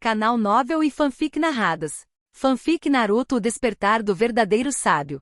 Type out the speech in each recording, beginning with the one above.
Canal Novel e Fanfic Narradas. Fanfic Naruto: O Despertar do Verdadeiro Sábio.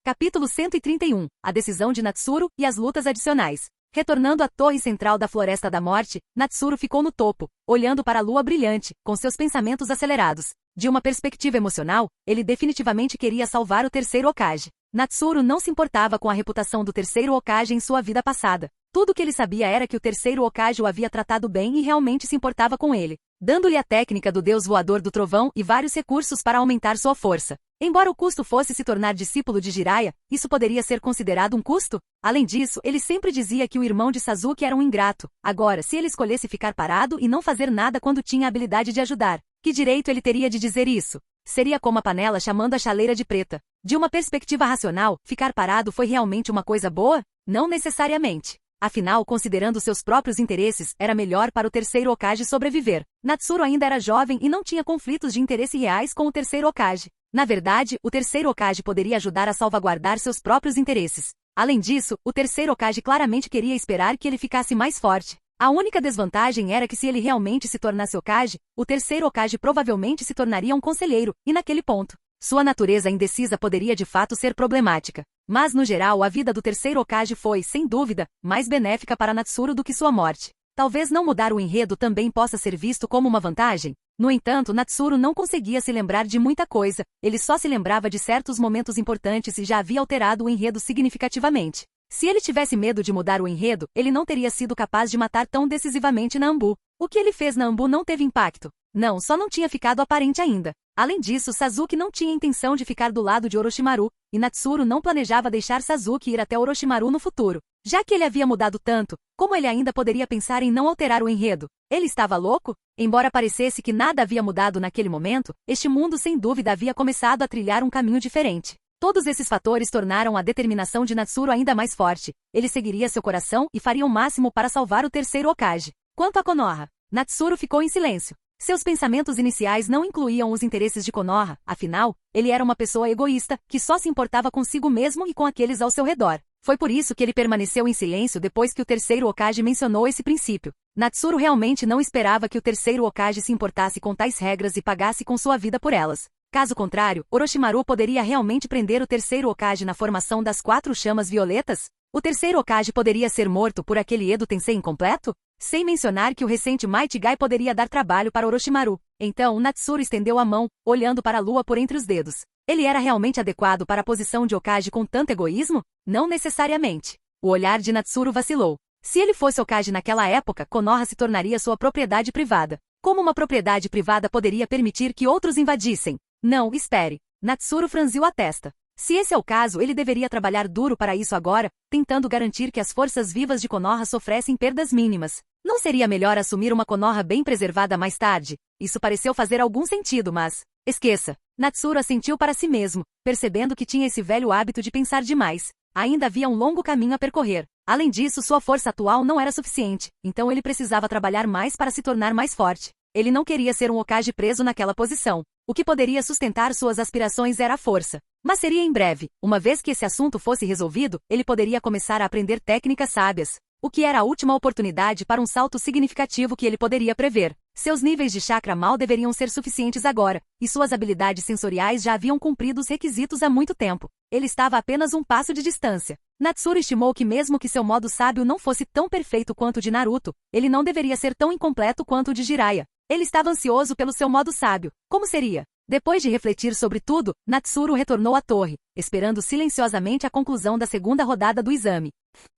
Capítulo 131. A decisão de Natsuru e as lutas adicionais. Retornando à torre central da Floresta da Morte, Natsuru ficou no topo, olhando para a lua brilhante, com seus pensamentos acelerados. De uma perspectiva emocional, ele definitivamente queria salvar o terceiro Hokage. Natsuru não se importava com a reputação do terceiro Hokage em sua vida passada. Tudo o que ele sabia era que o terceiro Hokage o havia tratado bem e realmente se importava com ele, dando-lhe a técnica do Deus Voador do Trovão e vários recursos para aumentar sua força. Embora o custo fosse se tornar discípulo de Jiraiya, isso poderia ser considerado um custo? Além disso, ele sempre dizia que o irmão de Sasuke era um ingrato. Agora, se ele escolhesse ficar parado e não fazer nada quando tinha a habilidade de ajudar, que direito ele teria de dizer isso? Seria como a panela chamando a chaleira de preta. De uma perspectiva racional, ficar parado foi realmente uma coisa boa? Não necessariamente. Afinal, considerando seus próprios interesses, era melhor para o terceiro Hokage sobreviver. Natsuru ainda era jovem e não tinha conflitos de interesse reais com o terceiro Hokage. Na verdade, o terceiro Hokage poderia ajudar a salvaguardar seus próprios interesses. Além disso, o terceiro Hokage claramente queria esperar que ele ficasse mais forte. A única desvantagem era que se ele realmente se tornasse Hokage, o terceiro Hokage provavelmente se tornaria um conselheiro, e naquele ponto, sua natureza indecisa poderia de fato ser problemática. Mas no geral a vida do terceiro Hokage foi, sem dúvida, mais benéfica para Natsuru do que sua morte. Talvez não mudar o enredo também possa ser visto como uma vantagem. No entanto, Natsuru não conseguia se lembrar de muita coisa, ele só se lembrava de certos momentos importantes e já havia alterado o enredo significativamente. Se ele tivesse medo de mudar o enredo, ele não teria sido capaz de matar tão decisivamente Nambu. O que ele fez Nambu não teve impacto. Não, só não tinha ficado aparente ainda. Além disso, Sasuke não tinha intenção de ficar do lado de Orochimaru, e Natsuru não planejava deixar Sasuke ir até Orochimaru no futuro. Já que ele havia mudado tanto, como ele ainda poderia pensar em não alterar o enredo? Ele estava louco? Embora parecesse que nada havia mudado naquele momento, este mundo sem dúvida havia começado a trilhar um caminho diferente. Todos esses fatores tornaram a determinação de Natsuru ainda mais forte. Ele seguiria seu coração e faria o máximo para salvar o terceiro Hokage. Quanto a Konoha, Natsuru ficou em silêncio. Seus pensamentos iniciais não incluíam os interesses de Konoha, afinal, ele era uma pessoa egoísta, que só se importava consigo mesmo e com aqueles ao seu redor. Foi por isso que ele permaneceu em silêncio depois que o terceiro Hokage mencionou esse princípio. Natsuru realmente não esperava que o terceiro Hokage se importasse com tais regras e pagasse com sua vida por elas. Caso contrário, Orochimaru poderia realmente prender o terceiro Hokage na formação das 4 chamas violetas? O terceiro Hokage poderia ser morto por aquele Edo Tensei incompleto? Sem mencionar que o recente Might Guy poderia dar trabalho para Orochimaru. Então Natsuru estendeu a mão, olhando para a lua por entre os dedos. Ele era realmente adequado para a posição de Hokage com tanto egoísmo? Não necessariamente. O olhar de Natsuru vacilou. Se ele fosse Hokage naquela época, Konoha se tornaria sua propriedade privada. Como uma propriedade privada poderia permitir que outros invadissem? Não, espere. Natsuru franziu a testa. Se esse é o caso, ele deveria trabalhar duro para isso agora, tentando garantir que as forças vivas de Konoha sofressem perdas mínimas. Não seria melhor assumir uma Konoha bem preservada mais tarde? Isso pareceu fazer algum sentido, mas... Esqueça. Natsuru assentiu para si mesmo, percebendo que tinha esse velho hábito de pensar demais. Ainda havia um longo caminho a percorrer. Além disso, sua força atual não era suficiente, então ele precisava trabalhar mais para se tornar mais forte. Ele não queria ser um Hokage preso naquela posição. O que poderia sustentar suas aspirações era a força. Mas seria em breve. Uma vez que esse assunto fosse resolvido, ele poderia começar a aprender técnicas sábias. O que era a última oportunidade para um salto significativo que ele poderia prever. Seus níveis de chakra mal deveriam ser suficientes agora, e suas habilidades sensoriais já haviam cumprido os requisitos há muito tempo. Ele estava a apenas um passo de distância. Natsuru estimou que mesmo que seu modo sábio não fosse tão perfeito quanto o de Naruto, ele não deveria ser tão incompleto quanto o de Jiraiya. Ele estava ansioso pelo seu modo sábio. Como seria? Depois de refletir sobre tudo, Natsuru retornou à torre, esperando silenciosamente a conclusão da segunda rodada do exame.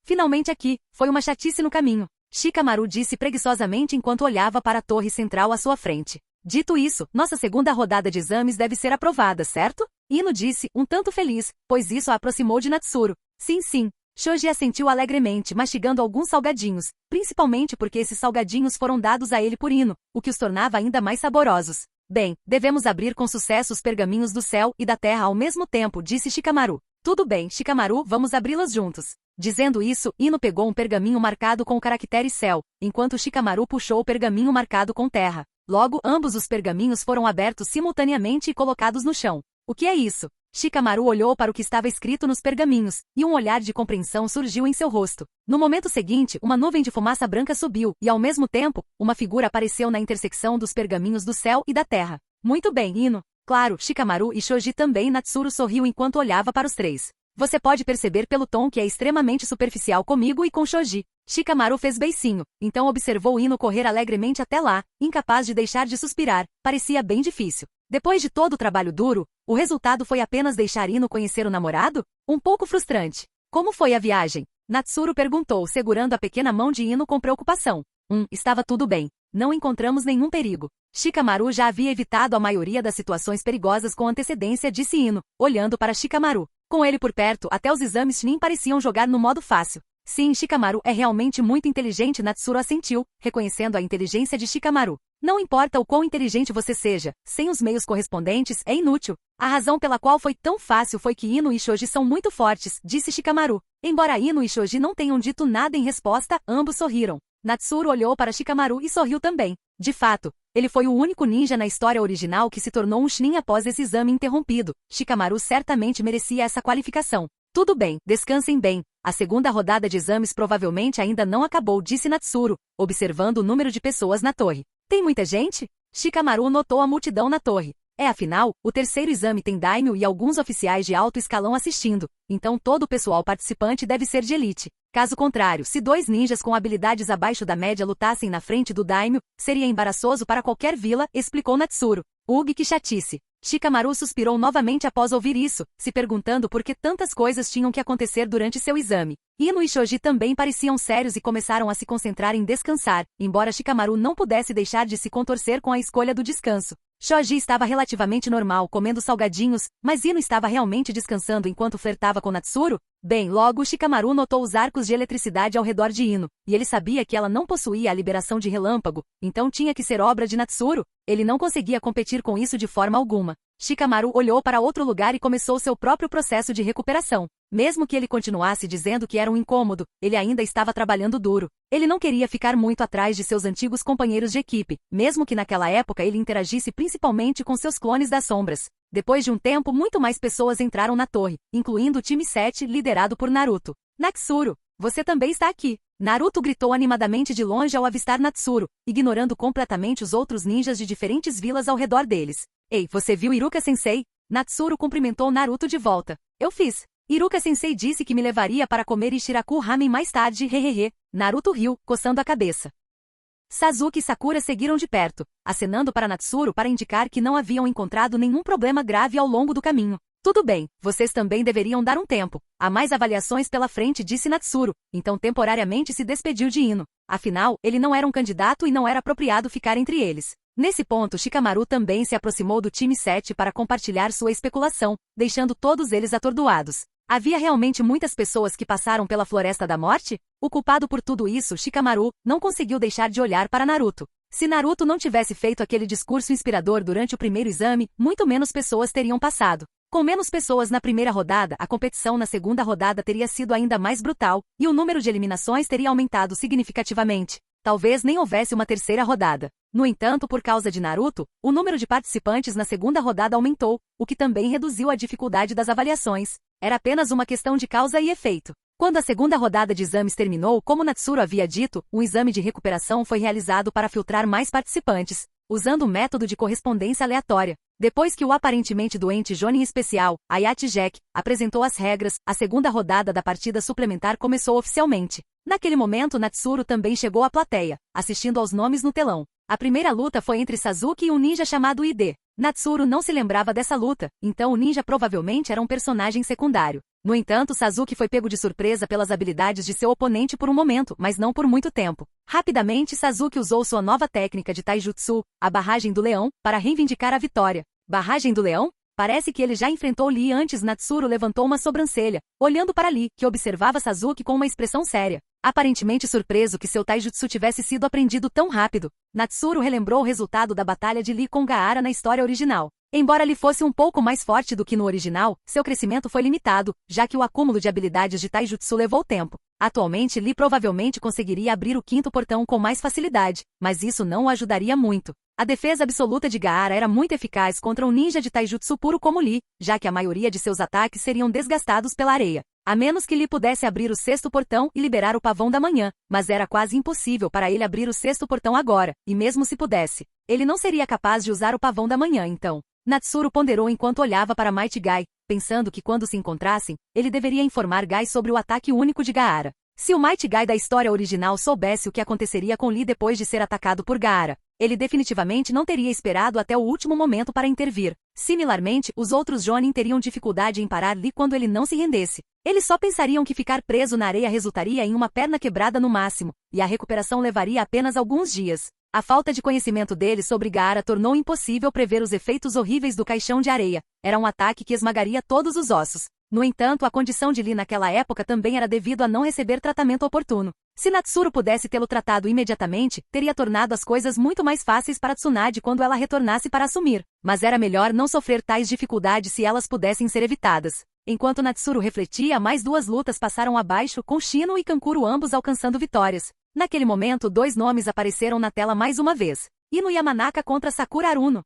Finalmente aqui, foi uma chatice no caminho. Shikamaru disse preguiçosamente enquanto olhava para a torre central à sua frente. Dito isso, nossa segunda rodada de exames deve ser aprovada, certo? Ino disse, um tanto feliz, pois isso a aproximou de Natsuru. Sim, sim. Shoji assentiu alegremente, mastigando alguns salgadinhos, principalmente porque esses salgadinhos foram dados a ele por Ino, o que os tornava ainda mais saborosos. Bem, devemos abrir com sucesso os pergaminhos do céu e da terra ao mesmo tempo, disse Shikamaru. Tudo bem, Shikamaru, vamos abri-las juntos. Dizendo isso, Ino pegou um pergaminho marcado com o caractere céu, enquanto Shikamaru puxou o pergaminho marcado com terra. Logo, ambos os pergaminhos foram abertos simultaneamente e colocados no chão. O que é isso? Shikamaru olhou para o que estava escrito nos pergaminhos, e um olhar de compreensão surgiu em seu rosto. No momento seguinte, uma nuvem de fumaça branca subiu, e ao mesmo tempo, uma figura apareceu na intersecção dos pergaminhos do céu e da terra. Muito bem, Ino. Claro, Shikamaru e Shoji também. Natsuru sorriu enquanto olhava para os três. Você pode perceber pelo tom que é extremamente superficial comigo e com Shoji. Shikamaru fez beicinho, então observou Ino correr alegremente até lá, incapaz de deixar de suspirar. Parecia bem difícil. Depois de todo o trabalho duro, o resultado foi apenas deixar Ino conhecer o namorado? Um pouco frustrante. Como foi a viagem? Natsuru perguntou, segurando a pequena mão de Ino com preocupação. Estava tudo bem. Não encontramos nenhum perigo. Shikamaru já havia evitado a maioria das situações perigosas com antecedência, disse Ino, olhando para Shikamaru. Com ele por perto, até os exames Chunin pareciam jogar no modo fácil. Sim, Shikamaru é realmente muito inteligente. Natsuru assentiu, reconhecendo a inteligência de Shikamaru. Não importa o quão inteligente você seja, sem os meios correspondentes, é inútil. A razão pela qual foi tão fácil foi que Ino e Shoji são muito fortes, disse Shikamaru. Embora Ino e Shoji não tenham dito nada em resposta, ambos sorriram. Natsuru olhou para Shikamaru e sorriu também. De fato, ele foi o único ninja na história original que se tornou um Chunin após esse exame interrompido. Shikamaru certamente merecia essa qualificação. Tudo bem, descansem bem. A segunda rodada de exames provavelmente ainda não acabou, disse Natsuru, observando o número de pessoas na torre. Tem muita gente? Shikamaru notou a multidão na torre. Afinal, o terceiro exame tem daimyo e alguns oficiais de alto escalão assistindo, então todo o pessoal participante deve ser de elite. Caso contrário, se dois ninjas com habilidades abaixo da média lutassem na frente do daimyo, seria embaraçoso para qualquer vila, explicou Natsuru. Ugh, que chatice. Shikamaru suspirou novamente após ouvir isso, se perguntando por que tantas coisas tinham que acontecer durante seu exame. Ino e Shoji também pareciam sérios e começaram a se concentrar em descansar, embora Shikamaru não pudesse deixar de se contorcer com a escolha do descanso. Shoji estava relativamente normal, comendo salgadinhos, mas Ino estava realmente descansando enquanto flertava com Natsuru? Bem, logo Shikamaru notou os arcos de eletricidade ao redor de Ino, e ele sabia que ela não possuía a liberação de relâmpago, então tinha que ser obra de Natsuru. Ele não conseguia competir com isso de forma alguma. Shikamaru olhou para outro lugar e começou seu próprio processo de recuperação. Mesmo que ele continuasse dizendo que era um incômodo, ele ainda estava trabalhando duro. Ele não queria ficar muito atrás de seus antigos companheiros de equipe, mesmo que naquela época ele interagisse principalmente com seus clones das sombras. Depois de um tempo, muito mais pessoas entraram na torre, incluindo o time 7, liderado por Naruto. Natsuru, você também está aqui. Naruto gritou animadamente de longe ao avistar Natsuru, ignorando completamente os outros ninjas de diferentes vilas ao redor deles. Ei, você viu Iruka-sensei? Natsuru cumprimentou Naruto de volta. Eu fiz. Iruka-sensei disse que me levaria para comer Ishiraku Ramen mais tarde, hehehe. Naruto riu, coçando a cabeça. Sasuke e Sakura seguiram de perto, acenando para Natsuru para indicar que não haviam encontrado nenhum problema grave ao longo do caminho. Tudo bem, vocês também deveriam dar um tempo. Há mais avaliações pela frente, disse Natsuru, então temporariamente se despediu de Ino. Afinal, ele não era um candidato e não era apropriado ficar entre eles. Nesse ponto, Shikamaru também se aproximou do time 7 para compartilhar sua especulação, deixando todos eles atordoados. Havia realmente muitas pessoas que passaram pela Floresta da Morte? O culpado por tudo isso, Shikamaru, não conseguiu deixar de olhar para Naruto. Se Naruto não tivesse feito aquele discurso inspirador durante o primeiro exame, muito menos pessoas teriam passado. Com menos pessoas na primeira rodada, a competição na segunda rodada teria sido ainda mais brutal, e o número de eliminações teria aumentado significativamente. Talvez nem houvesse uma terceira rodada. No entanto, por causa de Naruto, o número de participantes na segunda rodada aumentou, o que também reduziu a dificuldade das avaliações. Era apenas uma questão de causa e efeito. Quando a segunda rodada de exames terminou, como Natsuru havia dito, um exame de recuperação foi realizado para filtrar mais participantes, usando o método de correspondência aleatória. Depois que o aparentemente doente Jonin especial, Ayate Jack, apresentou as regras, a segunda rodada da partida suplementar começou oficialmente. Naquele momento, Natsuru também chegou à plateia, assistindo aos nomes no telão. A primeira luta foi entre Sasuke e um ninja chamado Ide. Natsuru não se lembrava dessa luta, então o ninja provavelmente era um personagem secundário. No entanto, Sasuke foi pego de surpresa pelas habilidades de seu oponente por um momento, mas não por muito tempo. Rapidamente, Sasuke usou sua nova técnica de Taijutsu, a Barragem do Leão, para reivindicar a vitória. Barragem do Leão? Parece que ele já enfrentou Lee antes. Natsuru levantou uma sobrancelha, olhando para Lee, que observava Sasuke com uma expressão séria. Aparentemente surpreso que seu Taijutsu tivesse sido aprendido tão rápido, Natsuru relembrou o resultado da batalha de Lee com Gaara na história original. Embora Lee fosse um pouco mais forte do que no original, seu crescimento foi limitado, já que o acúmulo de habilidades de Taijutsu levou tempo. Atualmente Lee provavelmente conseguiria abrir o quinto portão com mais facilidade, mas isso não o ajudaria muito. A defesa absoluta de Gaara era muito eficaz contra um ninja de taijutsu puro como Lee, já que a maioria de seus ataques seriam desgastados pela areia. A menos que Lee pudesse abrir o sexto portão e liberar o pavão da manhã, mas era quase impossível para ele abrir o sexto portão agora, e mesmo se pudesse, ele não seria capaz de usar o pavão da manhã então. Natsuru ponderou enquanto olhava para Might Guy, pensando que quando se encontrassem, ele deveria informar Guy sobre o ataque único de Gaara. Se o Might Guy da história original soubesse o que aconteceria com Lee depois de ser atacado por Gaara, ele definitivamente não teria esperado até o último momento para intervir. Similarmente, os outros Jonin teriam dificuldade em parar Lee quando ele não se rendesse. Eles só pensariam que ficar preso na areia resultaria em uma perna quebrada no máximo, e a recuperação levaria apenas alguns dias. A falta de conhecimento dele sobre Gaara tornou impossível prever os efeitos horríveis do caixão de areia. Era um ataque que esmagaria todos os ossos. No entanto, a condição de Lee naquela época também era devido a não receber tratamento oportuno. Se Natsuru pudesse tê-lo tratado imediatamente, teria tornado as coisas muito mais fáceis para Tsunade quando ela retornasse para assumir. Mas era melhor não sofrer tais dificuldades se elas pudessem ser evitadas. Enquanto Natsuru refletia, mais duas lutas passaram abaixo, com Shino e Kankuro ambos alcançando vitórias. Naquele momento, dois nomes apareceram na tela mais uma vez. Ino Yamanaka contra Sakura Haruno.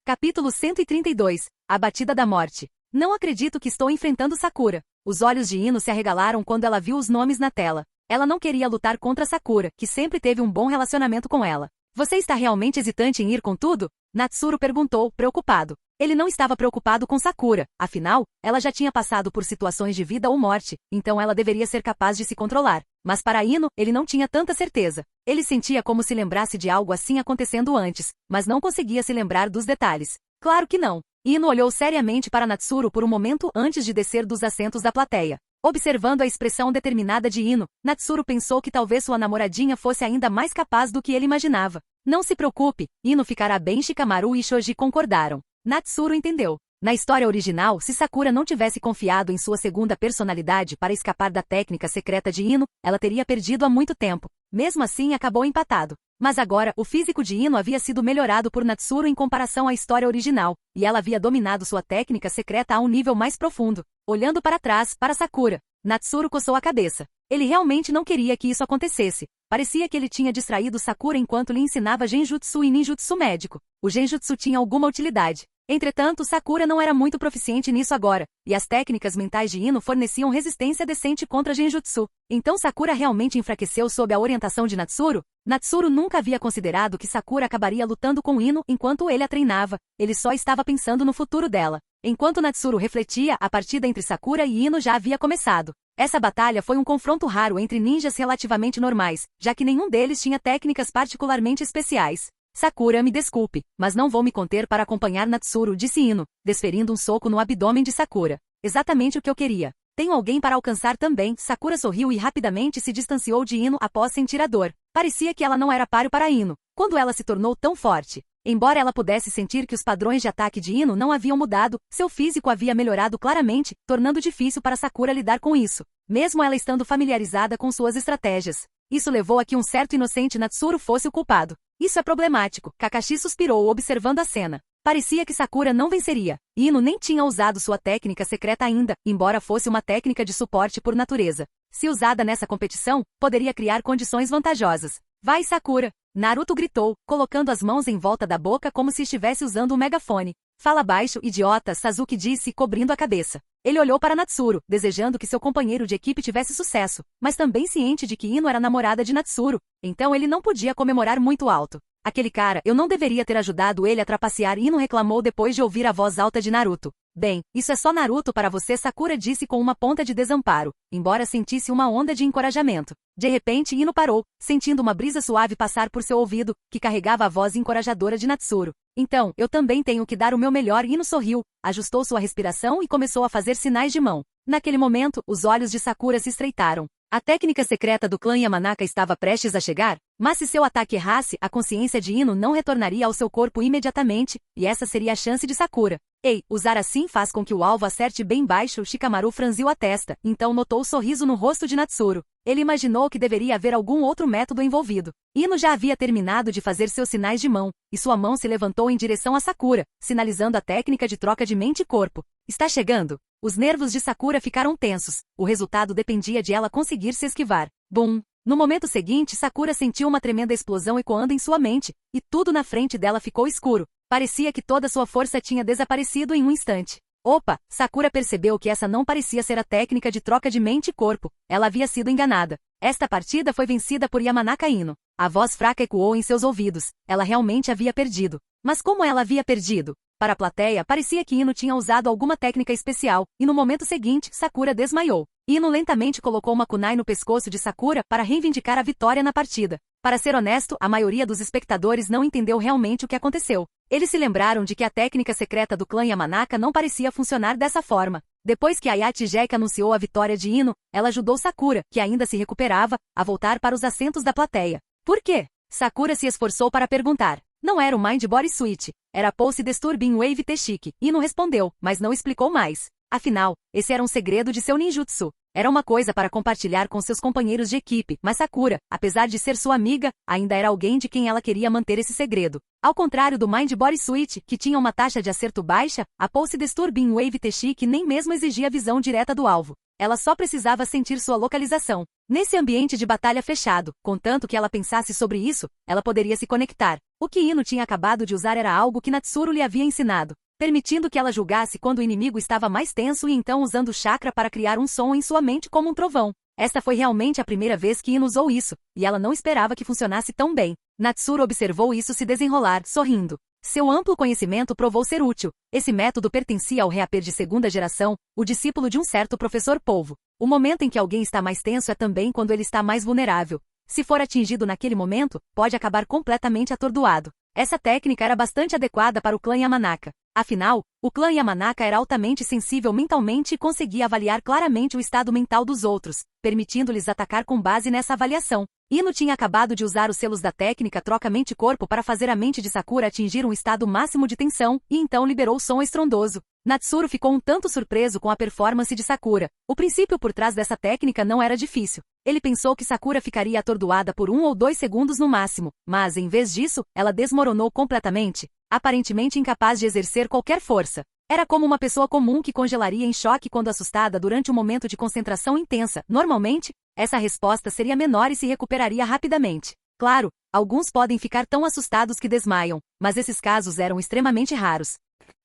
Capítulo 132. A Batida da Morte. Não acredito que estou enfrentando Sakura. Os olhos de Ino se arregalaram quando ela viu os nomes na tela. Ela não queria lutar contra Sakura, que sempre teve um bom relacionamento com ela. Você está realmente hesitante em ir com tudo? Natsuru perguntou, preocupado. Ele não estava preocupado com Sakura, afinal, ela já tinha passado por situações de vida ou morte, então ela deveria ser capaz de se controlar. Mas para Ino, ele não tinha tanta certeza. Ele sentia como se lembrasse de algo assim acontecendo antes, mas não conseguia se lembrar dos detalhes. Claro que não. Ino olhou seriamente para Natsuru por um momento antes de descer dos assentos da plateia. Observando a expressão determinada de Ino, Natsuru pensou que talvez sua namoradinha fosse ainda mais capaz do que ele imaginava. Não se preocupe, Ino ficará bem. Shikamaru e Shoji concordaram. Natsuru entendeu. Na história original, se Sakura não tivesse confiado em sua segunda personalidade para escapar da técnica secreta de Ino, ela teria perdido há muito tempo. Mesmo assim, acabou empatado. Mas agora, o físico de Ino havia sido melhorado por Natsuru em comparação à história original, e ela havia dominado sua técnica secreta a um nível mais profundo. Olhando para trás, para Sakura, Natsuru coçou a cabeça. Ele realmente não queria que isso acontecesse. Parecia que ele tinha distraído Sakura enquanto lhe ensinava Genjutsu e Ninjutsu médico. O Genjutsu tinha alguma utilidade. Entretanto, Sakura não era muito proficiente nisso agora, e as técnicas mentais de Ino forneciam resistência decente contra Genjutsu. Então Sakura realmente enfraqueceu sob a orientação de Natsuru? Natsuru nunca havia considerado que Sakura acabaria lutando com Ino enquanto ele a treinava, ele só estava pensando no futuro dela. Enquanto Natsuru refletia, a partida entre Sakura e Ino já havia começado. Essa batalha foi um confronto raro entre ninjas relativamente normais, já que nenhum deles tinha técnicas particularmente especiais. Sakura, me desculpe, mas não vou me conter para acompanhar Natsuru, disse Ino, desferindo um soco no abdômen de Sakura. Exatamente o que eu queria. Tenho alguém para alcançar também. Sakura sorriu e rapidamente se distanciou de Ino após sentir a dor. Parecia que ela não era páreo para Ino. Quando ela se tornou tão forte, embora ela pudesse sentir que os padrões de ataque de Ino não haviam mudado, seu físico havia melhorado claramente, tornando difícil para Sakura lidar com isso, mesmo ela estando familiarizada com suas estratégias. Isso levou a que um certo inocente Natsuru fosse o culpado. Isso é problemático, Kakashi suspirou observando a cena. Parecia que Sakura não venceria. Ino nem tinha usado sua técnica secreta ainda, embora fosse uma técnica de suporte por natureza. Se usada nessa competição, poderia criar condições vantajosas. Vai, Sakura! Naruto gritou, colocando as mãos em volta da boca como se estivesse usando um megafone. Fala baixo, idiota, Sasuke disse, cobrindo a cabeça. Ele olhou para Natsuru, desejando que seu companheiro de equipe tivesse sucesso, mas também ciente de que Ino era namorada de Natsuru, então ele não podia comemorar muito alto. Aquele cara, eu não deveria ter ajudado ele a trapacear, Ino reclamou depois de ouvir a voz alta de Naruto. Bem, isso é só Naruto para você, Sakura disse com uma ponta de desamparo, embora sentisse uma onda de encorajamento. De repente Ino parou, sentindo uma brisa suave passar por seu ouvido, que carregava a voz encorajadora de Natsuru. Então, eu também tenho que dar o meu melhor. Ino sorriu, ajustou sua respiração e começou a fazer sinais de mão. Naquele momento, os olhos de Sakura se estreitaram. A técnica secreta do clã Yamanaka estava prestes a chegar, mas se seu ataque errasse, a consciência de Ino não retornaria ao seu corpo imediatamente, e essa seria a chance de Sakura. Ei, usar assim faz com que o alvo acerte bem baixo. Shikamaru franziu a testa, então notou o sorriso no rosto de Natsuru. Ele imaginou que deveria haver algum outro método envolvido. Ino já havia terminado de fazer seus sinais de mão, e sua mão se levantou em direção a Sakura, sinalizando a técnica de troca de mente e corpo. Está chegando? Os nervos de Sakura ficaram tensos. O resultado dependia de ela conseguir se esquivar. Bum! No momento seguinte, Sakura sentiu uma tremenda explosão ecoando em sua mente, e tudo na frente dela ficou escuro. Parecia que toda sua força tinha desaparecido em um instante. Opa! Sakura percebeu que essa não parecia ser a técnica de troca de mente e corpo. Ela havia sido enganada. Esta partida foi vencida por Yamanaka Ino. A voz fraca ecoou em seus ouvidos. Ela realmente havia perdido. Mas como ela havia perdido? Para a plateia, parecia que Ino tinha usado alguma técnica especial, e no momento seguinte, Sakura desmaiou. Ino lentamente colocou uma kunai no pescoço de Sakura para reivindicar a vitória na partida. Para ser honesto, a maioria dos espectadores não entendeu realmente o que aconteceu. Eles se lembraram de que a técnica secreta do clã Yamanaka não parecia funcionar dessa forma. Depois que Ayate Jack anunciou a vitória de Ino, ela ajudou Sakura, que ainda se recuperava, a voltar para os assentos da plateia. Por quê? Sakura se esforçou para perguntar. Não era o Mind Body Switch, era a Pulse Disturbing Wave T-Chic. Ino respondeu, mas não explicou mais. Afinal, esse era um segredo de seu ninjutsu. Era uma coisa para compartilhar com seus companheiros de equipe, mas Sakura, apesar de ser sua amiga, ainda era alguém de quem ela queria manter esse segredo. Ao contrário do Mind Body Switch, que tinha uma taxa de acerto baixa, a Pulse Disturbing Wave T-Chic nem mesmo exigia visão direta do alvo. Ela só precisava sentir sua localização. Nesse ambiente de batalha fechado, contanto que ela pensasse sobre isso, ela poderia se conectar. O que Ino tinha acabado de usar era algo que Natsuru lhe havia ensinado, permitindo que ela julgasse quando o inimigo estava mais tenso e então usando o chakra para criar um som em sua mente como um trovão. Esta foi realmente a primeira vez que Ino usou isso, e ela não esperava que funcionasse tão bem. Natsuru observou isso se desenrolar, sorrindo. Seu amplo conhecimento provou ser útil. Esse método pertencia ao Reaper de segunda geração, o discípulo de um certo professor Polvo. O momento em que alguém está mais tenso é também quando ele está mais vulnerável. Se for atingido naquele momento, pode acabar completamente atordoado. Essa técnica era bastante adequada para o clã Yamanaka. Afinal, o clã Yamanaka era altamente sensível mentalmente e conseguia avaliar claramente o estado mental dos outros, permitindo-lhes atacar com base nessa avaliação. Ino tinha acabado de usar os selos da técnica troca mente-corpo para fazer a mente de Sakura atingir um estado máximo de tensão, e então liberou o som estrondoso. Natsuru ficou um tanto surpreso com a performance de Sakura. O princípio por trás dessa técnica não era difícil. Ele pensou que Sakura ficaria atordoada por 1 ou 2 segundos no máximo, mas, em vez disso, ela desmoronou completamente, aparentemente incapaz de exercer qualquer força. Era como uma pessoa comum que congelaria em choque quando assustada durante um momento de concentração intensa. Normalmente, essa resposta seria menor e se recuperaria rapidamente. Claro, alguns podem ficar tão assustados que desmaiam, mas esses casos eram extremamente raros.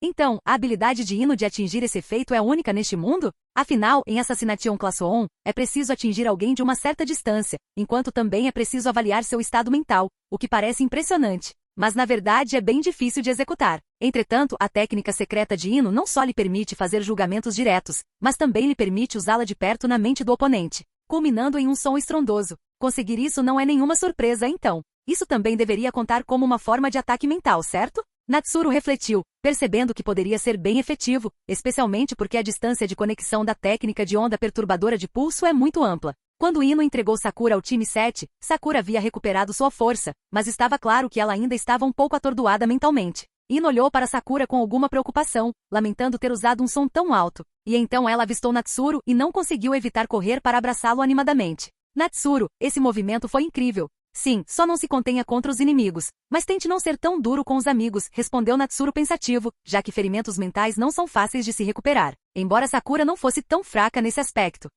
Então, a habilidade de Ino de atingir esse efeito é única neste mundo? Afinal, em Assassination Class 1, é preciso atingir alguém de uma certa distância, enquanto também é preciso avaliar seu estado mental, o que parece impressionante. Mas na verdade é bem difícil de executar. Entretanto, a técnica secreta de Ino não só lhe permite fazer julgamentos diretos, mas também lhe permite usá-la de perto na mente do oponente, culminando em um som estrondoso. Conseguir isso não é nenhuma surpresa então. Isso também deveria contar como uma forma de ataque mental, certo? Natsuru refletiu, percebendo que poderia ser bem efetivo, especialmente porque a distância de conexão da técnica de onda perturbadora de pulso é muito ampla. Quando Ino entregou Sakura ao time 7, Sakura havia recuperado sua força, mas estava claro que ela ainda estava um pouco atordoada mentalmente. Ino olhou para Sakura com alguma preocupação, lamentando ter usado um som tão alto, e então ela avistou Natsuru e não conseguiu evitar correr para abraçá-lo animadamente. Natsuru, esse movimento foi incrível. Sim, só não se contenha contra os inimigos, mas tente não ser tão duro com os amigos, respondeu Natsuru pensativo, já que ferimentos mentais não são fáceis de se recuperar. Embora Sakura não fosse tão fraca nesse aspecto.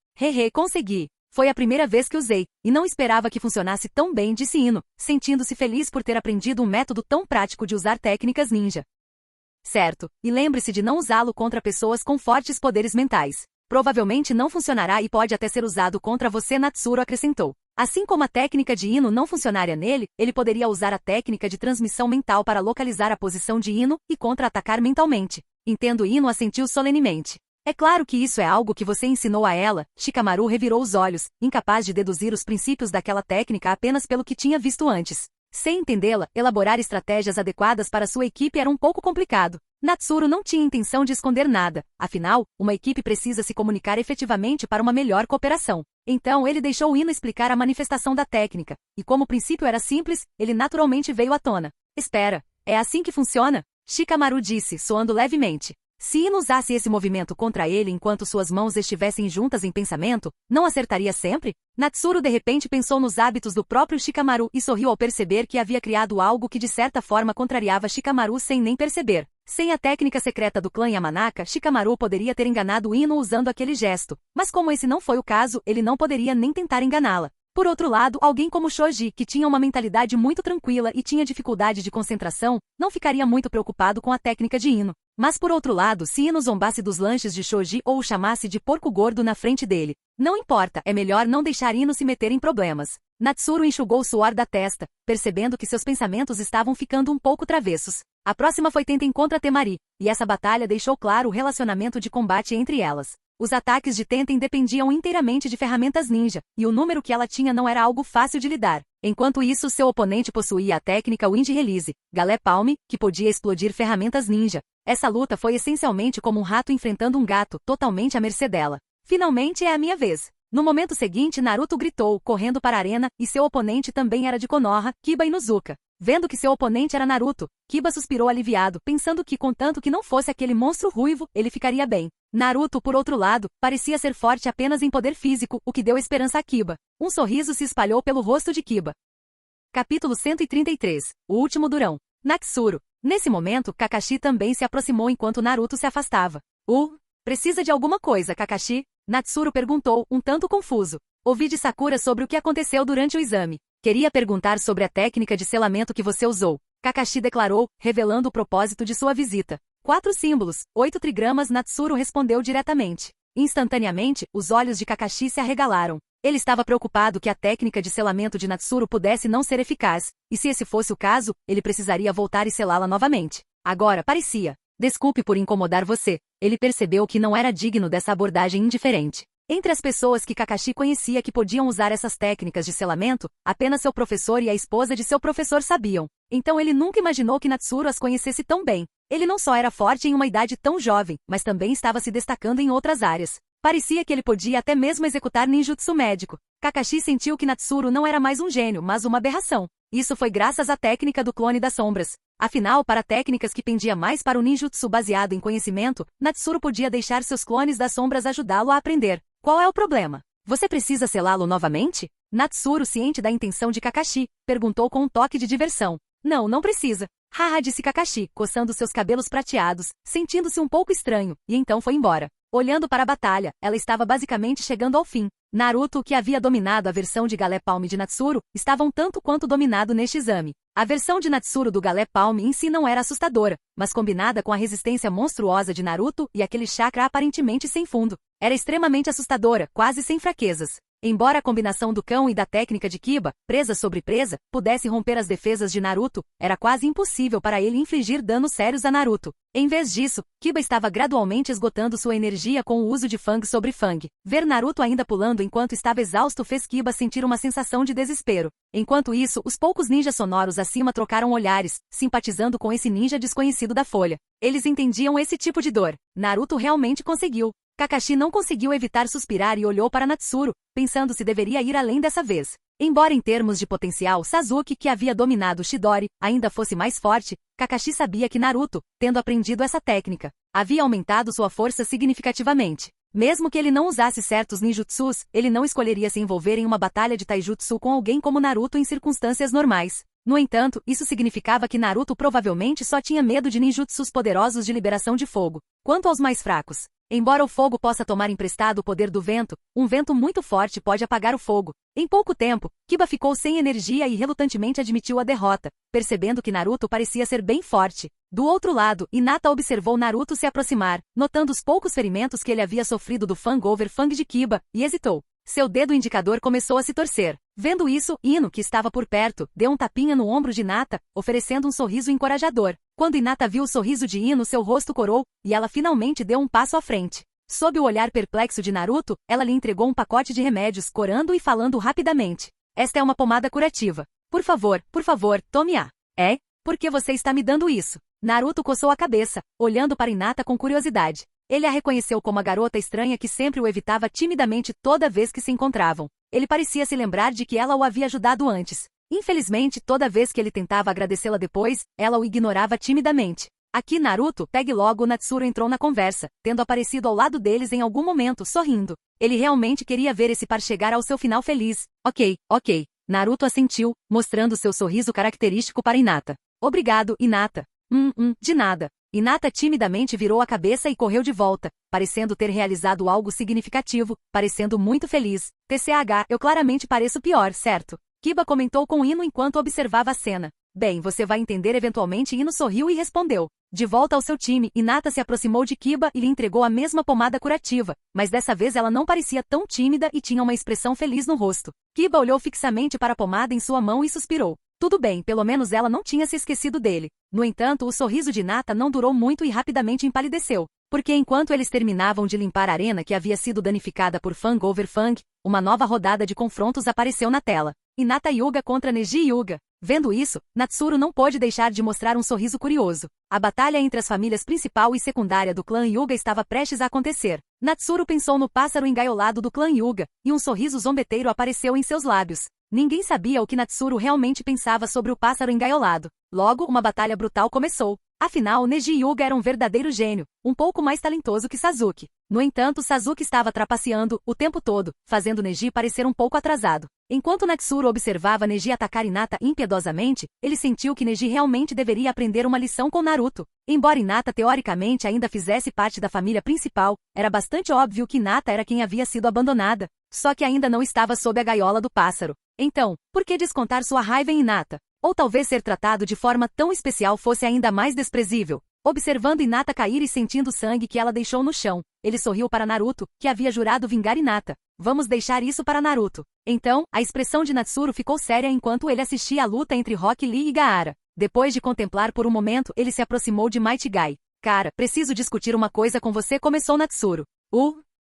Consegui. Foi a primeira vez que usei, e não esperava que funcionasse tão bem, disse Ino, sentindo-se feliz por ter aprendido um método tão prático de usar técnicas ninja. Certo, e lembre-se de não usá-lo contra pessoas com fortes poderes mentais. Provavelmente não funcionará e pode até ser usado contra você, Natsuru acrescentou. Assim como a técnica de Ino não funcionaria nele, ele poderia usar a técnica de transmissão mental para localizar a posição de Ino e contra-atacar mentalmente. Entendo. Ino assentiu solenemente. É claro que isso é algo que você ensinou a ela. Shikamaru revirou os olhos, incapaz de deduzir os princípios daquela técnica apenas pelo que tinha visto antes. Sem entendê-la, elaborar estratégias adequadas para sua equipe era um pouco complicado. Natsuru não tinha intenção de esconder nada, afinal, uma equipe precisa se comunicar efetivamente para uma melhor cooperação. Então ele deixou Ino explicar a manifestação da técnica, e como o princípio era simples, ele naturalmente veio à tona. Espera, é assim que funciona? Shikamaru disse, soando levemente. Se Ino usasse esse movimento contra ele enquanto suas mãos estivessem juntas em pensamento, não acertaria sempre? Natsuru de repente pensou nos hábitos do próprio Shikamaru e sorriu ao perceber que havia criado algo que de certa forma contrariava Shikamaru sem nem perceber. Sem a técnica secreta do clã Yamanaka, Shikamaru poderia ter enganado Ino usando aquele gesto, mas como esse não foi o caso, ele não poderia nem tentar enganá-la. Por outro lado, alguém como Shoji, que tinha uma mentalidade muito tranquila e tinha dificuldade de concentração, não ficaria muito preocupado com a técnica de Ino. Mas por outro lado, se Ino zombasse dos lanches de Shoji ou o chamasse de porco gordo na frente dele, não importa, é melhor não deixar Ino se meter em problemas. Natsuru enxugou o suor da testa, percebendo que seus pensamentos estavam ficando um pouco travessos. A próxima foi Tenten contra Temari, e essa batalha deixou claro o relacionamento de combate entre elas. Os ataques de Tenten dependiam inteiramente de ferramentas ninja, e o número que ela tinha não era algo fácil de lidar. Enquanto isso, seu oponente possuía a técnica Wind Release, Galé Palm, que podia explodir ferramentas ninja. Essa luta foi essencialmente como um rato enfrentando um gato, totalmente à mercê dela. Finalmente é a minha vez. No momento seguinte, Naruto gritou, correndo para a arena, e seu oponente também era de Konoha, Kiba Inuzuka. Vendo que seu oponente era Naruto, Kiba suspirou aliviado, pensando que contanto que não fosse aquele monstro ruivo, ele ficaria bem. Naruto, por outro lado, parecia ser forte apenas em poder físico, o que deu esperança a Kiba. Um sorriso se espalhou pelo rosto de Kiba. Capítulo 133. O último durão. Natsuru. Nesse momento, Kakashi também se aproximou enquanto Naruto se afastava. Precisa de alguma coisa, Kakashi? Natsuru perguntou, um tanto confuso. Ouvi de Sakura sobre o que aconteceu durante o exame. Queria perguntar sobre a técnica de selamento que você usou. Kakashi declarou, revelando o propósito de sua visita. 4 símbolos, 8 trigramas. Natsuru respondeu diretamente. Instantaneamente, os olhos de Kakashi se arregalaram. Ele estava preocupado que a técnica de selamento de Natsuru pudesse não ser eficaz, e se esse fosse o caso, ele precisaria voltar e selá-la novamente. Agora, parecia. Desculpe por incomodar você. Ele percebeu que não era digno dessa abordagem indiferente. Entre as pessoas que Kakashi conhecia que podiam usar essas técnicas de selamento, apenas seu professor e a esposa de seu professor sabiam. Então ele nunca imaginou que Natsuru as conhecesse tão bem. Ele não só era forte em uma idade tão jovem, mas também estava se destacando em outras áreas. Parecia que ele podia até mesmo executar ninjutsu médico. Kakashi sentiu que Natsuru não era mais um gênio, mas uma aberração. Isso foi graças à técnica do clone das sombras. Afinal, para técnicas que pendia mais para o ninjutsu baseado em conhecimento, Natsuru podia deixar seus clones das sombras ajudá-lo a aprender. Qual é o problema? Você precisa selá-lo novamente? Natsuru, ciente da intenção de Kakashi, perguntou com um toque de diversão. Não, não precisa. Haha, disse Kakashi, coçando seus cabelos prateados, sentindo-se um pouco estranho, e então foi embora. Olhando para a batalha, ela estava basicamente chegando ao fim. Naruto, que havia dominado a versão de Galé Palm de Natsuru, estava um tanto quanto dominado neste exame. A versão de Natsuru do Galé Palm em si não era assustadora, mas combinada com a resistência monstruosa de Naruto e aquele chakra aparentemente sem fundo, era extremamente assustadora, quase sem fraquezas. Embora a combinação do cão e da técnica de Kiba, presa sobre presa, pudesse romper as defesas de Naruto, era quase impossível para ele infligir danos sérios a Naruto. Em vez disso, Kiba estava gradualmente esgotando sua energia com o uso de Fang sobre Fang. Ver Naruto ainda pulando enquanto estava exausto fez Kiba sentir uma sensação de desespero. Enquanto isso, os poucos ninjas sonoros acima trocaram olhares, simpatizando com esse ninja desconhecido da folha. Eles entendiam esse tipo de dor. Naruto realmente conseguiu. Kakashi não conseguiu evitar suspirar e olhou para Natsuru, pensando se deveria ir além dessa vez. Embora em termos de potencial Sasuke, que havia dominado Chidori, ainda fosse mais forte, Kakashi sabia que Naruto, tendo aprendido essa técnica, havia aumentado sua força significativamente. Mesmo que ele não usasse certos ninjutsus, ele não escolheria se envolver em uma batalha de taijutsu com alguém como Naruto em circunstâncias normais. No entanto, isso significava que Naruto provavelmente só tinha medo de ninjutsus poderosos de liberação de fogo. Quanto aos mais fracos, embora o fogo possa tomar emprestado o poder do vento, um vento muito forte pode apagar o fogo. Em pouco tempo, Kiba ficou sem energia e relutantemente admitiu a derrota, percebendo que Naruto parecia ser bem forte. Do outro lado, Hinata observou Naruto se aproximar, notando os poucos ferimentos que ele havia sofrido do Fang over Fang de Kiba, e hesitou. Seu dedo indicador começou a se torcer. Vendo isso, Ino, que estava por perto, deu um tapinha no ombro de Hinata, oferecendo um sorriso encorajador. Quando Hinata viu o sorriso de Ino, seu rosto corou, e ela finalmente deu um passo à frente. Sob o olhar perplexo de Naruto, ela lhe entregou um pacote de remédios, corando e falando rapidamente. Esta é uma pomada curativa. Por favor, tome-a. É? Por que você está me dando isso? Naruto coçou a cabeça, olhando para Hinata com curiosidade. Ele a reconheceu como a garota estranha que sempre o evitava timidamente toda vez que se encontravam. Ele parecia se lembrar de que ela o havia ajudado antes. Infelizmente, toda vez que ele tentava agradecê-la depois, ela o ignorava timidamente. Aqui Naruto, pegue logo. Natsuru entrou na conversa, tendo aparecido ao lado deles em algum momento, sorrindo. Ele realmente queria ver esse par chegar ao seu final feliz. Ok. Naruto assentiu, mostrando seu sorriso característico para Hinata. Obrigado, Hinata. De nada. Hinata timidamente virou a cabeça e correu de volta, parecendo ter realizado algo significativo, parecendo muito feliz. TCH, eu claramente pareço pior, certo? Kiba comentou com Ino enquanto observava a cena. Bem, você vai entender eventualmente. Ino sorriu e respondeu. De volta ao seu time, Hinata se aproximou de Kiba e lhe entregou a mesma pomada curativa, mas dessa vez ela não parecia tão tímida e tinha uma expressão feliz no rosto. Kiba olhou fixamente para a pomada em sua mão e suspirou. Tudo bem, pelo menos ela não tinha se esquecido dele. No entanto, o sorriso de Hinata não durou muito e rapidamente empalideceu. Porque enquanto eles terminavam de limpar a arena que havia sido danificada por Fang over Fang, uma nova rodada de confrontos apareceu na tela. Hinata Hyuga contra Neji Hyuga. Vendo isso, Natsuru não pôde deixar de mostrar um sorriso curioso. A batalha entre as famílias principal e secundária do clã Hyuga estava prestes a acontecer. Natsuru pensou no pássaro engaiolado do clã Hyuga, e um sorriso zombeteiro apareceu em seus lábios. Ninguém sabia o que Natsuru realmente pensava sobre o pássaro engaiolado. Logo, uma batalha brutal começou. Afinal, Neji Hyuga era um verdadeiro gênio, um pouco mais talentoso que Sasuke. No entanto, Sasuke estava trapaceando o tempo todo, fazendo Neji parecer um pouco atrasado. Enquanto Natsuru observava Neji atacar Hinata impiedosamente, ele sentiu que Neji realmente deveria aprender uma lição com Naruto. Embora Hinata teoricamente ainda fizesse parte da família principal, era bastante óbvio que Hinata era quem havia sido abandonada, só que ainda não estava sob a gaiola do pássaro. Então, por que descontar sua raiva em Hinata? Ou talvez ser tratado de forma tão especial fosse ainda mais desprezível. Observando Hinata cair e sentindo o sangue que ela deixou no chão, ele sorriu para Naruto, que havia jurado vingar Hinata. Vamos deixar isso para Naruto. Então, a expressão de Natsuru ficou séria enquanto ele assistia à luta entre Rock Lee e Gaara. Depois de contemplar por um momento, ele se aproximou de Might Guy. Cara, preciso discutir uma coisa com você, começou Natsuru.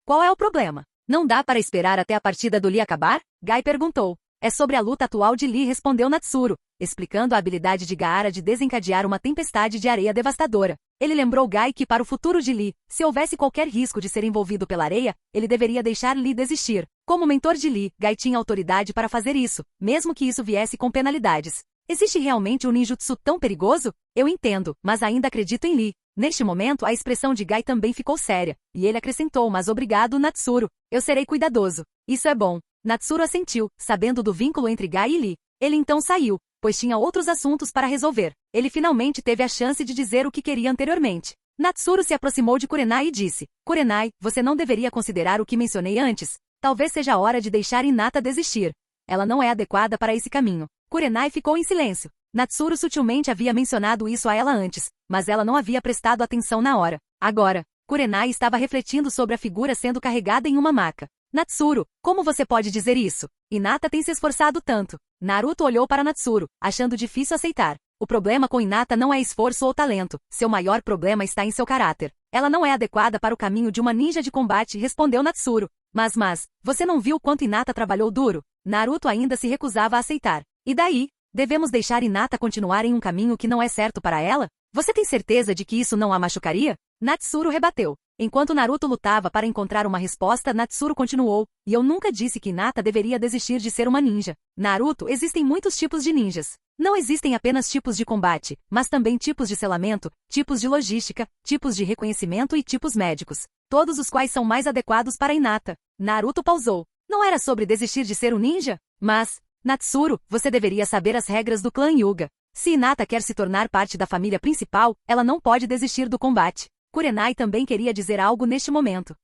Qual é o problema? Não dá para esperar até a partida do Lee acabar? Guy perguntou. É sobre a luta atual de Lee, respondeu Natsuru, explicando a habilidade de Gaara de desencadear uma tempestade de areia devastadora. Ele lembrou Guy que para o futuro de Lee, se houvesse qualquer risco de ser envolvido pela areia, ele deveria deixar Lee desistir. Como mentor de Lee, Guy tinha autoridade para fazer isso, mesmo que isso viesse com penalidades. Existe realmente um ninjutsu tão perigoso? Eu entendo, mas ainda acredito em Lee. Neste momento, a expressão de Guy também ficou séria, e ele acrescentou, mas obrigado, Natsuru. Eu serei cuidadoso. Isso é bom. Natsuru assentiu, sabendo do vínculo entre Guy e Lee. Ele então saiu, pois tinha outros assuntos para resolver. Ele finalmente teve a chance de dizer o que queria anteriormente. Natsuru se aproximou de Kurenai e disse, Kurenai, você não deveria considerar o que mencionei antes? Talvez seja a hora de deixar Hinata desistir. Ela não é adequada para esse caminho. Kurenai ficou em silêncio. Natsuru sutilmente havia mencionado isso a ela antes, mas ela não havia prestado atenção na hora. Agora, Kurenai estava refletindo sobre a figura sendo carregada em uma maca. Natsuru, como você pode dizer isso? Hinata tem se esforçado tanto. Naruto olhou para Natsuru, achando difícil aceitar. O problema com Hinata não é esforço ou talento, seu maior problema está em seu caráter. Ela não é adequada para o caminho de uma ninja de combate, respondeu Natsuru. Mas, você não viu quanto Hinata trabalhou duro? Naruto ainda se recusava a aceitar. E daí? Devemos deixar Hinata continuar em um caminho que não é certo para ela? Você tem certeza de que isso não a machucaria? Natsuru rebateu. Enquanto Naruto lutava para encontrar uma resposta, Natsuru continuou, e eu nunca disse que Hinata deveria desistir de ser uma ninja. Naruto, existem muitos tipos de ninjas. Não existem apenas tipos de combate, mas também tipos de selamento, tipos de logística, tipos de reconhecimento e tipos médicos. Todos os quais são mais adequados para Hinata. Naruto pausou. Não era sobre desistir de ser um ninja? Mas, Natsuru, você deveria saber as regras do clã Hyuga. Se Hinata quer se tornar parte da família principal, ela não pode desistir do combate. Kurenai também queria dizer algo neste momento.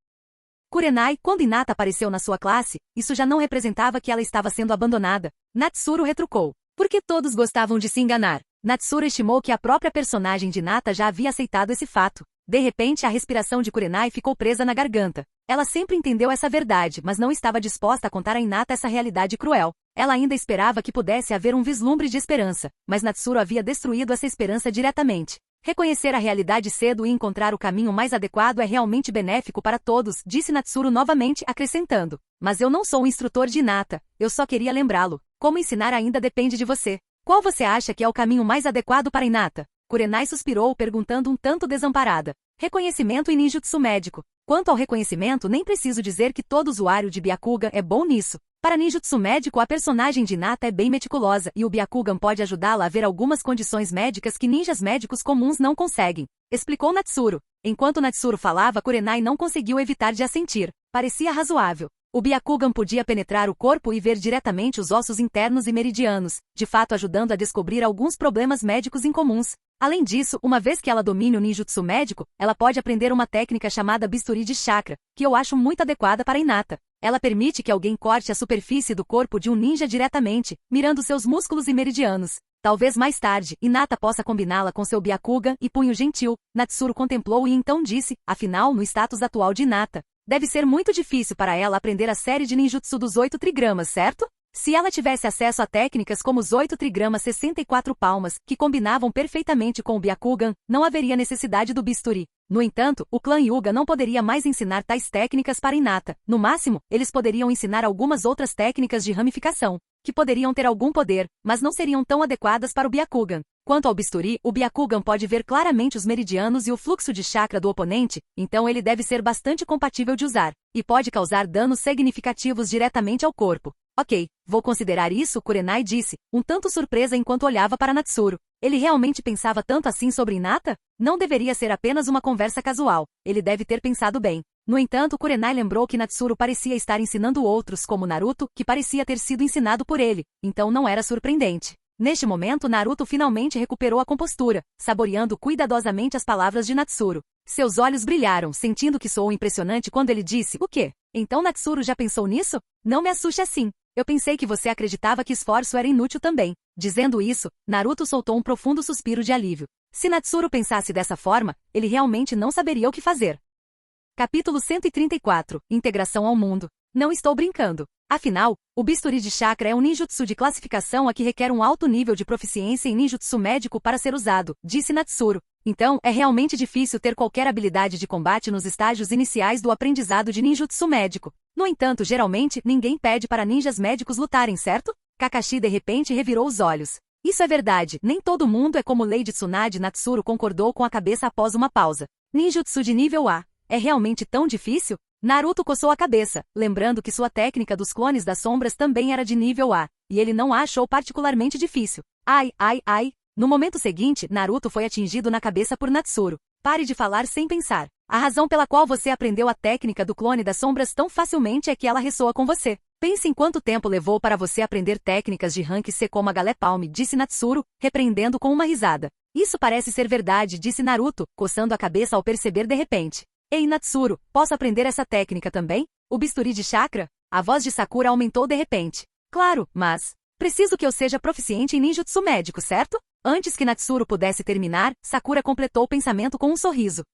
Kurenai, quando Hinata apareceu na sua classe, isso já não representava que ela estava sendo abandonada. Natsuru retrucou. Porque todos gostavam de se enganar. Natsuru estimou que a própria personagem de Hinata já havia aceitado esse fato. De repente, a respiração de Kurenai ficou presa na garganta. Ela sempre entendeu essa verdade, mas não estava disposta a contar a Hinata essa realidade cruel. Ela ainda esperava que pudesse haver um vislumbre de esperança, mas Natsuru havia destruído essa esperança diretamente. Reconhecer a realidade cedo e encontrar o caminho mais adequado é realmente benéfico para todos, disse Natsuru novamente, acrescentando. Mas eu não sou um instrutor de Hinata, eu só queria lembrá-lo. Como ensinar ainda depende de você. Qual você acha que é o caminho mais adequado para Hinata? Kurenai suspirou, perguntando um tanto desamparada. Reconhecimento e ninjutsu médico. Quanto ao reconhecimento, nem preciso dizer que todo usuário de Byakugan é bom nisso. Para ninjutsu médico, a personagem de Hinata é bem meticulosa, e o Byakugan pode ajudá-la a ver algumas condições médicas que ninjas médicos comuns não conseguem, explicou Natsuru. Enquanto Natsuru falava, Kurenai não conseguiu evitar de assentir. Parecia razoável. O Byakugan podia penetrar o corpo e ver diretamente os ossos internos e meridianos, de fato ajudando a descobrir alguns problemas médicos incomuns. Além disso, uma vez que ela domine o ninjutsu médico, ela pode aprender uma técnica chamada bisturi de chakra, que eu acho muito adequada para Hinata. Ela permite que alguém corte a superfície do corpo de um ninja diretamente, mirando seus músculos e meridianos. Talvez mais tarde, Hinata possa combiná-la com seu Byakugan e punho gentil. Natsuru contemplou e então disse, afinal, no status atual de Hinata, deve ser muito difícil para ela aprender a série de ninjutsu dos 8 trigramas, certo? Se ela tivesse acesso a técnicas como os 8 trigramas 64 palmas, que combinavam perfeitamente com o Byakugan, não haveria necessidade do bisturi. No entanto, o clã Hyuga não poderia mais ensinar tais técnicas para Hinata. No máximo, eles poderiam ensinar algumas outras técnicas de ramificação, que poderiam ter algum poder, mas não seriam tão adequadas para o Byakugan. Quanto ao bisturi, o Byakugan pode ver claramente os meridianos e o fluxo de chakra do oponente, então ele deve ser bastante compatível de usar, e pode causar danos significativos diretamente ao corpo. Ok, vou considerar isso, Kurenai disse, um tanto surpresa enquanto olhava para Natsuru. Ele realmente pensava tanto assim sobre Hinata? Não deveria ser apenas uma conversa casual, ele deve ter pensado bem. No entanto, Kurenai lembrou que Natsuru parecia estar ensinando outros como Naruto, que parecia ter sido ensinado por ele, então não era surpreendente. Neste momento, Naruto finalmente recuperou a compostura, saboreando cuidadosamente as palavras de Natsuru. Seus olhos brilharam, sentindo que soou impressionante quando ele disse, o quê? Então Natsuru já pensou nisso? Não me assuste assim. Eu pensei que você acreditava que esforço era inútil também. Dizendo isso, Naruto soltou um profundo suspiro de alívio. Se Natsuru pensasse dessa forma, ele realmente não saberia o que fazer. Capítulo 134. Integração ao mundo. Não estou brincando. Afinal, o bisturi de chakra é um ninjutsu de classificação a que requer um alto nível de proficiência em ninjutsu médico para ser usado, disse Natsuru. Então, é realmente difícil ter qualquer habilidade de combate nos estágios iniciais do aprendizado de ninjutsu médico. No entanto, geralmente, ninguém pede para ninjas médicos lutarem, certo? Kakashi de repente revirou os olhos. Isso é verdade, nem todo mundo é como Lady Tsunade. Natsuru concordou com a cabeça após uma pausa. Ninjutsu de nível A. É realmente tão difícil? Naruto coçou a cabeça, lembrando que sua técnica dos clones das sombras também era de nível A, e ele não a achou particularmente difícil. Ai, ai, ai. No momento seguinte, Naruto foi atingido na cabeça por Natsuru. Pare de falar sem pensar. A razão pela qual você aprendeu a técnica do clone das sombras tão facilmente é que ela ressoa com você. Pense em quanto tempo levou para você aprender técnicas de rank C como a Galé Palme, disse Natsuru, repreendendo com uma risada. Isso parece ser verdade, disse Naruto, coçando a cabeça ao perceber de repente. Ei Natsuru, posso aprender essa técnica também? O bisturi de chakra? A voz de Sakura aumentou de repente. Claro, mas... preciso que eu seja proficiente em ninjutsu médico, certo? Antes que Natsuru pudesse terminar, Sakura completou o pensamento com um sorriso.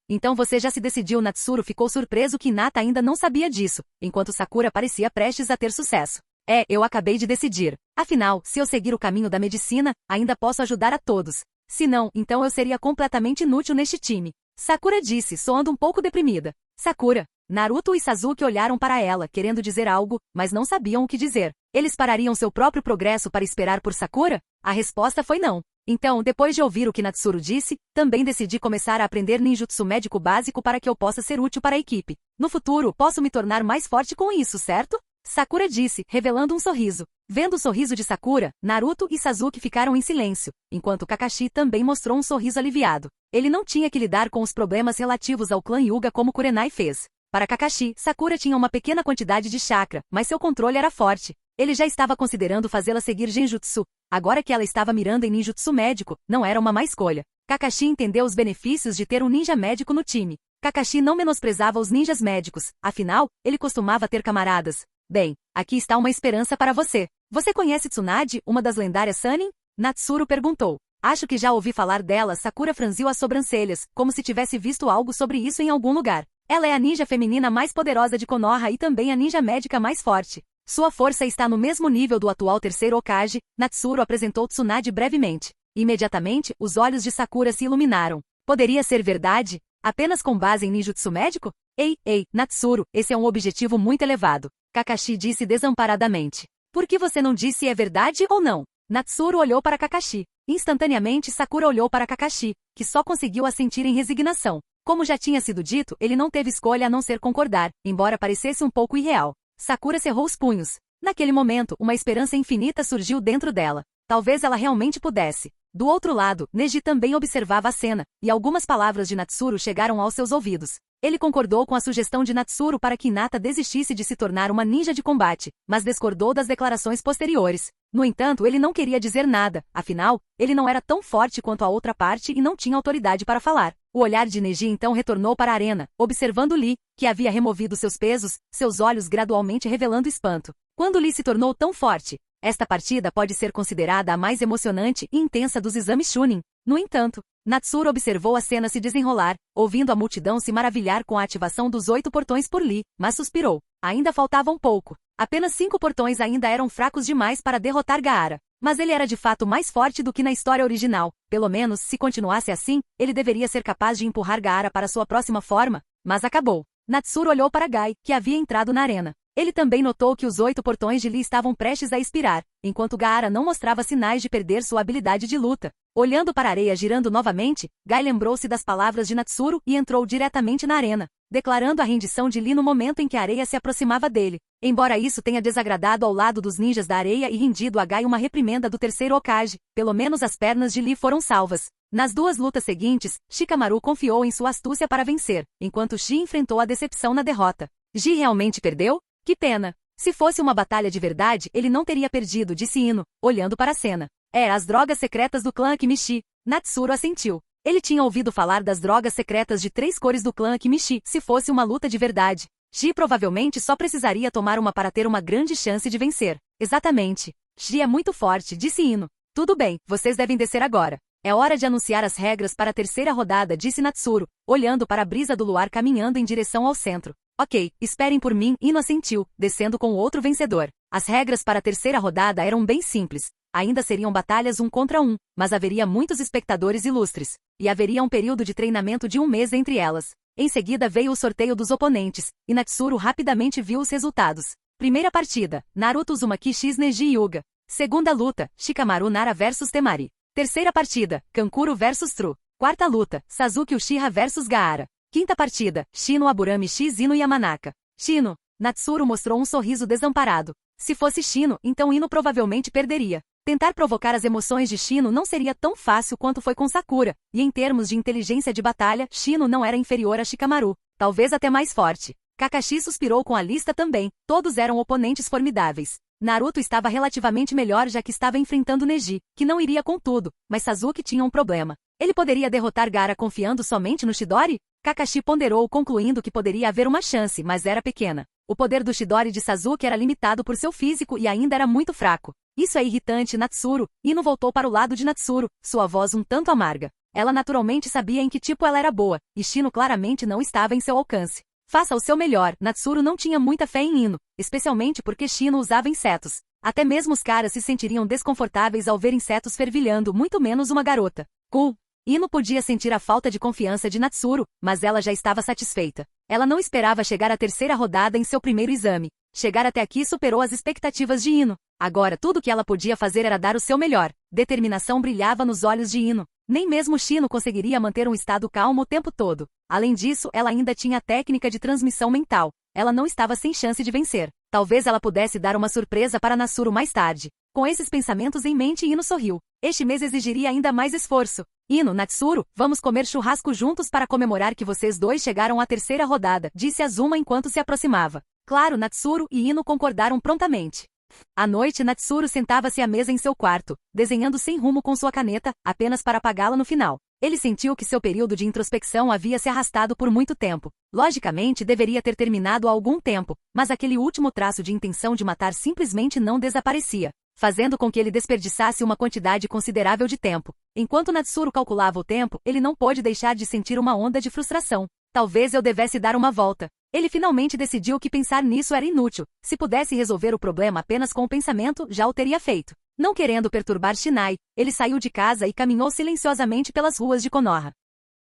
Então você já se decidiu. Natsuru ficou surpreso que Hinata ainda não sabia disso, enquanto Sakura parecia prestes a ter sucesso. Eu acabei de decidir. Afinal, se eu seguir o caminho da medicina, ainda posso ajudar a todos. Se não, então eu seria completamente inútil neste time. Sakura disse, soando um pouco deprimida. Sakura. Naruto e Sasuke olharam para ela, querendo dizer algo, mas não sabiam o que dizer. Eles parariam seu próprio progresso para esperar por Sakura? A resposta foi não. Então, depois de ouvir o que Natsuru disse, também decidi começar a aprender ninjutsu médico básico para que eu possa ser útil para a equipe. No futuro, posso me tornar mais forte com isso, certo? Sakura disse, revelando um sorriso. Vendo o sorriso de Sakura, Naruto e Sasuke ficaram em silêncio, enquanto Kakashi também mostrou um sorriso aliviado. Ele não tinha que lidar com os problemas relativos ao clã Hyuga como Kurenai fez. Para Kakashi, Sakura tinha uma pequena quantidade de chakra, mas seu controle era forte. Ele já estava considerando fazê-la seguir genjutsu. Agora que ela estava mirando em ninjutsu médico, não era uma má escolha. Kakashi entendeu os benefícios de ter um ninja médico no time. Kakashi não menosprezava os ninjas médicos, afinal, ele costumava ter camaradas. Bem, aqui está uma esperança para você. Você conhece Tsunade, uma das lendárias Sannin? Natsuru perguntou. Acho que já ouvi falar dela. Sakura franziu as sobrancelhas, como se tivesse visto algo sobre isso em algum lugar. Ela é a ninja feminina mais poderosa de Konoha e também a ninja médica mais forte. Sua força está no mesmo nível do atual terceiro Hokage. Natsuru apresentou Tsunade brevemente. Imediatamente, os olhos de Sakura se iluminaram. Poderia ser verdade? Apenas com base em ninjutsu médico? Ei, Natsuru, esse é um objetivo muito elevado. Kakashi disse desamparadamente. Por que você não disse se é verdade ou não? Natsuru olhou para Kakashi. Instantaneamente Sakura olhou para Kakashi, que só conseguiu assentir em resignação. Como já tinha sido dito, ele não teve escolha a não ser concordar, embora parecesse um pouco irreal. Sakura cerrou os punhos. Naquele momento, uma esperança infinita surgiu dentro dela. Talvez ela realmente pudesse. Do outro lado, Neji também observava a cena, e algumas palavras de Natsuru chegaram aos seus ouvidos. Ele concordou com a sugestão de Natsuru para que Hinata desistisse de se tornar uma ninja de combate, mas discordou das declarações posteriores. No entanto, ele não queria dizer nada, afinal, ele não era tão forte quanto a outra parte e não tinha autoridade para falar. O olhar de Neji então retornou para a arena, observando Lee, que havia removido seus pesos, seus olhos gradualmente revelando espanto. Quando Lee se tornou tão forte? Esta partida pode ser considerada a mais emocionante e intensa dos exames Chunin. No entanto, Natsuru observou a cena se desenrolar, ouvindo a multidão se maravilhar com a ativação dos 8 portões por Lee, mas suspirou. Ainda faltava um pouco. Apenas 5 portões ainda eram fracos demais para derrotar Gaara. Mas ele era de fato mais forte do que na história original. Pelo menos, se continuasse assim, ele deveria ser capaz de empurrar Gaara para sua próxima forma. Mas acabou. Natsuru olhou para Gai, que havia entrado na arena. Ele também notou que os 8 portões de Lee estavam prestes a expirar, enquanto Gaara não mostrava sinais de perder sua habilidade de luta. Olhando para a areia girando novamente, Gai lembrou-se das palavras de Natsuru e entrou diretamente na arena, declarando a rendição de Lee no momento em que a areia se aproximava dele. Embora isso tenha desagradado ao lado dos ninjas da areia e rendido a Gai uma reprimenda do terceiro Hokage, pelo menos as pernas de Lee foram salvas. Nas 2 lutas seguintes, Shikamaru confiou em sua astúcia para vencer, enquanto Shi enfrentou a decepção na derrota. Ji realmente perdeu? Que pena. Se fosse uma batalha de verdade, ele não teria perdido, disse Ino, olhando para a cena. As drogas secretas do clã Akimishi. Natsuru assentiu. Ele tinha ouvido falar das drogas secretas de 3 cores do clã Akimishi. Se fosse uma luta de verdade, Shi provavelmente só precisaria tomar uma para ter uma grande chance de vencer. Exatamente. Shi é muito forte, disse Ino. Tudo bem, vocês devem descer agora. É hora de anunciar as regras para a terceira rodada, disse Natsuru, olhando para a brisa do luar caminhando em direção ao centro. Ok, esperem por mim, Ino assentiu, descendo com o outro vencedor. As regras para a terceira rodada eram bem simples. Ainda seriam batalhas 1 contra 1, mas haveria muitos espectadores ilustres. E haveria um período de treinamento de 1 mês entre elas. Em seguida veio o sorteio dos oponentes, e Natsuru rapidamente viu os resultados. Primeira partida, Naruto Uzumaki x Neji Hyuga. Segunda luta, Shikamaru Nara vs Temari. Terceira partida, Kankuro vs Tru. Quarta luta, Sasuke Uchiha vs Gaara. Quinta partida, Shino Aburami x Ino Yamanaka. Shino. Natsuru mostrou um sorriso desamparado. Se fosse Shino, então Ino provavelmente perderia. Tentar provocar as emoções de Shino não seria tão fácil quanto foi com Sakura, e em termos de inteligência de batalha, Shino não era inferior a Shikamaru, talvez até mais forte. Kakashi suspirou com a lista também, todos eram oponentes formidáveis. Naruto estava relativamente melhor já que estava enfrentando Neji, que não iria com tudo, mas Sasuke tinha um problema. Ele poderia derrotar Gaara confiando somente no Chidori? Kakashi ponderou concluindo que poderia haver uma chance, mas era pequena. O poder do Chidori de Sasuke era limitado por seu físico e ainda era muito fraco. Isso é irritante, Natsuru. Ino voltou para o lado de Natsuru, sua voz um tanto amarga. Ela naturalmente sabia em que tipo ela era boa, e Shino claramente não estava em seu alcance. Faça o seu melhor. Natsuru não tinha muita fé em Ino, especialmente porque Shino usava insetos. Até mesmo os caras se sentiriam desconfortáveis ao ver insetos fervilhando, muito menos uma garota. Ino podia sentir a falta de confiança de Natsuru, mas ela já estava satisfeita. Ela não esperava chegar à terceira rodada em seu primeiro exame. Chegar até aqui superou as expectativas de Ino. Agora tudo que ela podia fazer era dar o seu melhor. Determinação brilhava nos olhos de Ino. Nem mesmo Shino conseguiria manter um estado calmo o tempo todo. Além disso, ela ainda tinha a técnica de transmissão mental. Ela não estava sem chance de vencer. Talvez ela pudesse dar uma surpresa para Natsuru mais tarde. Com esses pensamentos em mente, Ino sorriu. Este mês exigiria ainda mais esforço. Ino, Natsuru, vamos comer churrasco juntos para comemorar que vocês dois chegaram à terceira rodada, disse Azuma enquanto se aproximava. Claro, Natsuru e Ino concordaram prontamente. À noite, Natsuru sentava-se à mesa em seu quarto, desenhando sem rumo com sua caneta, apenas para apagá-la no final. Ele sentiu que seu período de introspecção havia se arrastado por muito tempo. Logicamente, deveria ter terminado há algum tempo, mas aquele último traço de intenção de matar simplesmente não desaparecia, fazendo com que ele desperdiçasse uma quantidade considerável de tempo. Enquanto Natsuru calculava o tempo, ele não pôde deixar de sentir uma onda de frustração. Talvez eu devesse dar uma volta. Ele finalmente decidiu que pensar nisso era inútil. Se pudesse resolver o problema apenas com o pensamento, já o teria feito. Não querendo perturbar Shinai, ele saiu de casa e caminhou silenciosamente pelas ruas de Konoha.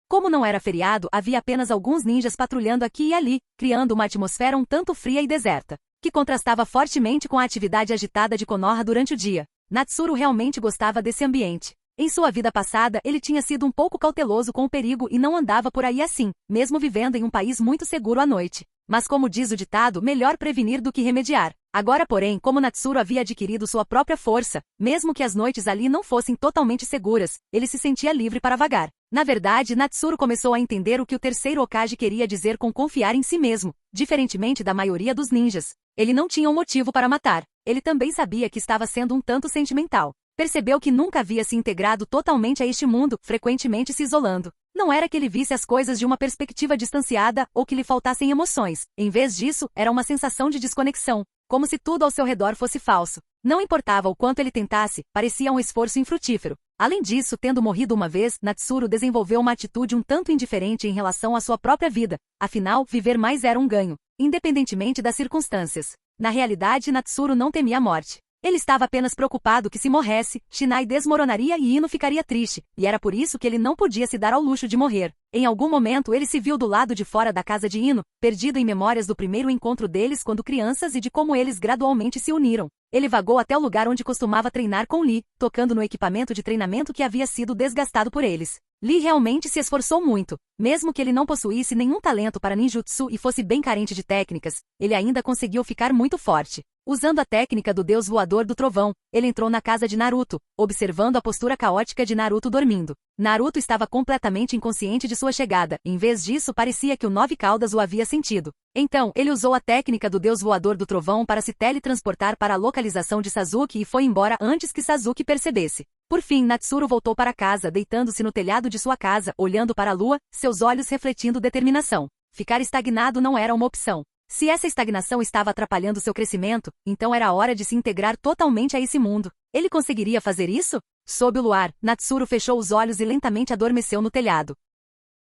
Como não era feriado, havia apenas alguns ninjas patrulhando aqui e ali, criando uma atmosfera um tanto fria e deserta, que contrastava fortemente com a atividade agitada de Konoha durante o dia. Natsuru realmente gostava desse ambiente. Em sua vida passada, ele tinha sido um pouco cauteloso com o perigo e não andava por aí assim, mesmo vivendo em um país muito seguro à noite. Mas como diz o ditado, melhor prevenir do que remediar. Agora, porém, como Natsuru havia adquirido sua própria força, mesmo que as noites ali não fossem totalmente seguras, ele se sentia livre para vagar. Na verdade, Natsuru começou a entender o que o terceiro Hokage queria dizer com confiar em si mesmo, diferentemente da maioria dos ninjas. Ele não tinha um motivo para matar. Ele também sabia que estava sendo um tanto sentimental. Percebeu que nunca havia se integrado totalmente a este mundo, frequentemente se isolando. Não era que ele visse as coisas de uma perspectiva distanciada ou que lhe faltassem emoções. Em vez disso, era uma sensação de desconexão, como se tudo ao seu redor fosse falso. Não importava o quanto ele tentasse, parecia um esforço infrutífero. Além disso, tendo morrido uma vez, Natsuru desenvolveu uma atitude um tanto indiferente em relação à sua própria vida. Afinal, viver mais era um ganho, independentemente das circunstâncias. Na realidade, Natsuru não temia a morte. Ele estava apenas preocupado que se morresse, Shinai desmoronaria e Ino ficaria triste, e era por isso que ele não podia se dar ao luxo de morrer. Em algum momento ele se viu do lado de fora da casa de Ino, perdido em memórias do primeiro encontro deles quando crianças e de como eles gradualmente se uniram. Ele vagou até o lugar onde costumava treinar com Lee, tocando no equipamento de treinamento que havia sido desgastado por eles. Lee realmente se esforçou muito. Mesmo que ele não possuísse nenhum talento para ninjutsu e fosse bem carente de técnicas, ele ainda conseguiu ficar muito forte. Usando a técnica do deus voador do trovão, ele entrou na casa de Naruto, observando a postura caótica de Naruto dormindo. Naruto estava completamente inconsciente de sua chegada, em vez disso parecia que o Nove Caudas o havia sentido. Então, ele usou a técnica do deus voador do trovão para se teletransportar para a localização de Sasuke e foi embora antes que Sasuke percebesse. Por fim, Natsuru voltou para casa, deitando-se no telhado de sua casa, olhando para a lua, seus olhos refletindo determinação. Ficar estagnado não era uma opção. Se essa estagnação estava atrapalhando seu crescimento, então era hora de se integrar totalmente a esse mundo. Ele conseguiria fazer isso? Sob o luar, Natsuru fechou os olhos e lentamente adormeceu no telhado.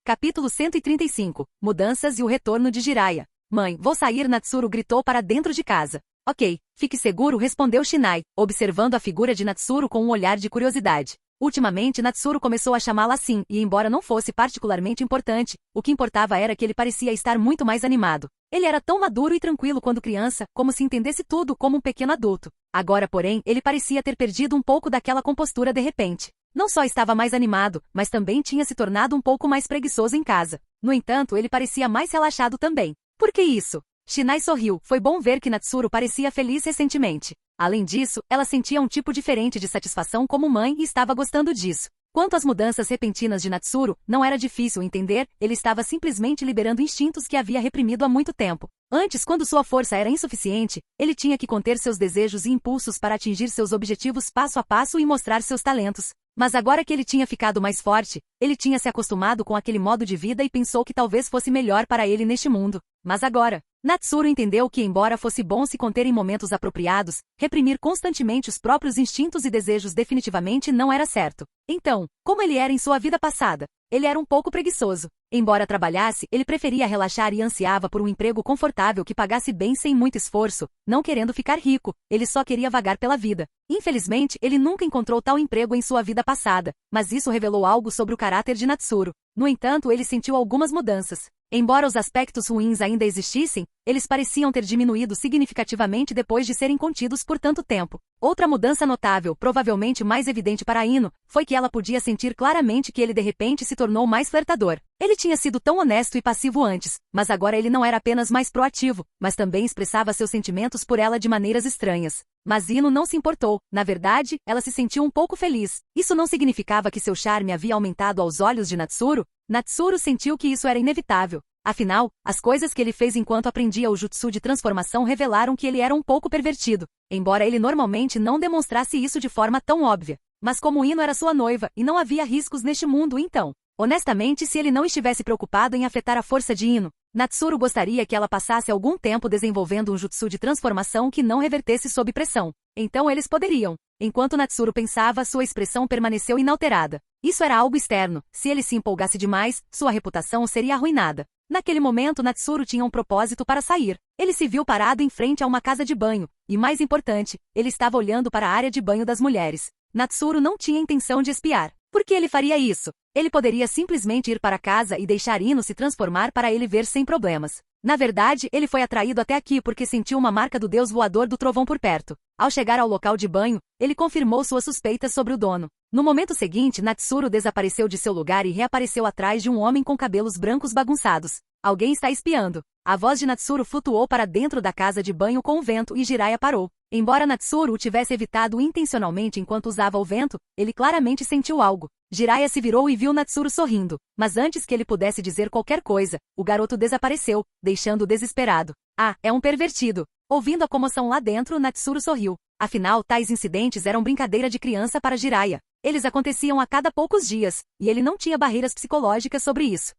Capítulo 135. Mudanças e o retorno de Jiraiya. Mãe, vou sair, Natsuru gritou para dentro de casa. Ok, fique seguro, respondeu Shinai, observando a figura de Natsuru com um olhar de curiosidade. Ultimamente Natsuru começou a chamá-la assim, e embora não fosse particularmente importante, o que importava era que ele parecia estar muito mais animado. Ele era tão maduro e tranquilo quando criança, como se entendesse tudo como um pequeno adulto. Agora, porém, ele parecia ter perdido um pouco daquela compostura de repente. Não só estava mais animado, mas também tinha se tornado um pouco mais preguiçoso em casa. No entanto, ele parecia mais relaxado também. Por que isso? Shinai sorriu, foi bom ver que Natsuru parecia feliz recentemente. Além disso, ela sentia um tipo diferente de satisfação como mãe e estava gostando disso. Quanto às mudanças repentinas de Natsuru, não era difícil entender, ele estava simplesmente liberando instintos que havia reprimido há muito tempo. Antes, quando sua força era insuficiente, ele tinha que conter seus desejos e impulsos para atingir seus objetivos passo a passo e mostrar seus talentos. Mas agora que ele tinha ficado mais forte, ele tinha se acostumado com aquele modo de vida e pensou que talvez fosse melhor para ele neste mundo. Mas agora, Natsuru entendeu que, embora fosse bom se conter em momentos apropriados, reprimir constantemente os próprios instintos e desejos definitivamente não era certo. Então, como ele era em sua vida passada? Ele era um pouco preguiçoso. Embora trabalhasse, ele preferia relaxar e ansiava por um emprego confortável que pagasse bem sem muito esforço, não querendo ficar rico, ele só queria vagar pela vida. Infelizmente, ele nunca encontrou tal emprego em sua vida passada, mas isso revelou algo sobre o caráter de Natsuru. No entanto, ele sentiu algumas mudanças. Embora os aspectos ruins ainda existissem, eles pareciam ter diminuído significativamente depois de serem contidos por tanto tempo. Outra mudança notável, provavelmente mais evidente para Ino, foi que ela podia sentir claramente que ele de repente se tornou mais flertador. Ele tinha sido tão honesto e passivo antes, mas agora ele não era apenas mais proativo, mas também expressava seus sentimentos por ela de maneiras estranhas. Mas Ino não se importou, na verdade, ela se sentiu um pouco feliz. Isso não significava que seu charme havia aumentado aos olhos de Natsuru. Natsuru sentiu que isso era inevitável. Afinal, as coisas que ele fez enquanto aprendia o jutsu de transformação revelaram que ele era um pouco pervertido, embora ele normalmente não demonstrasse isso de forma tão óbvia. Mas como Ino era sua noiva e não havia riscos neste mundo então, honestamente, se ele não estivesse preocupado em afetar a força de Ino, Natsuru gostaria que ela passasse algum tempo desenvolvendo um jutsu de transformação que não revertesse sob pressão. Então eles poderiam. Enquanto Natsuru pensava, sua expressão permaneceu inalterada. Isso era algo externo. Se ele se empolgasse demais, sua reputação seria arruinada. Naquele momento, Natsuru tinha um propósito para sair. Ele se viu parado em frente a uma casa de banho, e mais importante, ele estava olhando para a área de banho das mulheres. Natsuru não tinha intenção de espiar. Por que ele faria isso? Ele poderia simplesmente ir para casa e deixar Ino se transformar para ele ver sem problemas. Na verdade, ele foi atraído até aqui porque sentiu uma marca do deus voador do trovão por perto. Ao chegar ao local de banho, ele confirmou suas suspeitas sobre o dono. No momento seguinte, Natsuru desapareceu de seu lugar e reapareceu atrás de um homem com cabelos brancos bagunçados. Alguém está espiando. A voz de Natsuru flutuou para dentro da casa de banho com o vento e Jiraiya parou. Embora Natsuru o tivesse evitado intencionalmente enquanto usava o vento, ele claramente sentiu algo. Jiraiya se virou e viu Natsuru sorrindo, mas antes que ele pudesse dizer qualquer coisa, o garoto desapareceu, deixando-o desesperado. Ah, é um pervertido. Ouvindo a comoção lá dentro, Natsuru sorriu. Afinal, tais incidentes eram brincadeira de criança para Jiraiya. Eles aconteciam a cada poucos dias, e ele não tinha barreiras psicológicas sobre isso.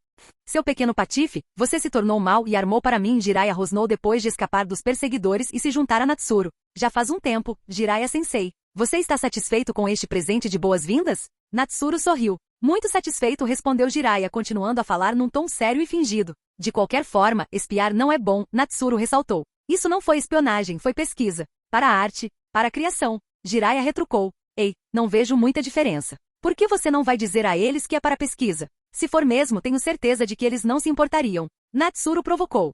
Seu pequeno patife, você se tornou mau e armou para mim, Jiraiya rosnou depois de escapar dos perseguidores e se juntar a Natsuru. Já faz um tempo, Jiraiya-sensei. Você está satisfeito com este presente de boas-vindas? Natsuru sorriu. Muito satisfeito, respondeu Jiraiya, continuando a falar num tom sério e fingido. De qualquer forma, espiar não é bom, Natsuru ressaltou. Isso não foi espionagem, foi pesquisa. Para a arte, para a criação. Jiraiya retrucou. Ei, não vejo muita diferença. Por que você não vai dizer a eles que é para pesquisa? Se for mesmo, tenho certeza de que eles não se importariam. Natsuru provocou.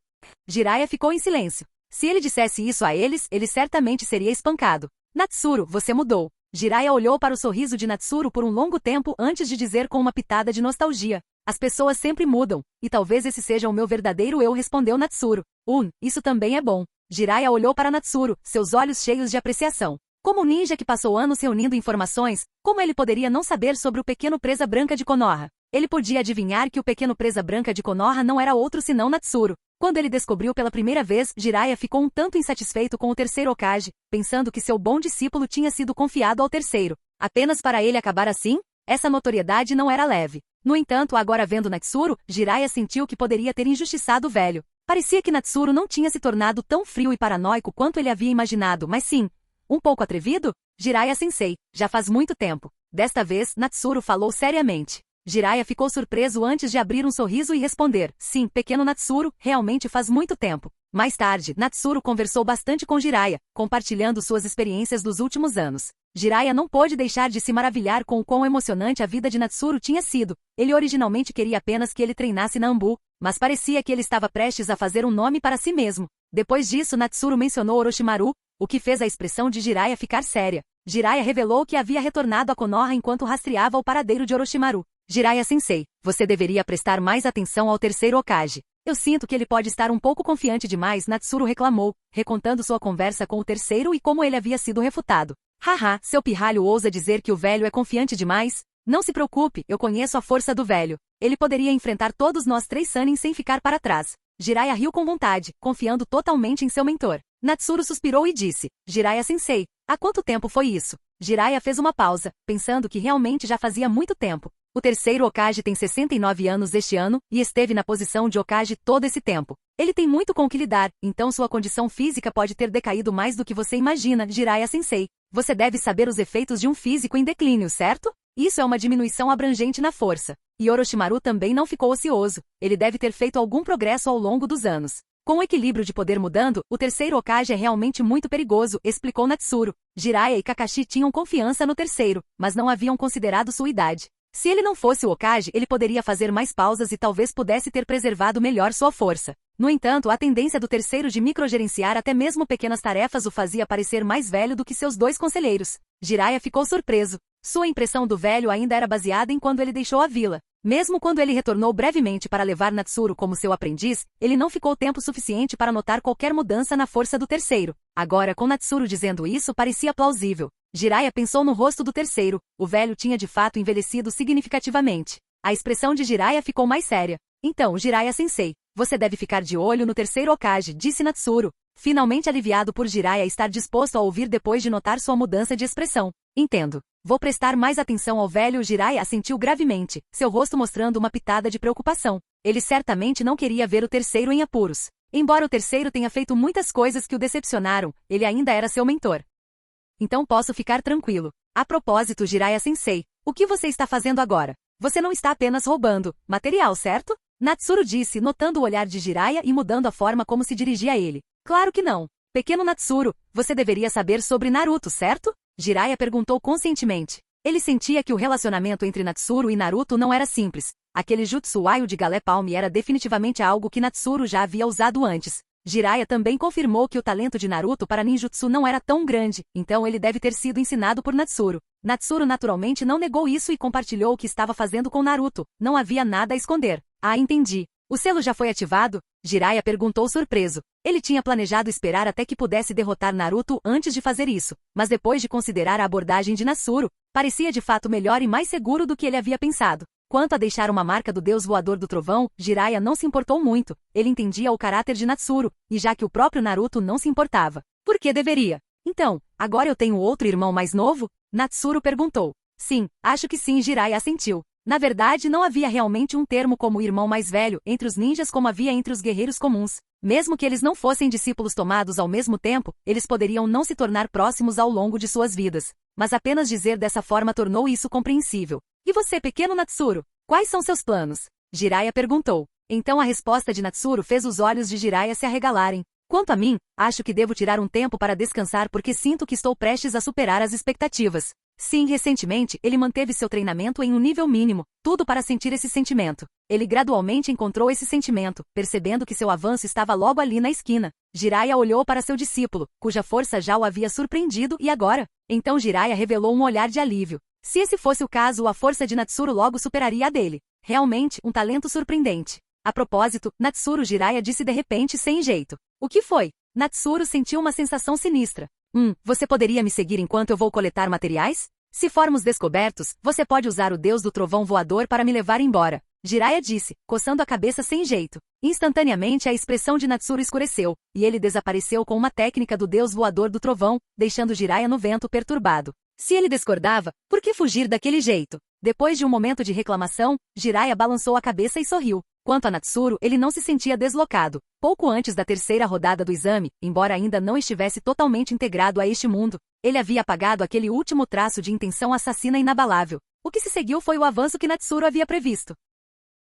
Jiraiya ficou em silêncio. Se ele dissesse isso a eles, ele certamente seria espancado. Natsuru, você mudou. Jiraiya olhou para o sorriso de Natsuru por um longo tempo antes de dizer com uma pitada de nostalgia. As pessoas sempre mudam, e talvez esse seja o meu verdadeiro eu, respondeu Natsuru. Isso também é bom. Jiraiya olhou para Natsuru, seus olhos cheios de apreciação. Como um ninja que passou anos reunindo informações, como ele poderia não saber sobre o pequeno presa branca de Konoha? Ele podia adivinhar que o pequeno presa branca de Konoha não era outro senão Natsuru. Quando ele descobriu pela primeira vez, Jiraiya ficou um tanto insatisfeito com o terceiro Hokage, pensando que seu bom discípulo tinha sido confiado ao terceiro. Apenas para ele acabar assim? Essa notoriedade não era leve. No entanto, agora vendo Natsuru, Jiraiya sentiu que poderia ter injustiçado o velho. Parecia que Natsuru não tinha se tornado tão frio e paranoico quanto ele havia imaginado, mas sim, um pouco atrevido? Jiraiya-sensei, já faz muito tempo. Desta vez, Natsuru falou seriamente. Jiraiya ficou surpreso antes de abrir um sorriso e responder. Sim, pequeno Natsuru, realmente faz muito tempo. Mais tarde, Natsuru conversou bastante com Jiraiya, compartilhando suas experiências dos últimos anos. Jiraiya não pôde deixar de se maravilhar com o quão emocionante a vida de Natsuru tinha sido. Ele originalmente queria apenas que ele treinasse na Anbu, mas parecia que ele estava prestes a fazer um nome para si mesmo. Depois disso, Natsuru mencionou Orochimaru, o que fez a expressão de Jiraiya ficar séria. Jiraiya revelou que havia retornado a Konoha enquanto rastreava o paradeiro de Orochimaru. Jiraiya-sensei, você deveria prestar mais atenção ao terceiro Hokage. Eu sinto que ele pode estar um pouco confiante demais, Natsuru reclamou, recontando sua conversa com o terceiro e como ele havia sido refutado. Haha, seu pirralho ousa dizer que o velho é confiante demais? Não se preocupe, eu conheço a força do velho. Ele poderia enfrentar todos nós 3 Sannin sem ficar para trás. Jiraiya riu com vontade, confiando totalmente em seu mentor. Natsuru suspirou e disse, Jiraiya-sensei, há quanto tempo foi isso? Jiraiya fez uma pausa, pensando que realmente já fazia muito tempo. O terceiro Hokage tem 69 anos este ano, e esteve na posição de Hokage todo esse tempo. Ele tem muito com o que lidar, então sua condição física pode ter decaído mais do que você imagina, Jiraiya-sensei. Você deve saber os efeitos de um físico em declínio, certo? Isso é uma diminuição abrangente na força. E Orochimaru também não ficou ocioso. Ele deve ter feito algum progresso ao longo dos anos. Com o equilíbrio de poder mudando, o terceiro Hokage é realmente muito perigoso, explicou Natsuru. Jiraiya e Kakashi tinham confiança no terceiro, mas não haviam considerado sua idade. Se ele não fosse o Hokage, ele poderia fazer mais pausas e talvez pudesse ter preservado melhor sua força. No entanto, a tendência do terceiro de microgerenciar até mesmo pequenas tarefas o fazia parecer mais velho do que seus 2 conselheiros. Jiraiya ficou surpreso. Sua impressão do velho ainda era baseada em quando ele deixou a vila. Mesmo quando ele retornou brevemente para levar Natsuru como seu aprendiz, ele não ficou tempo suficiente para notar qualquer mudança na força do terceiro. Agora, com Natsuru dizendo isso, parecia plausível. Jiraiya pensou no rosto do terceiro. O velho tinha de fato envelhecido significativamente. A expressão de Jiraiya ficou mais séria. Então, Jiraiya-sensei, você deve ficar de olho no terceiro Hokage, disse Natsuru, finalmente aliviado por Jiraiya estar disposto a ouvir depois de notar sua mudança de expressão. Entendo. Vou prestar mais atenção ao velho. Jiraiya assentiu gravemente, seu rosto mostrando uma pitada de preocupação. Ele certamente não queria ver o terceiro em apuros. Embora o terceiro tenha feito muitas coisas que o decepcionaram, ele ainda era seu mentor. Então posso ficar tranquilo. A propósito, Jiraiya-sensei, o que você está fazendo agora? Você não está apenas roubando material, certo? Natsuru disse, notando o olhar de Jiraiya e mudando a forma como se dirigia a ele. Claro que não. Pequeno Natsuru, você deveria saber sobre Naruto, certo? Jiraiya perguntou conscientemente. Ele sentia que o relacionamento entre Natsuru e Naruto não era simples. Aquele jutsu Waio de Galé Palme era definitivamente algo que Natsuru já havia usado antes. Jiraiya também confirmou que o talento de Naruto para ninjutsu não era tão grande, então ele deve ter sido ensinado por Natsuru. Natsuru naturalmente não negou isso e compartilhou o que estava fazendo com Naruto. Não havia nada a esconder. Ah, entendi. O selo já foi ativado? Jiraiya perguntou surpreso. Ele tinha planejado esperar até que pudesse derrotar Naruto antes de fazer isso, mas depois de considerar a abordagem de Natsuru, parecia de fato melhor e mais seguro do que ele havia pensado. Quanto a deixar uma marca do deus voador do trovão, Jiraiya não se importou muito. Ele entendia o caráter de Natsuru, e já que o próprio Naruto não se importava, por que deveria? Então, agora eu tenho outro irmão mais novo? Natsuru perguntou. Sim, acho que sim, Jiraiya assentiu. Na verdade, não havia realmente um termo como irmão mais velho entre os ninjas como havia entre os guerreiros comuns. Mesmo que eles não fossem discípulos tomados ao mesmo tempo, eles poderiam não se tornar próximos ao longo de suas vidas. Mas apenas dizer dessa forma tornou isso compreensível. E você, pequeno Natsuru? Quais são seus planos? Jiraiya perguntou. Então a resposta de Natsuru fez os olhos de Jiraiya se arregalarem. Quanto a mim, acho que devo tirar um tempo para descansar porque sinto que estou prestes a superar as expectativas. Sim, recentemente, ele manteve seu treinamento em um nível mínimo, tudo para sentir esse sentimento. Ele gradualmente encontrou esse sentimento, percebendo que seu avanço estava logo ali na esquina. Jiraiya olhou para seu discípulo, cuja força já o havia surpreendido e agora? Então Jiraiya revelou um olhar de alívio. Se esse fosse o caso, a força de Natsuru logo superaria a dele. Realmente, um talento surpreendente. A propósito, Natsuru, Jiraiya disse de repente sem jeito. O que foi? Natsuru sentiu uma sensação sinistra. Você poderia me seguir enquanto eu vou coletar materiais? Se formos descobertos, você pode usar o deus do trovão voador para me levar embora. Jiraiya disse, coçando a cabeça sem jeito. Instantaneamente a expressão de Natsuru escureceu, e ele desapareceu com uma técnica do deus voador do trovão, deixando Jiraiya no vento perturbado. Se ele discordava, por que fugir daquele jeito? Depois de um momento de reclamação, Jiraiya balançou a cabeça e sorriu. Quanto a Natsuru, ele não se sentia deslocado. Pouco antes da terceira rodada do exame, embora ainda não estivesse totalmente integrado a este mundo, ele havia apagado aquele último traço de intenção assassina inabalável. O que se seguiu foi o avanço que Natsuru havia previsto.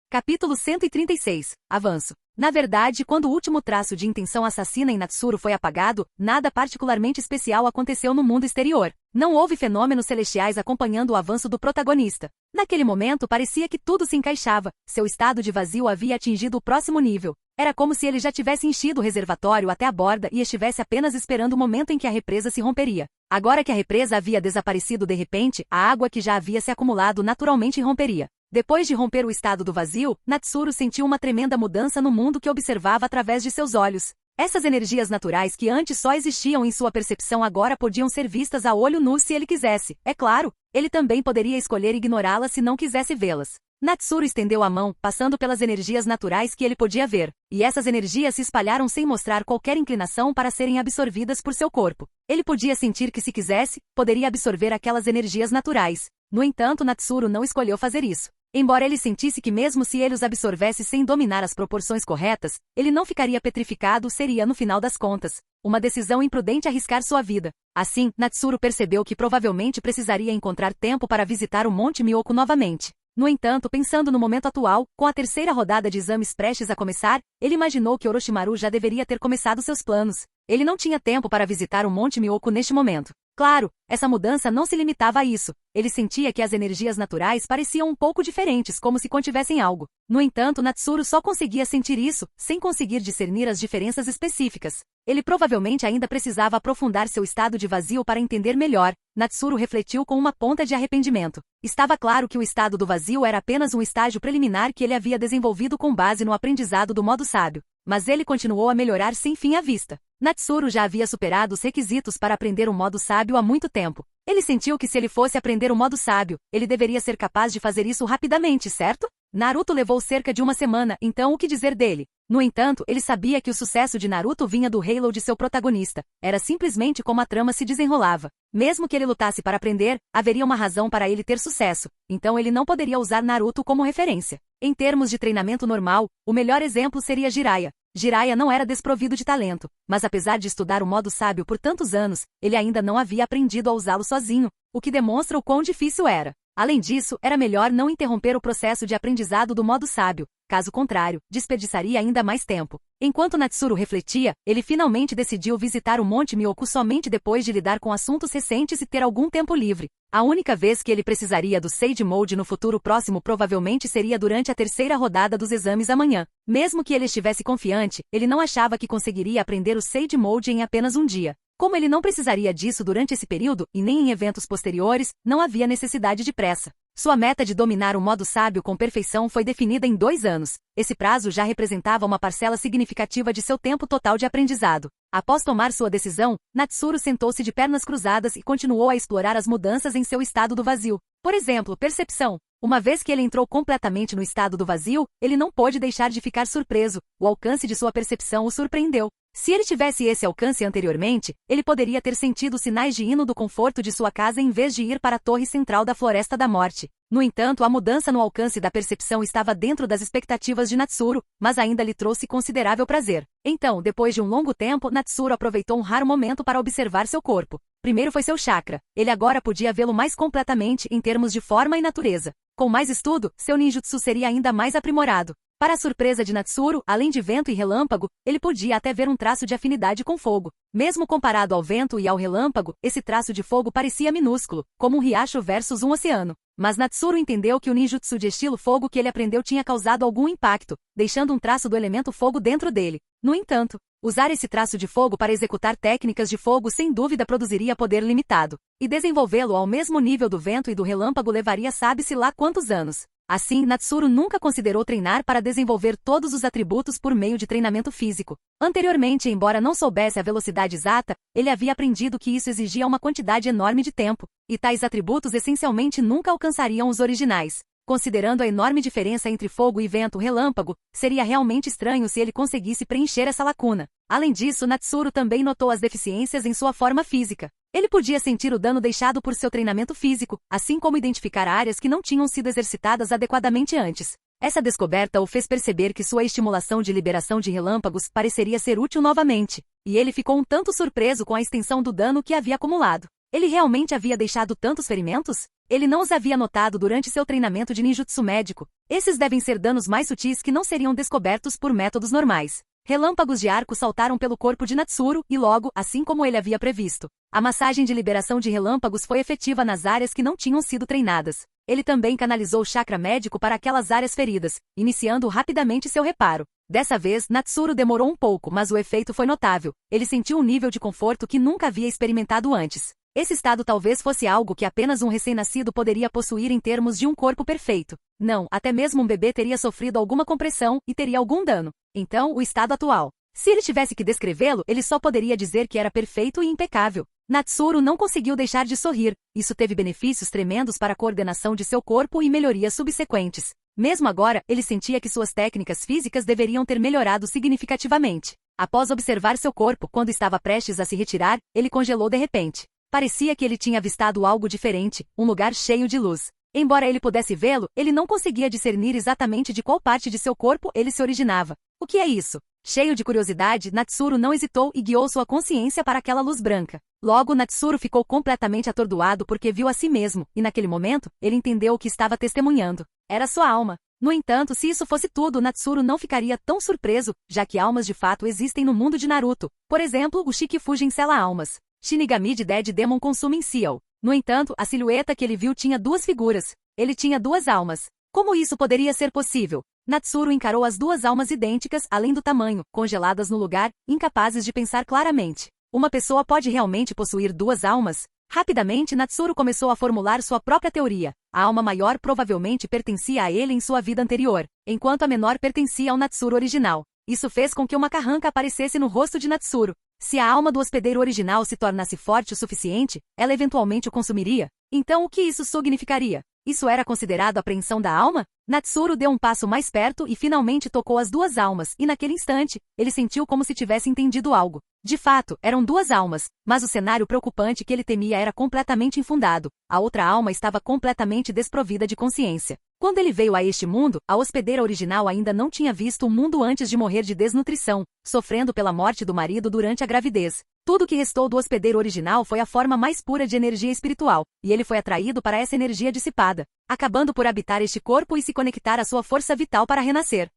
Capítulo 136. Avanço. Na verdade, quando o último traço de intenção assassina em Natsuru foi apagado, nada particularmente especial aconteceu no mundo exterior. Não houve fenômenos celestiais acompanhando o avanço do protagonista. Naquele momento parecia que tudo se encaixava, seu estado de vazio havia atingido o próximo nível. Era como se ele já tivesse enchido o reservatório até a borda e estivesse apenas esperando o momento em que a represa se romperia. Agora que a represa havia desaparecido de repente, a água que já havia se acumulado naturalmente romperia. Depois de romper o estado do vazio, Natsuru sentiu uma tremenda mudança no mundo que observava através de seus olhos. Essas energias naturais que antes só existiam em sua percepção agora podiam ser vistas a olho nu se ele quisesse. É claro, ele também poderia escolher ignorá-las se não quisesse vê-las. Natsuru estendeu a mão, passando pelas energias naturais que ele podia ver, e essas energias se espalharam sem mostrar qualquer inclinação para serem absorvidas por seu corpo. Ele podia sentir que se quisesse, poderia absorver aquelas energias naturais. No entanto, Natsuru não escolheu fazer isso. Embora ele sentisse que mesmo se ele os absorvesse sem dominar as proporções corretas, ele não ficaria petrificado, seria no final das contas uma decisão imprudente arriscar sua vida. Assim, Natsuru percebeu que provavelmente precisaria encontrar tempo para visitar o Monte Myoku novamente. No entanto, pensando no momento atual, com a terceira rodada de exames prestes a começar, ele imaginou que Orochimaru já deveria ter começado seus planos. Ele não tinha tempo para visitar o Monte Myoku neste momento. Claro, essa mudança não se limitava a isso. Ele sentia que as energias naturais pareciam um pouco diferentes, como se contivessem algo. No entanto, Natsuru só conseguia sentir isso, sem conseguir discernir as diferenças específicas. Ele provavelmente ainda precisava aprofundar seu estado de vazio para entender melhor. Natsuru refletiu com uma ponta de arrependimento. Estava claro que o estado do vazio era apenas um estágio preliminar que ele havia desenvolvido com base no aprendizado do modo sábio. Mas ele continuou a melhorar sem fim à vista. Natsuru já havia superado os requisitos para aprender o modo sábio há muito tempo. Ele sentiu que se ele fosse aprender o modo sábio, ele deveria ser capaz de fazer isso rapidamente, certo? Naruto levou cerca de uma semana, então o que dizer dele? No entanto, ele sabia que o sucesso de Naruto vinha do halo de seu protagonista. Era simplesmente como a trama se desenrolava. Mesmo que ele lutasse para aprender, haveria uma razão para ele ter sucesso. Então ele não poderia usar Naruto como referência. Em termos de treinamento normal, o melhor exemplo seria Jiraiya. Jiraiya não era desprovido de talento, mas apesar de estudar o modo sábio por tantos anos, ele ainda não havia aprendido a usá-lo sozinho, o que demonstra o quão difícil era. Além disso, era melhor não interromper o processo de aprendizado do modo sábio, caso contrário, desperdiçaria ainda mais tempo. Enquanto Natsuru refletia, ele finalmente decidiu visitar o Monte Myoku somente depois de lidar com assuntos recentes e ter algum tempo livre. A única vez que ele precisaria do Sage Mode no futuro próximo provavelmente seria durante a terceira rodada dos exames amanhã. Mesmo que ele estivesse confiante, ele não achava que conseguiria aprender o Sage Mode em apenas um dia. Como ele não precisaria disso durante esse período, e nem em eventos posteriores, não havia necessidade de pressa. Sua meta de dominar o modo sábio com perfeição foi definida em 2 anos. Esse prazo já representava uma parcela significativa de seu tempo total de aprendizado. Após tomar sua decisão, Natsuru sentou-se de pernas cruzadas e continuou a explorar as mudanças em seu estado do vazio. Por exemplo, percepção. Uma vez que ele entrou completamente no estado do vazio, ele não pôde deixar de ficar surpreso. O alcance de sua percepção o surpreendeu. Se ele tivesse esse alcance anteriormente, ele poderia ter sentido sinais de hino do conforto de sua casa em vez de ir para a torre central da Floresta da Morte. No entanto, a mudança no alcance da percepção estava dentro das expectativas de Natsuru, mas ainda lhe trouxe considerável prazer. Então, depois de um longo tempo, Natsuru aproveitou um raro momento para observar seu corpo. Primeiro foi seu chakra. Ele agora podia vê-lo mais completamente em termos de forma e natureza. Com mais estudo, seu ninjutsu seria ainda mais aprimorado. Para a surpresa de Natsuru, além de vento e relâmpago, ele podia até ver um traço de afinidade com fogo. Mesmo comparado ao vento e ao relâmpago, esse traço de fogo parecia minúsculo, como um riacho versus um oceano. Mas Natsuru entendeu que o ninjutsu de estilo fogo que ele aprendeu tinha causado algum impacto, deixando um traço do elemento fogo dentro dele. No entanto, usar esse traço de fogo para executar técnicas de fogo sem dúvida produziria poder limitado. E desenvolvê-lo ao mesmo nível do vento e do relâmpago levaria sabe-se lá quantos anos. Assim, Natsuru nunca considerou treinar para desenvolver todos os atributos por meio de treinamento físico. Anteriormente, embora não soubesse a velocidade exata, ele havia aprendido que isso exigia uma quantidade enorme de tempo, e tais atributos essencialmente nunca alcançariam os originais. Considerando a enorme diferença entre fogo e vento relâmpago, seria realmente estranho se ele conseguisse preencher essa lacuna. Além disso, Natsuru também notou as deficiências em sua forma física. Ele podia sentir o dano deixado por seu treinamento físico, assim como identificar áreas que não tinham sido exercitadas adequadamente antes. Essa descoberta o fez perceber que sua estimulação de liberação de relâmpagos pareceria ser útil novamente, e ele ficou um tanto surpreso com a extensão do dano que havia acumulado. Ele realmente havia deixado tantos ferimentos? Ele não os havia notado durante seu treinamento de ninjutsu médico. Esses devem ser danos mais sutis que não seriam descobertos por métodos normais. Relâmpagos de arco saltaram pelo corpo de Natsuru e logo, assim como ele havia previsto, a massagem de liberação de relâmpagos foi efetiva nas áreas que não tinham sido treinadas. Ele também canalizou o chakra médico para aquelas áreas feridas, iniciando rapidamente seu reparo. Dessa vez, Natsuru demorou um pouco, mas o efeito foi notável. Ele sentiu um nível de conforto que nunca havia experimentado antes. Esse estado talvez fosse algo que apenas um recém-nascido poderia possuir em termos de um corpo perfeito. Não, até mesmo um bebê teria sofrido alguma compressão e teria algum dano. Então, o estado atual. Se ele tivesse que descrevê-lo, ele só poderia dizer que era perfeito e impecável. Natsuru não conseguiu deixar de sorrir. Isso teve benefícios tremendos para a coordenação de seu corpo e melhorias subsequentes. Mesmo agora, ele sentia que suas técnicas físicas deveriam ter melhorado significativamente. Após observar seu corpo quando estava prestes a se retirar, ele congelou de repente. Parecia que ele tinha avistado algo diferente, um lugar cheio de luz. Embora ele pudesse vê-lo, ele não conseguia discernir exatamente de qual parte de seu corpo ele se originava. O que é isso? Cheio de curiosidade, Natsuru não hesitou e guiou sua consciência para aquela luz branca. Logo, Natsuru ficou completamente atordoado porque viu a si mesmo, e naquele momento, ele entendeu o que estava testemunhando. Era sua alma. No entanto, se isso fosse tudo, Natsuru não ficaria tão surpreso, já que almas de fato existem no mundo de Naruto. Por exemplo, o Shikifuji encela almas. Shinigami de Dead Demon consumem Seal. No entanto, a silhueta que ele viu tinha 2 figuras. Ele tinha 2 almas. Como isso poderia ser possível? Natsuru encarou as 2 almas idênticas, além do tamanho, congeladas no lugar, incapazes de pensar claramente. Uma pessoa pode realmente possuir 2 almas? Rapidamente, Natsuru começou a formular sua própria teoria. A alma maior provavelmente pertencia a ele em sua vida anterior, enquanto a menor pertencia ao Natsuru original. Isso fez com que uma carranca aparecesse no rosto de Natsuru. Se a alma do hospedeiro original se tornasse forte o suficiente, ela eventualmente o consumiria. Então o que isso significaria? Isso era considerado apreensão da alma? Natsuru deu um passo mais perto e finalmente tocou as 2 almas, e naquele instante, ele sentiu como se tivesse entendido algo. De fato, eram 2 almas, mas o cenário preocupante que ele temia era completamente infundado. A outra alma estava completamente desprovida de consciência. Quando ele veio a este mundo, a hospedeira original ainda não tinha visto o mundo antes de morrer de desnutrição, sofrendo pela morte do marido durante a gravidez. Tudo que restou do hospedeiro original foi a forma mais pura de energia espiritual, e ele foi atraído para essa energia dissipada, acabando por habitar este corpo e se conectar à sua força vital para renascer.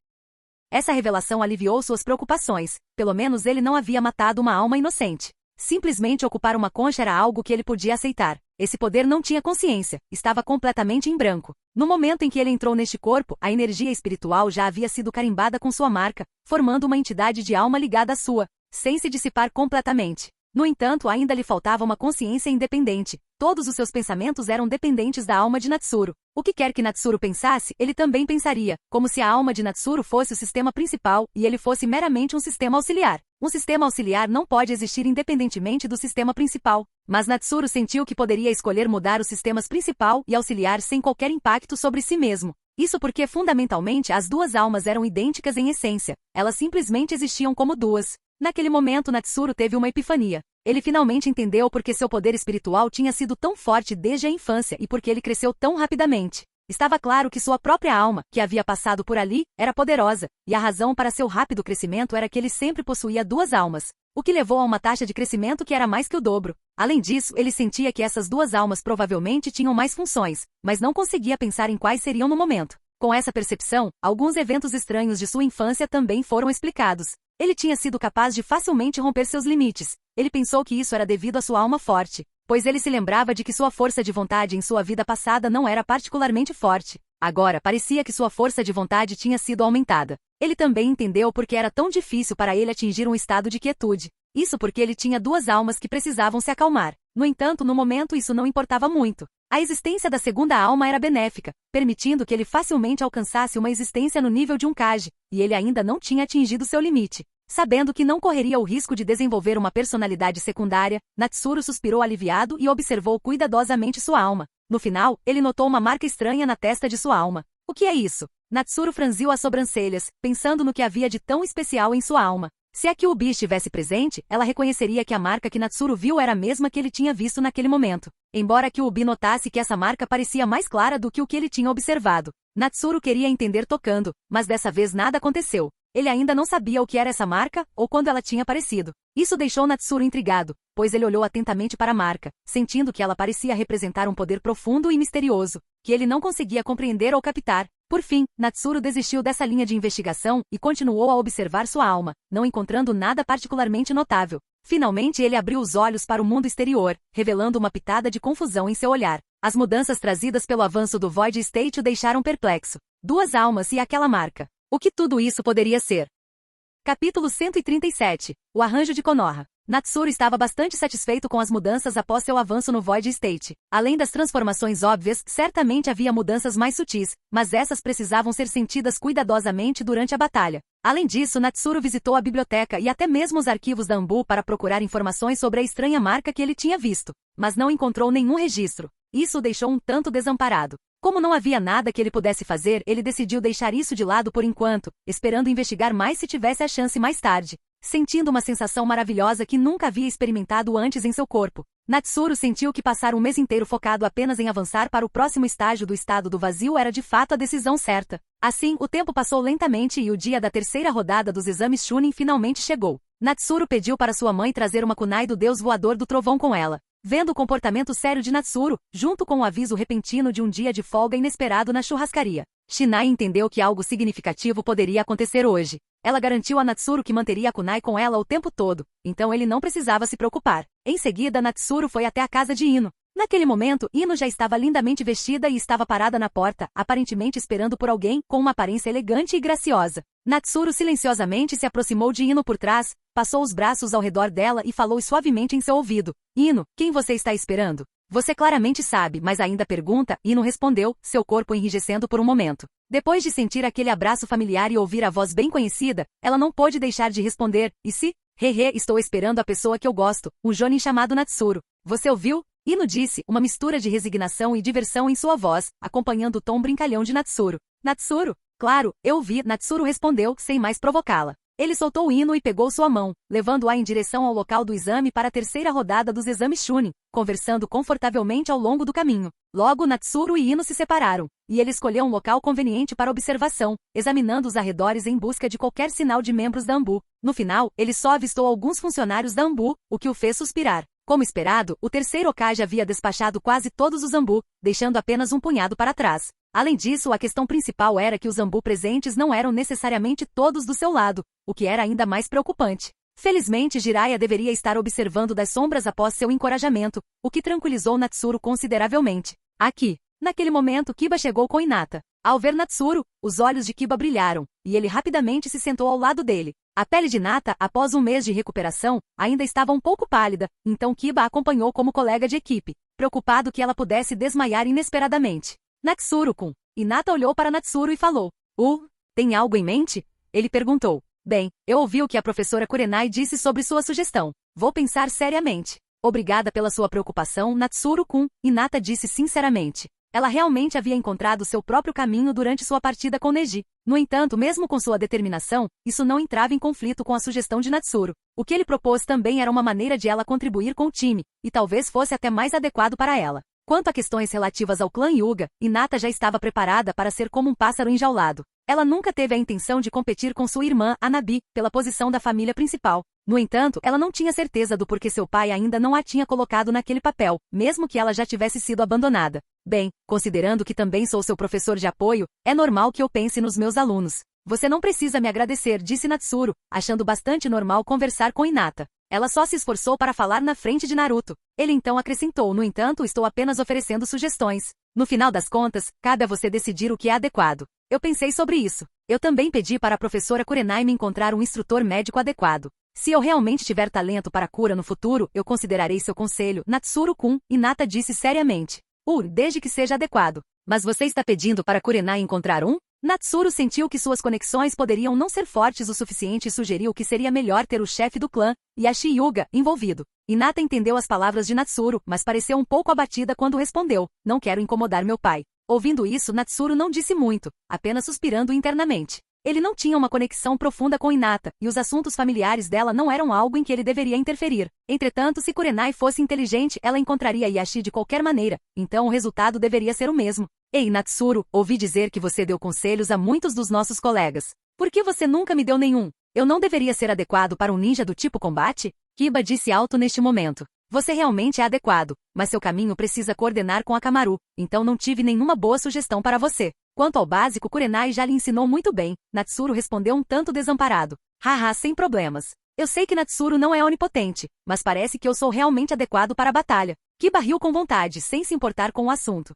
Essa revelação aliviou suas preocupações, pelo menos ele não havia matado uma alma inocente. Simplesmente ocupar uma concha era algo que ele podia aceitar. Esse poder não tinha consciência, estava completamente em branco. No momento em que ele entrou neste corpo, a energia espiritual já havia sido carimbada com sua marca, formando uma entidade de alma ligada à sua, sem se dissipar completamente. No entanto, ainda lhe faltava uma consciência independente. Todos os seus pensamentos eram dependentes da alma de Natsuru. O que quer que Natsuru pensasse, ele também pensaria, como se a alma de Natsuru fosse o sistema principal e ele fosse meramente um sistema auxiliar. Um sistema auxiliar não pode existir independentemente do sistema principal. Mas Natsuru sentiu que poderia escolher mudar os sistemas principal e auxiliar sem qualquer impacto sobre si mesmo. Isso porque, fundamentalmente, as duas almas eram idênticas em essência. Elas simplesmente existiam como duas. Naquele momento, Natsuru teve uma epifania. Ele finalmente entendeu por que seu poder espiritual tinha sido tão forte desde a infância e por que ele cresceu tão rapidamente. Estava claro que sua própria alma, que havia passado por ali, era poderosa, e a razão para seu rápido crescimento era que ele sempre possuía duas almas, o que levou a uma taxa de crescimento que era mais que o dobro. Além disso, ele sentia que essas duas almas provavelmente tinham mais funções, mas não conseguia pensar em quais seriam no momento. Com essa percepção, alguns eventos estranhos de sua infância também foram explicados. Ele tinha sido capaz de facilmente romper seus limites. Ele pensou que isso era devido à sua alma forte, pois ele se lembrava de que sua força de vontade em sua vida passada não era particularmente forte. Agora, parecia que sua força de vontade tinha sido aumentada. Ele também entendeu por que era tão difícil para ele atingir um estado de quietude. Isso porque ele tinha duas almas que precisavam se acalmar. No entanto, no momento isso não importava muito. A existência da segunda alma era benéfica, permitindo que ele facilmente alcançasse uma existência no nível de um Kage, e ele ainda não tinha atingido seu limite. Sabendo que não correria o risco de desenvolver uma personalidade secundária, Natsuru suspirou aliviado e observou cuidadosamente sua alma. No final, ele notou uma marca estranha na testa de sua alma. O que é isso? Natsuru franziu as sobrancelhas, pensando no que havia de tão especial em sua alma. Se a Kyuubi estivesse presente, ela reconheceria que a marca que Natsuru viu era a mesma que ele tinha visto naquele momento. Embora Kyuubi notasse que essa marca parecia mais clara do que o que ele tinha observado. Natsuru queria entender tocando, mas dessa vez nada aconteceu. Ele ainda não sabia o que era essa marca, ou quando ela tinha aparecido. Isso deixou Natsuru intrigado, pois ele olhou atentamente para a marca, sentindo que ela parecia representar um poder profundo e misterioso, que ele não conseguia compreender ou captar. Por fim, Natsuru desistiu dessa linha de investigação e continuou a observar sua alma, não encontrando nada particularmente notável. Finalmente ele abriu os olhos para o mundo exterior, revelando uma pitada de confusão em seu olhar. As mudanças trazidas pelo avanço do Void State o deixaram perplexo. Duas almas e aquela marca. O que tudo isso poderia ser? Capítulo 137. O arranjo de Konoha. Natsuru estava bastante satisfeito com as mudanças após seu avanço no Void State. Além das transformações óbvias, certamente havia mudanças mais sutis, mas essas precisavam ser sentidas cuidadosamente durante a batalha. Além disso, Natsuru visitou a biblioteca e até mesmo os arquivos da Anbu para procurar informações sobre a estranha marca que ele tinha visto, mas não encontrou nenhum registro. Isso o deixou um tanto desamparado. Como não havia nada que ele pudesse fazer, ele decidiu deixar isso de lado por enquanto, esperando investigar mais se tivesse a chance mais tarde. Sentindo uma sensação maravilhosa que nunca havia experimentado antes em seu corpo, Natsuru sentiu que passar um mês inteiro focado apenas em avançar para o próximo estágio do estado do vazio era de fato a decisão certa. Assim, o tempo passou lentamente e o dia da terceira rodada dos exames Chunin finalmente chegou. Natsuru pediu para sua mãe trazer uma kunai do deus voador do trovão com ela. Vendo o comportamento sério de Natsuru, junto com o aviso repentino de um dia de folga inesperado na churrascaria, Shinai entendeu que algo significativo poderia acontecer hoje. Ela garantiu a Natsuru que manteria a kunai com ela o tempo todo, então ele não precisava se preocupar. Em seguida, Natsuru foi até a casa de Ino. Naquele momento, Ino já estava lindamente vestida e estava parada na porta, aparentemente esperando por alguém, com uma aparência elegante e graciosa. Natsuru silenciosamente se aproximou de Ino por trás, passou os braços ao redor dela e falou suavemente em seu ouvido. Ino, quem você está esperando? Você claramente sabe, mas ainda pergunta, Ino respondeu, seu corpo enrijecendo por um momento. Depois de sentir aquele abraço familiar e ouvir a voz bem conhecida, ela não pôde deixar de responder, e se? Hehe, estou esperando a pessoa que eu gosto, um jonin chamado Natsuru. Você ouviu? Ino disse, uma mistura de resignação e diversão em sua voz, acompanhando o tom brincalhão de Natsuru. Natsuru? Claro, eu ouvi, Natsuru respondeu, sem mais provocá-la. Ele soltou Ino e pegou sua mão, levando-a em direção ao local do exame para a terceira rodada dos exames Chunin, conversando confortavelmente ao longo do caminho. Logo Natsuru e Ino se separaram, e ele escolheu um local conveniente para observação, examinando os arredores em busca de qualquer sinal de membros da Anbu. No final, ele só avistou alguns funcionários da Anbu, o que o fez suspirar. Como esperado, o terceiro Hokage havia despachado quase todos os Anbu, deixando apenas um punhado para trás. Além disso, a questão principal era que os Anbu presentes não eram necessariamente todos do seu lado, o que era ainda mais preocupante. Felizmente, Jiraiya deveria estar observando das sombras após seu encorajamento, o que tranquilizou Natsuru consideravelmente. Aqui. Naquele momento, Kiba chegou com Hinata. Ao ver Natsuru, os olhos de Kiba brilharam, e ele rapidamente se sentou ao lado dele. A pele de Hinata, após um mês de recuperação, ainda estava um pouco pálida, então Kiba a acompanhou como colega de equipe, preocupado que ela pudesse desmaiar inesperadamente. Natsuru-kun. Hinata olhou para Natsuru e falou: tem algo em mente? Ele perguntou. Bem, eu ouvi o que a professora Kurenai disse sobre sua sugestão. Vou pensar seriamente. Obrigada pela sua preocupação, Natsuru-kun, Hinata disse sinceramente. Ela realmente havia encontrado seu próprio caminho durante sua partida com Neji. No entanto, mesmo com sua determinação, isso não entrava em conflito com a sugestão de Natsuru. O que ele propôs também era uma maneira de ela contribuir com o time, e talvez fosse até mais adequado para ela. Quanto a questões relativas ao clã Hyuga, Hinata já estava preparada para ser como um pássaro enjaulado. Ela nunca teve a intenção de competir com sua irmã, Anabi, pela posição da família principal. No entanto, ela não tinha certeza do porquê seu pai ainda não a tinha colocado naquele papel, mesmo que ela já tivesse sido abandonada. Bem, considerando que também sou seu professor de apoio, é normal que eu pense nos meus alunos. Você não precisa me agradecer, disse Natsuru, achando bastante normal conversar com Hinata. Ela só se esforçou para falar na frente de Naruto. Ele então acrescentou: no entanto, estou apenas oferecendo sugestões. No final das contas, cabe a você decidir o que é adequado. Eu pensei sobre isso. Eu também pedi para a professora Kurenai me encontrar um instrutor médico adequado. Se eu realmente tiver talento para a cura no futuro, eu considerarei seu conselho, Natsuru-kun, Hinata disse seriamente. Desde que seja adequado. Mas você está pedindo para Kurenai encontrar um? Natsuru sentiu que suas conexões poderiam não ser fortes o suficiente e sugeriu que seria melhor ter o chefe do clã, Yashi Hyuga, envolvido. Hinata entendeu as palavras de Natsuru, mas pareceu um pouco abatida quando respondeu: não quero incomodar meu pai. Ouvindo isso, Natsuru não disse muito, apenas suspirando internamente. Ele não tinha uma conexão profunda com Hinata, e os assuntos familiares dela não eram algo em que ele deveria interferir. Entretanto, se Kurenai fosse inteligente, ela encontraria Yashi de qualquer maneira, então o resultado deveria ser o mesmo. Ei, Natsuru, ouvi dizer que você deu conselhos a muitos dos nossos colegas. Por que você nunca me deu nenhum? Eu não deveria ser adequado para um ninja do tipo combate? Kiba disse alto neste momento. Você realmente é adequado, mas seu caminho precisa coordenar com Akamaru, então não tive nenhuma boa sugestão para você. Quanto ao básico, Kurenai já lhe ensinou muito bem, Natsuru respondeu um tanto desamparado. Haha, sem problemas. Eu sei que Natsuru não é onipotente, mas parece que eu sou realmente adequado para a batalha. Kiba riu com vontade, sem se importar com o assunto.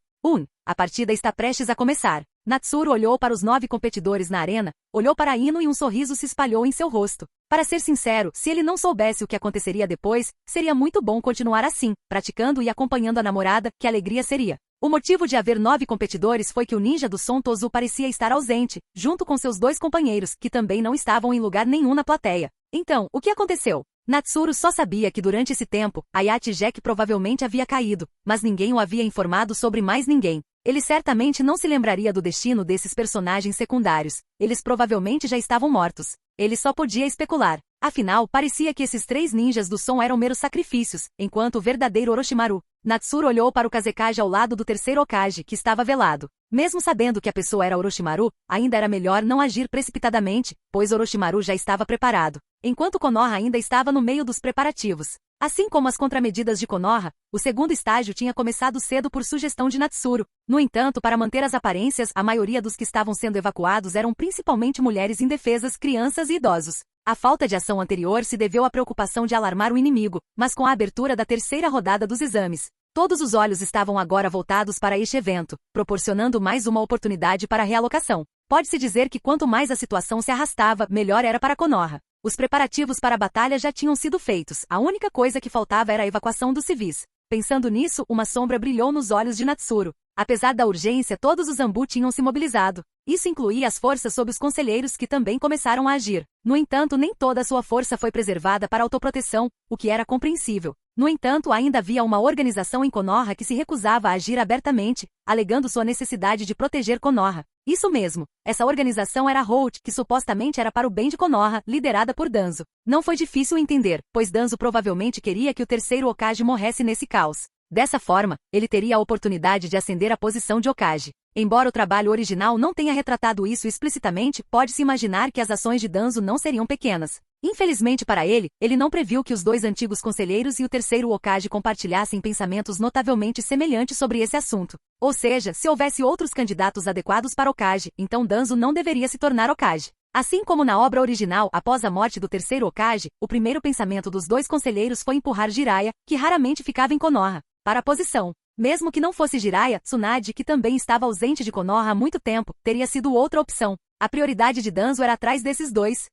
A partida está prestes a começar. Natsuru olhou para os 9 competidores na arena, olhou para Ino e um sorriso se espalhou em seu rosto. Para ser sincero, se ele não soubesse o que aconteceria depois, seria muito bom continuar assim, praticando e acompanhando a namorada, que alegria seria. O motivo de haver 9 competidores foi que o ninja do Som Tozu parecia estar ausente, junto com seus 2 companheiros, que também não estavam em lugar nenhum na plateia. Então, o que aconteceu? Natsuru só sabia que durante esse tempo, Ayate Jack provavelmente havia caído, mas ninguém o havia informado sobre mais ninguém. Ele certamente não se lembraria do destino desses personagens secundários. Eles provavelmente já estavam mortos. Ele só podia especular. Afinal, parecia que esses 3 ninjas do som eram meros sacrifícios, enquanto o verdadeiro Orochimaru. Natsuru olhou para o Kazekage ao lado do terceiro Hokage, que estava velado. Mesmo sabendo que a pessoa era Orochimaru, ainda era melhor não agir precipitadamente, pois Orochimaru já estava preparado, enquanto Konoha ainda estava no meio dos preparativos. Assim como as contramedidas de Konoha, o segundo estágio tinha começado cedo por sugestão de Natsuru. No entanto, para manter as aparências, a maioria dos que estavam sendo evacuados eram principalmente mulheres indefesas, crianças e idosos. A falta de ação anterior se deveu à preocupação de alarmar o inimigo, mas com a abertura da terceira rodada dos exames, todos os olhos estavam agora voltados para este evento, proporcionando mais uma oportunidade para a realocação. Pode-se dizer que quanto mais a situação se arrastava, melhor era para Konoha. Os preparativos para a batalha já tinham sido feitos, a única coisa que faltava era a evacuação dos civis. Pensando nisso, uma sombra brilhou nos olhos de Natsuru. Apesar da urgência, todos os Zanbu tinham se mobilizado. Isso incluía as forças sob os conselheiros que também começaram a agir. No entanto, nem toda a sua força foi preservada para autoproteção, o que era compreensível. No entanto, ainda havia uma organização em Konoha que se recusava a agir abertamente, alegando sua necessidade de proteger Konoha. Isso mesmo, essa organização era a Holt, que supostamente era para o bem de Konoha, liderada por Danzo. Não foi difícil entender, pois Danzo provavelmente queria que o terceiro Hokage morresse nesse caos. Dessa forma, ele teria a oportunidade de ascender à posição de Hokage. Embora o trabalho original não tenha retratado isso explicitamente, pode-se imaginar que as ações de Danzo não seriam pequenas. Infelizmente para ele, ele não previu que os 2 antigos conselheiros e o terceiro Hokage compartilhassem pensamentos notavelmente semelhantes sobre esse assunto. Ou seja, se houvesse outros candidatos adequados para Hokage, então Danzo não deveria se tornar Hokage. Assim como na obra original, após a morte do terceiro Hokage, o primeiro pensamento dos 2 conselheiros foi empurrar Jiraiya, que raramente ficava em Konoha, para a posição. Mesmo que não fosse Jiraiya, Tsunade, que também estava ausente de Konoha há muito tempo, teria sido outra opção. A prioridade de Danzo era atrás desses dois.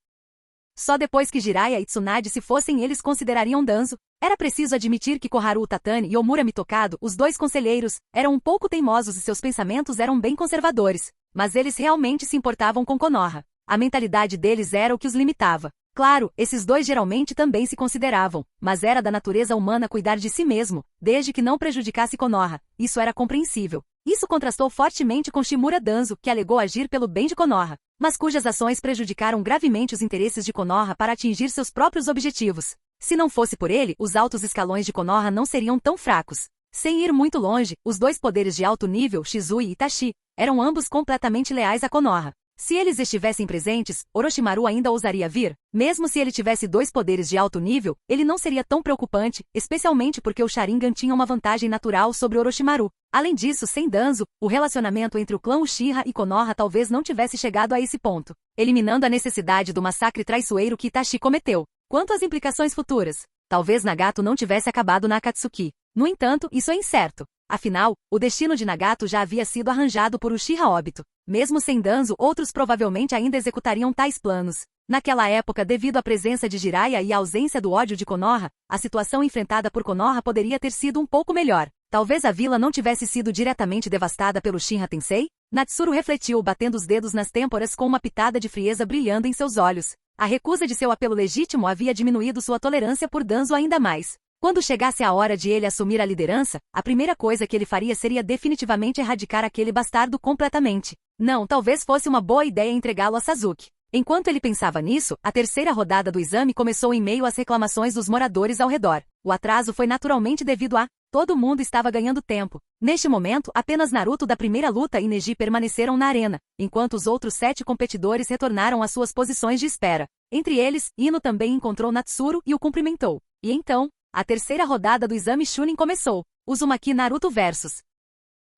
Só depois que Jiraiya e Tsunade se fossem eles considerariam Danzo. Era preciso admitir que Koharu Utatani e Omura Mitokado, os dois conselheiros, eram um pouco teimosos e seus pensamentos eram bem conservadores. Mas eles realmente se importavam com Konoha. A mentalidade deles era o que os limitava. Claro, esses dois geralmente também se consideravam, mas era da natureza humana cuidar de si mesmo, desde que não prejudicasse Konoha. Isso era compreensível. Isso contrastou fortemente com Shimura Danzo, que alegou agir pelo bem de Konoha, mas cujas ações prejudicaram gravemente os interesses de Konoha para atingir seus próprios objetivos. Se não fosse por ele, os altos escalões de Konoha não seriam tão fracos. Sem ir muito longe, os dois poderes de alto nível, Shizui e Itachi, eram ambos completamente leais a Konoha. Se eles estivessem presentes, Orochimaru ainda ousaria vir. Mesmo se ele tivesse dois poderes de alto nível, ele não seria tão preocupante, especialmente porque o Sharingan tinha uma vantagem natural sobre Orochimaru. Além disso, sem Danzo, o relacionamento entre o clã Uchiha e Konoha talvez não tivesse chegado a esse ponto, eliminando a necessidade do massacre traiçoeiro que Itachi cometeu. Quanto às implicações futuras, talvez Nagato não tivesse acabado na Akatsuki. No entanto, isso é incerto. Afinal, o destino de Nagato já havia sido arranjado por Uchiha Obito. Mesmo sem Danzo, outros provavelmente ainda executariam tais planos. Naquela época, devido à presença de Jiraiya e à ausência do ódio de Konoha, a situação enfrentada por Konoha poderia ter sido um pouco melhor. Talvez a vila não tivesse sido diretamente devastada pelo Shinra Tensei? Natsuru refletiu, batendo os dedos nas têmporas com uma pitada de frieza brilhando em seus olhos. A recusa de seu apelo legítimo havia diminuído sua tolerância por Danzo ainda mais. Quando chegasse a hora de ele assumir a liderança, a primeira coisa que ele faria seria definitivamente erradicar aquele bastardo completamente. Não, talvez fosse uma boa ideia entregá-lo a Sasuke. Enquanto ele pensava nisso, a terceira rodada do exame começou em meio às reclamações dos moradores ao redor. O atraso foi naturalmente devido a todo mundo estava ganhando tempo. Neste momento, apenas Naruto da primeira luta e Neji permaneceram na arena, enquanto os outros 7 competidores retornaram às suas posições de espera. Entre eles, Ino também encontrou Natsuru e o cumprimentou. E então, a terceira rodada do exame Chunin começou. Uzumaki Naruto vs.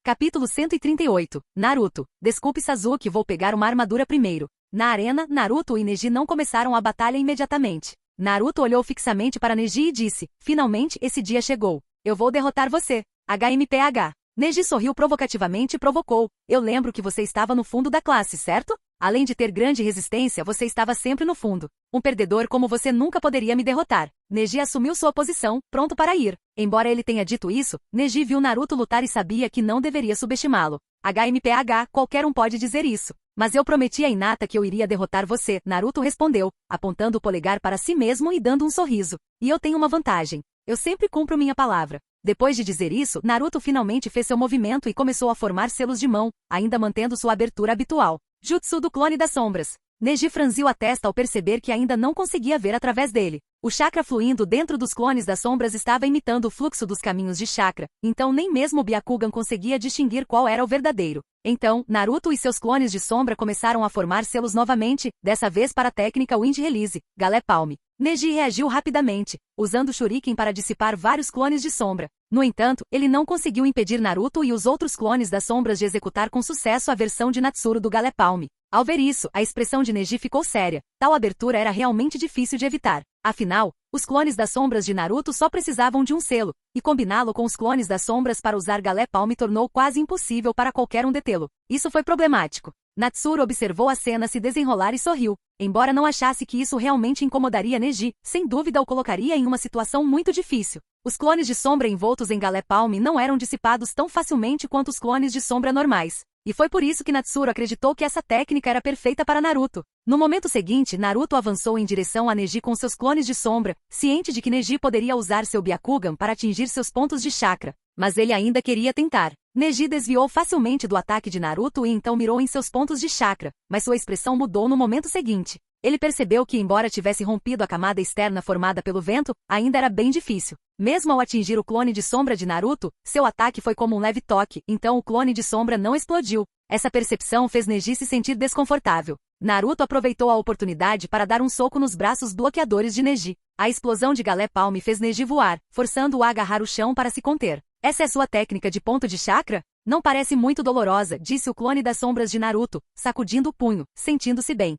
Capítulo 138. Naruto. Desculpe Sasuke, vou pegar uma armadura primeiro. Na arena, Naruto e Neji não começaram a batalha imediatamente. Naruto olhou fixamente para Neji e disse, finalmente esse dia chegou. Eu vou derrotar você. HMPH. Neji sorriu provocativamente e provocou. Eu lembro que você estava no fundo da classe, certo? Além de ter grande resistência, você estava sempre no fundo. Um perdedor como você nunca poderia me derrotar. Neji assumiu sua posição, pronto para ir. Embora ele tenha dito isso, Neji viu Naruto lutar e sabia que não deveria subestimá-lo. HMPH, qualquer um pode dizer isso. Mas eu prometi a Hinata que eu iria derrotar você, Naruto respondeu, apontando o polegar para si mesmo e dando um sorriso. E eu tenho uma vantagem. Eu sempre cumpro minha palavra. Depois de dizer isso, Naruto finalmente fez seu movimento e começou a formar selos de mão, ainda mantendo sua abertura habitual. Jutsu do Clone das Sombras. Neji franziu a testa ao perceber que ainda não conseguia ver através dele. O chakra fluindo dentro dos clones das sombras estava imitando o fluxo dos caminhos de chakra, então nem mesmo o Byakugan conseguia distinguir qual era o verdadeiro. Então, Naruto e seus clones de sombra começaram a formar selos novamente, dessa vez para a técnica Wind Release, Galé Palm. Neji reagiu rapidamente, usando Shuriken para dissipar vários clones de sombra. No entanto, ele não conseguiu impedir Naruto e os outros clones das sombras de executar com sucesso a versão de Natsuru do Galé Palm. Ao ver isso, a expressão de Neji ficou séria. Tal abertura era realmente difícil de evitar. Afinal, os clones das sombras de Naruto só precisavam de um selo, e combiná-lo com os clones das sombras para usar Galé Palm tornou quase impossível para qualquer um detê-lo. Isso foi problemático. Natsuru observou a cena se desenrolar e sorriu. Embora não achasse que isso realmente incomodaria Neji, sem dúvida o colocaria em uma situação muito difícil. Os clones de sombra envoltos em Galé Palm não eram dissipados tão facilmente quanto os clones de sombra normais. E foi por isso que Natsuru acreditou que essa técnica era perfeita para Naruto. No momento seguinte, Naruto avançou em direção a Neji com seus clones de sombra, ciente de que Neji poderia usar seu Byakugan para atingir seus pontos de chakra. Mas ele ainda queria tentar. Neji desviou facilmente do ataque de Naruto e então mirou em seus pontos de chakra, mas sua expressão mudou no momento seguinte. Ele percebeu que, embora tivesse rompido a camada externa formada pelo vento, ainda era bem difícil. Mesmo ao atingir o clone de sombra de Naruto, seu ataque foi como um leve toque, então o clone de sombra não explodiu. Essa percepção fez Neji se sentir desconfortável. Naruto aproveitou a oportunidade para dar um soco nos braços bloqueadores de Neji. A explosão de Galé Palm fez Neji voar, forçando-o a agarrar o chão para se conter. Essa é sua técnica de ponto de chakra? Não parece muito dolorosa, disse o clone das sombras de Naruto, sacudindo o punho, sentindo-se bem.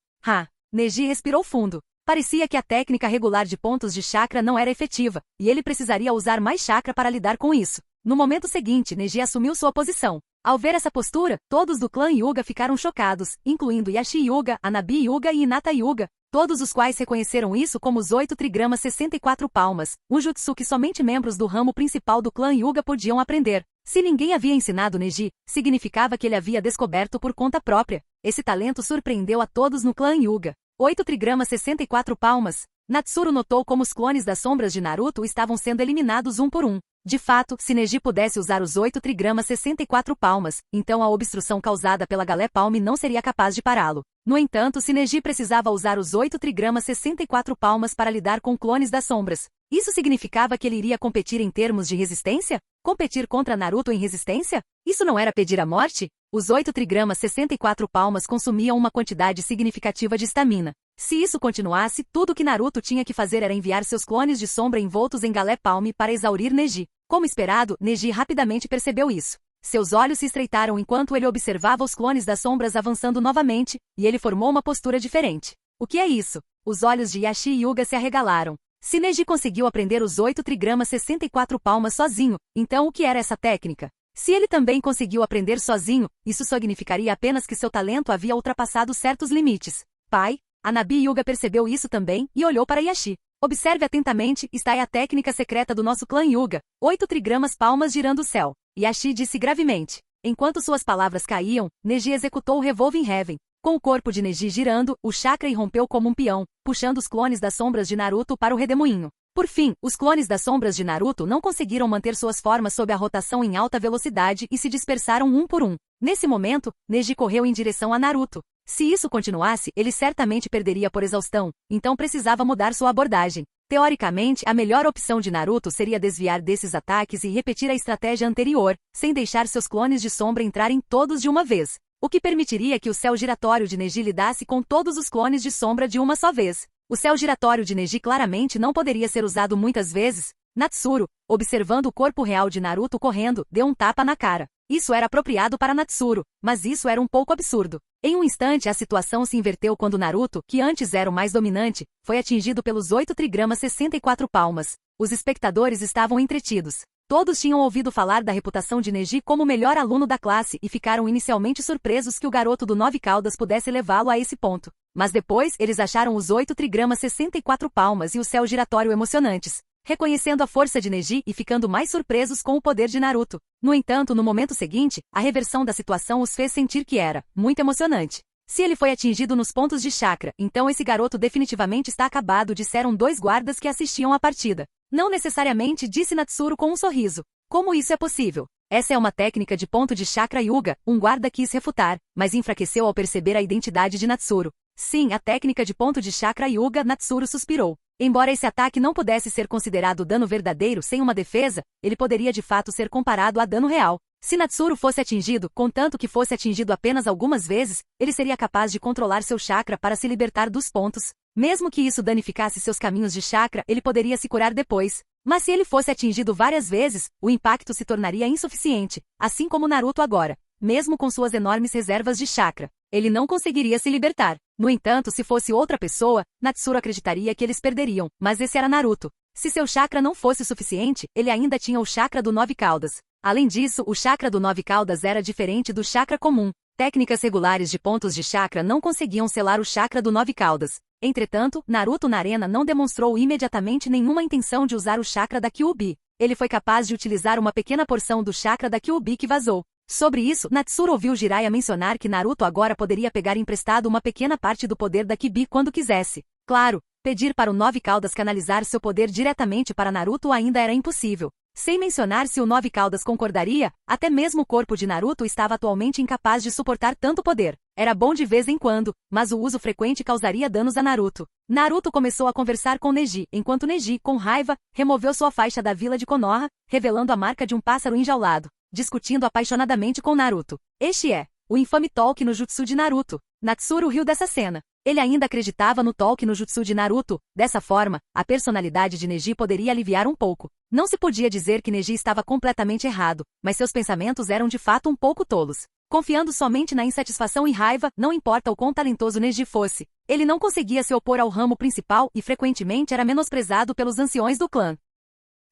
Neji respirou fundo. Parecia que a técnica regular de pontos de chakra não era efetiva, e ele precisaria usar mais chakra para lidar com isso. No momento seguinte, Neji assumiu sua posição. Ao ver essa postura, todos do clã Hyuga ficaram chocados, incluindo Yashi Hyuga, Anabi Hyuga e Hinata Hyuga, todos os quais reconheceram isso como os 8 trigramas 64 palmas, um jutsu que somente membros do ramo principal do clã Hyuga podiam aprender. Se ninguém havia ensinado Neji, significava que ele havia descoberto por conta própria. Esse talento surpreendeu a todos no clã Hyuga. 8 trigramas 64 palmas. Natsuru notou como os clones das sombras de Naruto estavam sendo eliminados um por um. De fato, se Neji pudesse usar os 8 trigramas 64 palmas, então a obstrução causada pela Galé Palme não seria capaz de pará-lo. No entanto, se Neji precisava usar os 8 trigramas 64 palmas para lidar com clones das sombras, isso significava que ele iria competir em termos de resistência? Competir contra Naruto em resistência? Isso não era pedir a morte? Os 8 trigramas 64 palmas consumiam uma quantidade significativa de estamina. Se isso continuasse, tudo o que Naruto tinha que fazer era enviar seus clones de sombra envoltos em Galé Palme para exaurir Neji. Como esperado, Neji rapidamente percebeu isso. Seus olhos se estreitaram enquanto ele observava os clones das sombras avançando novamente, e ele formou uma postura diferente. O que é isso? Os olhos de Yashi Hyuga se arregalaram. Se Neji conseguiu aprender os 8 trigramas 64 palmas sozinho, então o que era essa técnica? Se ele também conseguiu aprender sozinho, isso significaria apenas que seu talento havia ultrapassado certos limites. Pai, Anabi Hyuga percebeu isso também e olhou para Yashi. Observe atentamente, está aí a técnica secreta do nosso clã Hyuga. 8 trigramas palmas girando o céu. Yashi disse gravemente. Enquanto suas palavras caíam, Neji executou o Revolving Heaven. Com o corpo de Neji girando, o chakra irrompeu como um peão, puxando os clones das sombras de Naruto para o redemoinho. Por fim, os clones das sombras de Naruto não conseguiram manter suas formas sob a rotação em alta velocidade e se dispersaram um por um. Nesse momento, Neji correu em direção a Naruto. Se isso continuasse, ele certamente perderia por exaustão, então precisava mudar sua abordagem. Teoricamente, a melhor opção de Naruto seria desviar desses ataques e repetir a estratégia anterior, sem deixar seus clones de sombra entrarem todos de uma vez, o que permitiria que o céu giratório de Neji lidasse com todos os clones de sombra de uma só vez. O céu giratório de Neji claramente não poderia ser usado muitas vezes. Natsuru, observando o corpo real de Naruto correndo, deu um tapa na cara. Isso era apropriado para Natsuru, mas isso era um pouco absurdo. Em um instante a situação se inverteu quando Naruto, que antes era o mais dominante, foi atingido pelos 8 trigramas 64 palmas. Os espectadores estavam entretidos. Todos tinham ouvido falar da reputação de Neji como o melhor aluno da classe e ficaram inicialmente surpresos que o garoto do 9 caudas pudesse levá-lo a esse ponto. Mas depois, eles acharam os 8 trigramas 64 palmas e o céu giratório emocionantes, reconhecendo a força de Neji e ficando mais surpresos com o poder de Naruto. No entanto, no momento seguinte, a reversão da situação os fez sentir que era muito emocionante. Se ele foi atingido nos pontos de chakra, então esse garoto definitivamente está acabado, disseram 2 guardas que assistiam à partida. Não necessariamente, disse Natsuru com um sorriso. Como isso é possível? Essa é uma técnica de ponto de chakra Hyuga, um guarda quis refutar, mas enfraqueceu ao perceber a identidade de Natsuru. Sim, a técnica de ponto de chakra Hyuga, Natsuru suspirou. Embora esse ataque não pudesse ser considerado dano verdadeiro sem uma defesa, ele poderia de fato ser comparado a dano real. Se Natsuru fosse atingido, contanto que fosse atingido apenas algumas vezes, ele seria capaz de controlar seu chakra para se libertar dos pontos. Mesmo que isso danificasse seus caminhos de chakra, ele poderia se curar depois. Mas se ele fosse atingido várias vezes, o impacto se tornaria insuficiente, assim como Naruto agora. Mesmo com suas enormes reservas de chakra, ele não conseguiria se libertar. No entanto, se fosse outra pessoa, Natsuru acreditaria que eles perderiam, mas esse era Naruto. Se seu chakra não fosse suficiente, ele ainda tinha o chakra do 9 caudas. Além disso, o chakra do 9 caudas era diferente do chakra comum. Técnicas regulares de pontos de chakra não conseguiam selar o chakra do 9 caudas. Entretanto, Naruto na arena não demonstrou imediatamente nenhuma intenção de usar o chakra da Kyuubi. Ele foi capaz de utilizar uma pequena porção do chakra da Kyuubi que vazou. Sobre isso, Natsuru ouviu Jiraiya mencionar que Naruto agora poderia pegar emprestado uma pequena parte do poder da Kyuubi quando quisesse. Claro, pedir para o 9 caudas canalizar seu poder diretamente para Naruto ainda era impossível. Sem mencionar se o 9 caudas concordaria, até mesmo o corpo de Naruto estava atualmente incapaz de suportar tanto poder. Era bom de vez em quando, mas o uso frequente causaria danos a Naruto. Naruto começou a conversar com Neji, enquanto Neji, com raiva, removeu sua faixa da vila de Konoha, revelando a marca de um pássaro enjaulado, discutindo apaixonadamente com Naruto. Este é o infame Talk no Jutsu de Naruto. Natsuru riu dessa cena. Ele ainda acreditava no Talk no Jutsu de Naruto. Dessa forma, a personalidade de Neji poderia aliviar um pouco. Não se podia dizer que Neji estava completamente errado, mas seus pensamentos eram de fato um pouco tolos. Confiando somente na insatisfação e raiva, não importa o quão talentoso Neji fosse, ele não conseguia se opor ao ramo principal e frequentemente era menosprezado pelos anciões do clã.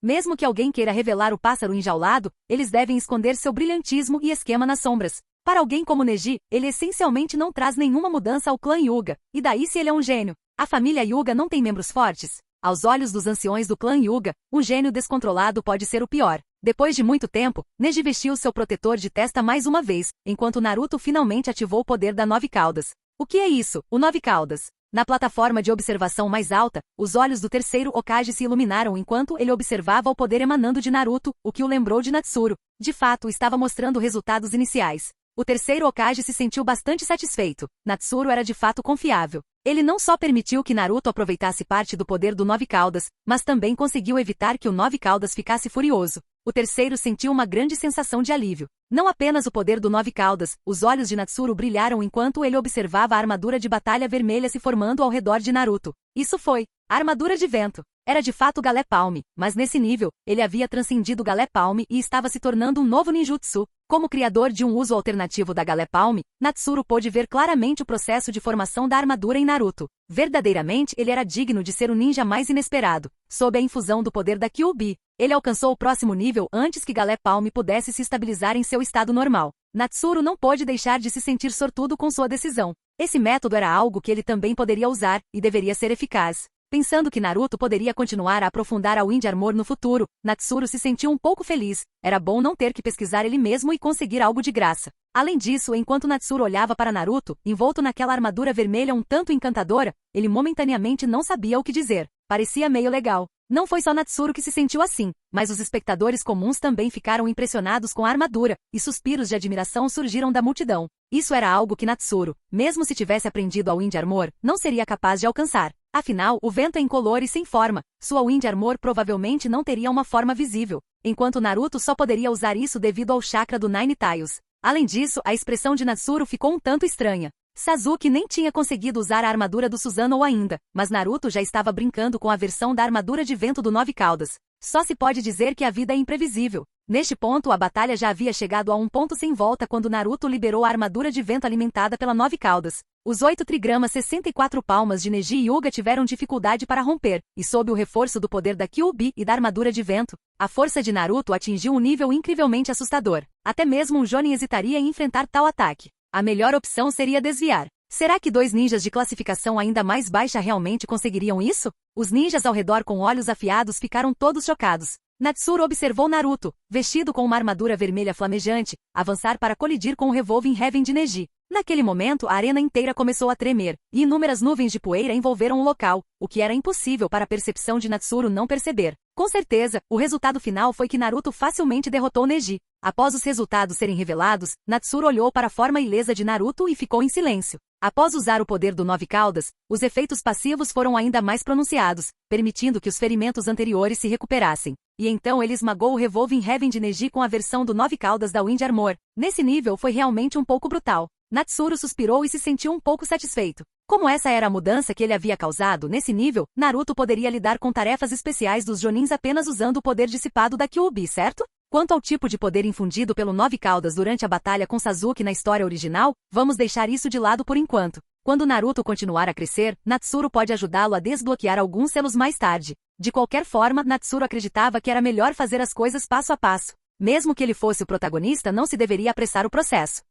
Mesmo que alguém queira revelar o pássaro enjaulado, eles devem esconder seu brilhantismo e esquema nas sombras. Para alguém como Neji, ele essencialmente não traz nenhuma mudança ao clã Hyuga, e daí se ele é um gênio? A família Hyuga não tem membros fortes? Aos olhos dos anciões do clã Hyuga, um gênio descontrolado pode ser o pior. Depois de muito tempo, Neji vestiu seu protetor de testa mais uma vez, enquanto Naruto finalmente ativou o poder da Nove Caudas. O que é isso, o Nove Caudas? Na plataforma de observação mais alta, os olhos do terceiro Hokage se iluminaram enquanto ele observava o poder emanando de Naruto, o que o lembrou de Natsuru. De fato, estava mostrando resultados iniciais. O terceiro Hokage se sentiu bastante satisfeito. Natsuru era de fato confiável. Ele não só permitiu que Naruto aproveitasse parte do poder do Nove Caudas, mas também conseguiu evitar que o Nove Caudas ficasse furioso. O terceiro sentiu uma grande sensação de alívio. Não apenas o poder do Nove Caudas, os olhos de Natsuru brilharam enquanto ele observava a armadura de batalha vermelha se formando ao redor de Naruto. Isso foi a armadura de vento. Era de fato Galé Palme, mas nesse nível, ele havia transcendido Galé Palme e estava se tornando um novo ninjutsu. Como criador de um uso alternativo da Galé Palme, Natsuru pôde ver claramente o processo de formação da armadura em Naruto. Verdadeiramente, ele era digno de ser o ninja mais inesperado. Sob a infusão do poder da Kyuubi, ele alcançou o próximo nível antes que Galé Palme pudesse se estabilizar em seu estado normal. Natsuru não pôde deixar de se sentir sortudo com sua decisão. Esse método era algo que ele também poderia usar, e deveria ser eficaz. Pensando que Naruto poderia continuar a aprofundar a Wind Armor no futuro, Natsuru se sentiu um pouco feliz. Era bom não ter que pesquisar ele mesmo e conseguir algo de graça. Além disso, enquanto Natsuru olhava para Naruto, envolto naquela armadura vermelha um tanto encantadora, ele momentaneamente não sabia o que dizer. Parecia meio legal. Não foi só Natsuru que se sentiu assim, mas os espectadores comuns também ficaram impressionados com a armadura, e suspiros de admiração surgiram da multidão. Isso era algo que Natsuru, mesmo se tivesse aprendido a Wind Armor, não seria capaz de alcançar. Afinal, o vento é incolor e sem forma. Sua Wind Armor provavelmente não teria uma forma visível, enquanto Naruto só poderia usar isso devido ao chakra do Nine Tails. Além disso, a expressão de Natsuru ficou um tanto estranha. Sasuke nem tinha conseguido usar a armadura do Susanoo ainda, mas Naruto já estava brincando com a versão da armadura de vento do Nove Caudas. Só se pode dizer que a vida é imprevisível. Neste ponto, a batalha já havia chegado a um ponto sem volta quando Naruto liberou a armadura de vento alimentada pela Nove Caudas. Os 8 trigramas 64 palmas de Neji e Hyuga tiveram dificuldade para romper, e sob o reforço do poder da Kyuubi e da armadura de vento, a força de Naruto atingiu um nível incrivelmente assustador. Até mesmo um Jonin hesitaria em enfrentar tal ataque. A melhor opção seria desviar. Será que 2 ninjas de classificação ainda mais baixa realmente conseguiriam isso? Os ninjas ao redor com olhos afiados ficaram todos chocados. Natsuru observou Naruto, vestido com uma armadura vermelha flamejante, avançar para colidir com o Revolving Heaven de Neji. Naquele momento, a arena inteira começou a tremer, e inúmeras nuvens de poeira envolveram o local, o que era impossível para a percepção de Natsuru não perceber. Com certeza, o resultado final foi que Naruto facilmente derrotou Neji. Após os resultados serem revelados, Natsuru olhou para a forma ilesa de Naruto e ficou em silêncio. Após usar o poder do Nove Caudas, os efeitos passivos foram ainda mais pronunciados, permitindo que os ferimentos anteriores se recuperassem. E então ele esmagou o Revolving Heaven de Neji com a versão do Nove Caudas da Wind Armor. Nesse nível foi realmente um pouco brutal. Natsuru suspirou e se sentiu um pouco satisfeito. Como essa era a mudança que ele havia causado nesse nível, Naruto poderia lidar com tarefas especiais dos Jonins apenas usando o poder dissipado da Kyuubi, certo? Quanto ao tipo de poder infundido pelo Nove Caudas durante a batalha com Sasuke na história original, vamos deixar isso de lado por enquanto. Quando Naruto continuar a crescer, Natsuru pode ajudá-lo a desbloquear alguns selos mais tarde. De qualquer forma, Natsuru acreditava que era melhor fazer as coisas passo a passo. Mesmo que ele fosse o protagonista, não se deveria apressar o processo.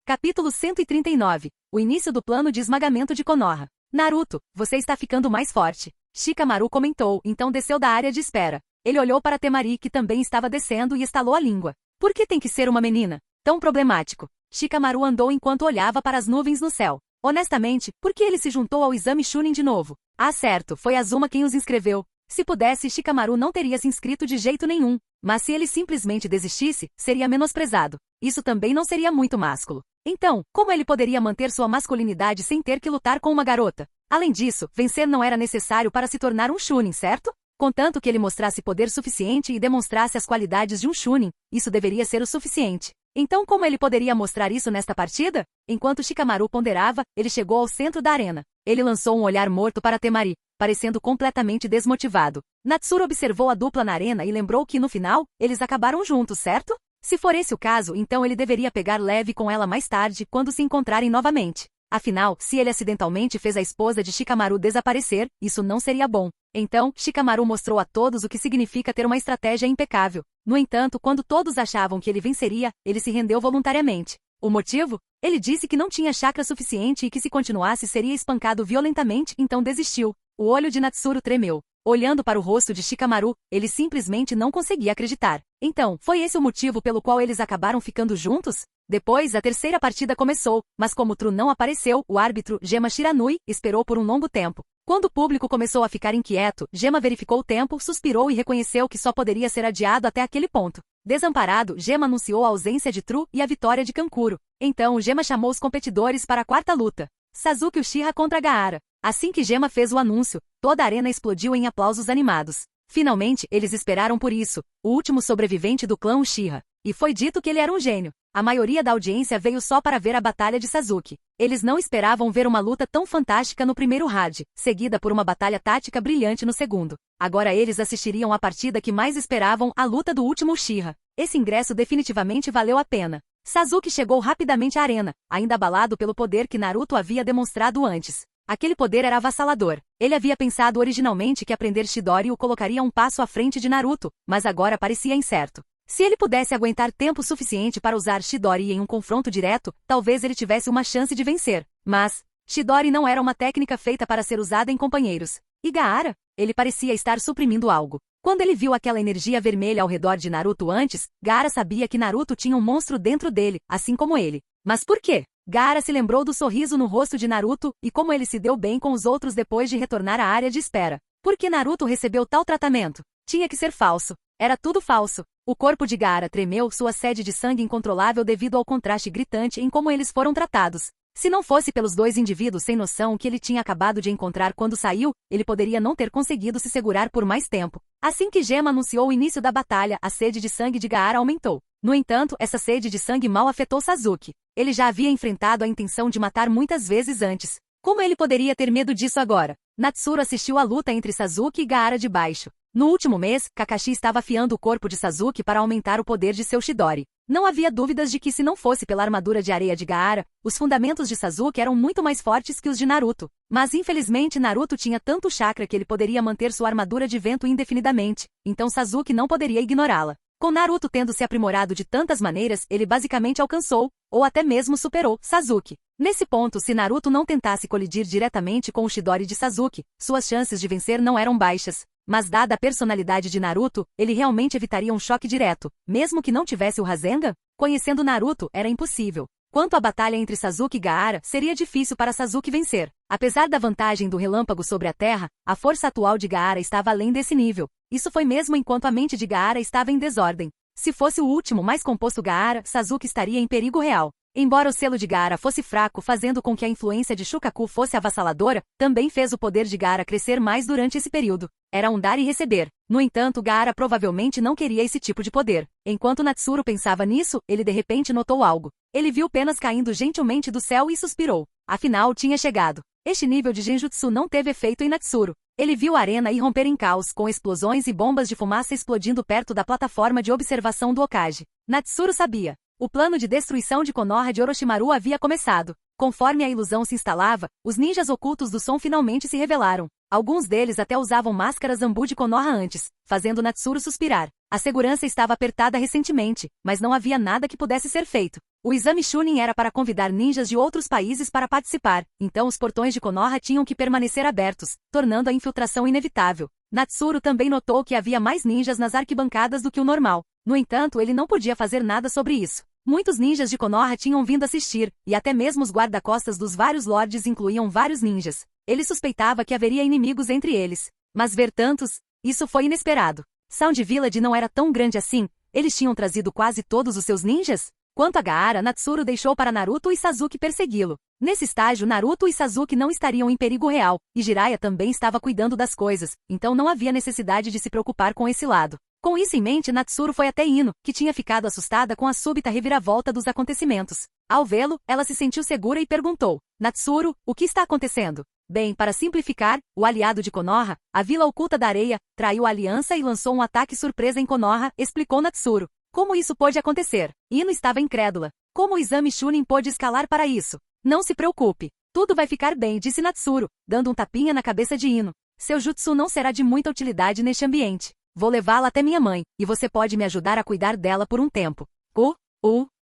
Capítulo 139. O início do plano de esmagamento de Konoha. Naruto, você está ficando mais forte. Shikamaru comentou, então desceu da área de espera. Ele olhou para Temari que também estava descendo e estalou a língua. Por que tem que ser uma menina? Tão problemático. Shikamaru andou enquanto olhava para as nuvens no céu. Honestamente, por que ele se juntou ao exame Chunin de novo? Ah, certo, foi Azuma quem os inscreveu. Se pudesse, Shikamaru não teria se inscrito de jeito nenhum. Mas se ele simplesmente desistisse, seria menosprezado. Isso também não seria muito másculo. Então, como ele poderia manter sua masculinidade sem ter que lutar com uma garota? Além disso, vencer não era necessário para se tornar um Chunin, certo? Contanto que ele mostrasse poder suficiente e demonstrasse as qualidades de um Chunin, isso deveria ser o suficiente. Então como ele poderia mostrar isso nesta partida? Enquanto Shikamaru ponderava, ele chegou ao centro da arena. Ele lançou um olhar morto para Temari, parecendo completamente desmotivado. Natsuru observou a dupla na arena e lembrou que no final, eles acabaram juntos, certo? Se for esse o caso, então ele deveria pegar leve com ela mais tarde, quando se encontrarem novamente. Afinal, se ele acidentalmente fez a esposa de Shikamaru desaparecer, isso não seria bom. Então, Shikamaru mostrou a todos o que significa ter uma estratégia impecável. No entanto, quando todos achavam que ele venceria, ele se rendeu voluntariamente. O motivo? Ele disse que não tinha chakra suficiente e que se continuasse seria espancado violentamente, então desistiu. O olho de Natsuru tremeu. Olhando para o rosto de Shikamaru, ele simplesmente não conseguia acreditar. Então, foi esse o motivo pelo qual eles acabaram ficando juntos? Depois, a terceira partida começou, mas como Tru não apareceu, o árbitro, Gema Shiranui, esperou por um longo tempo. Quando o público começou a ficar inquieto, Gema verificou o tempo, suspirou e reconheceu que só poderia ser adiado até aquele ponto. Desamparado, Gema anunciou a ausência de Tru e a vitória de Kankuro. Então, Gema chamou os competidores para a quarta luta. Sasuke Uchiha contra Gaara. Assim que Gema fez o anúncio, toda a arena explodiu em aplausos animados. Finalmente, eles esperaram por isso, o último sobrevivente do clã Uchiha. E foi dito que ele era um gênio. A maioria da audiência veio só para ver a batalha de Sasuke. Eles não esperavam ver uma luta tão fantástica no primeiro round, seguida por uma batalha tática brilhante no segundo. Agora eles assistiriam à partida que mais esperavam, a luta do último Uchiha. Esse ingresso definitivamente valeu a pena. Sasuke chegou rapidamente à arena, ainda abalado pelo poder que Naruto havia demonstrado antes. Aquele poder era avassalador. Ele havia pensado originalmente que aprender Chidori o colocaria um passo à frente de Naruto, mas agora parecia incerto. Se ele pudesse aguentar tempo suficiente para usar Chidori em um confronto direto, talvez ele tivesse uma chance de vencer. Mas, Chidori não era uma técnica feita para ser usada em companheiros. E Gaara? Ele parecia estar suprimindo algo. Quando ele viu aquela energia vermelha ao redor de Naruto antes, Gaara sabia que Naruto tinha um monstro dentro dele, assim como ele. Mas por quê? Gaara se lembrou do sorriso no rosto de Naruto e como ele se deu bem com os outros depois de retornar à área de espera. Por que Naruto recebeu tal tratamento? Tinha que ser falso. Era tudo falso. O corpo de Gaara tremeu, sua sede de sangue incontrolável devido ao contraste gritante em como eles foram tratados. Se não fosse pelos dois indivíduos sem noção que ele tinha acabado de encontrar quando saiu, ele poderia não ter conseguido se segurar por mais tempo. Assim que Gema anunciou o início da batalha, a sede de sangue de Gaara aumentou. No entanto, essa sede de sangue mal afetou Sasuke. Ele já havia enfrentado a intenção de matar muitas vezes antes. Como ele poderia ter medo disso agora? Natsuru assistiu à luta entre Sasuke e Gaara de baixo. No último mês, Kakashi estava afiando o corpo de Sasuke para aumentar o poder de seu Chidori. Não havia dúvidas de que se não fosse pela armadura de areia de Gaara, os fundamentos de Sasuke eram muito mais fortes que os de Naruto. Mas infelizmente Naruto tinha tanto chakra que ele poderia manter sua armadura de vento indefinidamente, então Sasuke não poderia ignorá-la. Com Naruto tendo se aprimorado de tantas maneiras, ele basicamente alcançou, ou até mesmo superou, Sasuke. Nesse ponto, se Naruto não tentasse colidir diretamente com o Chidori de Sasuke, suas chances de vencer não eram baixas. Mas dada a personalidade de Naruto, ele realmente evitaria um choque direto, mesmo que não tivesse o Rasengan? Conhecendo Naruto, era impossível. Quanto à batalha entre Sasuke e Gaara, seria difícil para Sasuke vencer. Apesar da vantagem do relâmpago sobre a Terra, a força atual de Gaara estava além desse nível. Isso foi mesmo enquanto a mente de Gaara estava em desordem. Se fosse o último mais composto Gaara, Sasuke estaria em perigo real. Embora o selo de Gaara fosse fraco, fazendo com que a influência de Shukaku fosse avassaladora, também fez o poder de Gaara crescer mais durante esse período. Era um dar e receber. No entanto, Gaara provavelmente não queria esse tipo de poder. Enquanto Natsuru pensava nisso, ele de repente notou algo. Ele viu penas caindo gentilmente do céu e suspirou. Afinal, tinha chegado. Este nível de genjutsu não teve efeito em Natsuru. Ele viu a arena irromper em caos, com explosões e bombas de fumaça explodindo perto da plataforma de observação do Hokage. Natsuru sabia. O plano de destruição de Konoha de Orochimaru havia começado. Conforme a ilusão se instalava, os ninjas ocultos do som finalmente se revelaram. Alguns deles até usavam máscaras Zambu de Konoha antes, fazendo Natsuru suspirar. A segurança estava apertada recentemente, mas não havia nada que pudesse ser feito. O exame Chunin era para convidar ninjas de outros países para participar, então os portões de Konoha tinham que permanecer abertos, tornando a infiltração inevitável. Natsuru também notou que havia mais ninjas nas arquibancadas do que o normal. No entanto, ele não podia fazer nada sobre isso. Muitos ninjas de Konoha tinham vindo assistir, e até mesmo os guarda-costas dos vários lords incluíam vários ninjas. Ele suspeitava que haveria inimigos entre eles. Mas ver tantos? Isso foi inesperado. Sound Village não era tão grande assim, eles tinham trazido quase todos os seus ninjas? Quanto a Gaara, Natsuru deixou para Naruto e Sasuke persegui-lo. Nesse estágio, Naruto e Sasuke não estariam em perigo real, e Jiraiya também estava cuidando das coisas, então não havia necessidade de se preocupar com esse lado. Com isso em mente, Natsuru foi até Ino, que tinha ficado assustada com a súbita reviravolta dos acontecimentos. Ao vê-lo, ela se sentiu segura e perguntou: Natsuru, o que está acontecendo? Bem, para simplificar, o aliado de Konoha, a Vila Oculta da Areia, traiu a aliança e lançou um ataque surpresa em Konoha, explicou Natsuru. Como isso pôde acontecer? Ino estava incrédula. Como o exame Chunin pôde escalar para isso? Não se preocupe. Tudo vai ficar bem, disse Natsuru, dando um tapinha na cabeça de Ino. Seu jutsu não será de muita utilidade neste ambiente. Vou levá-la até minha mãe, e você pode me ajudar a cuidar dela por um tempo.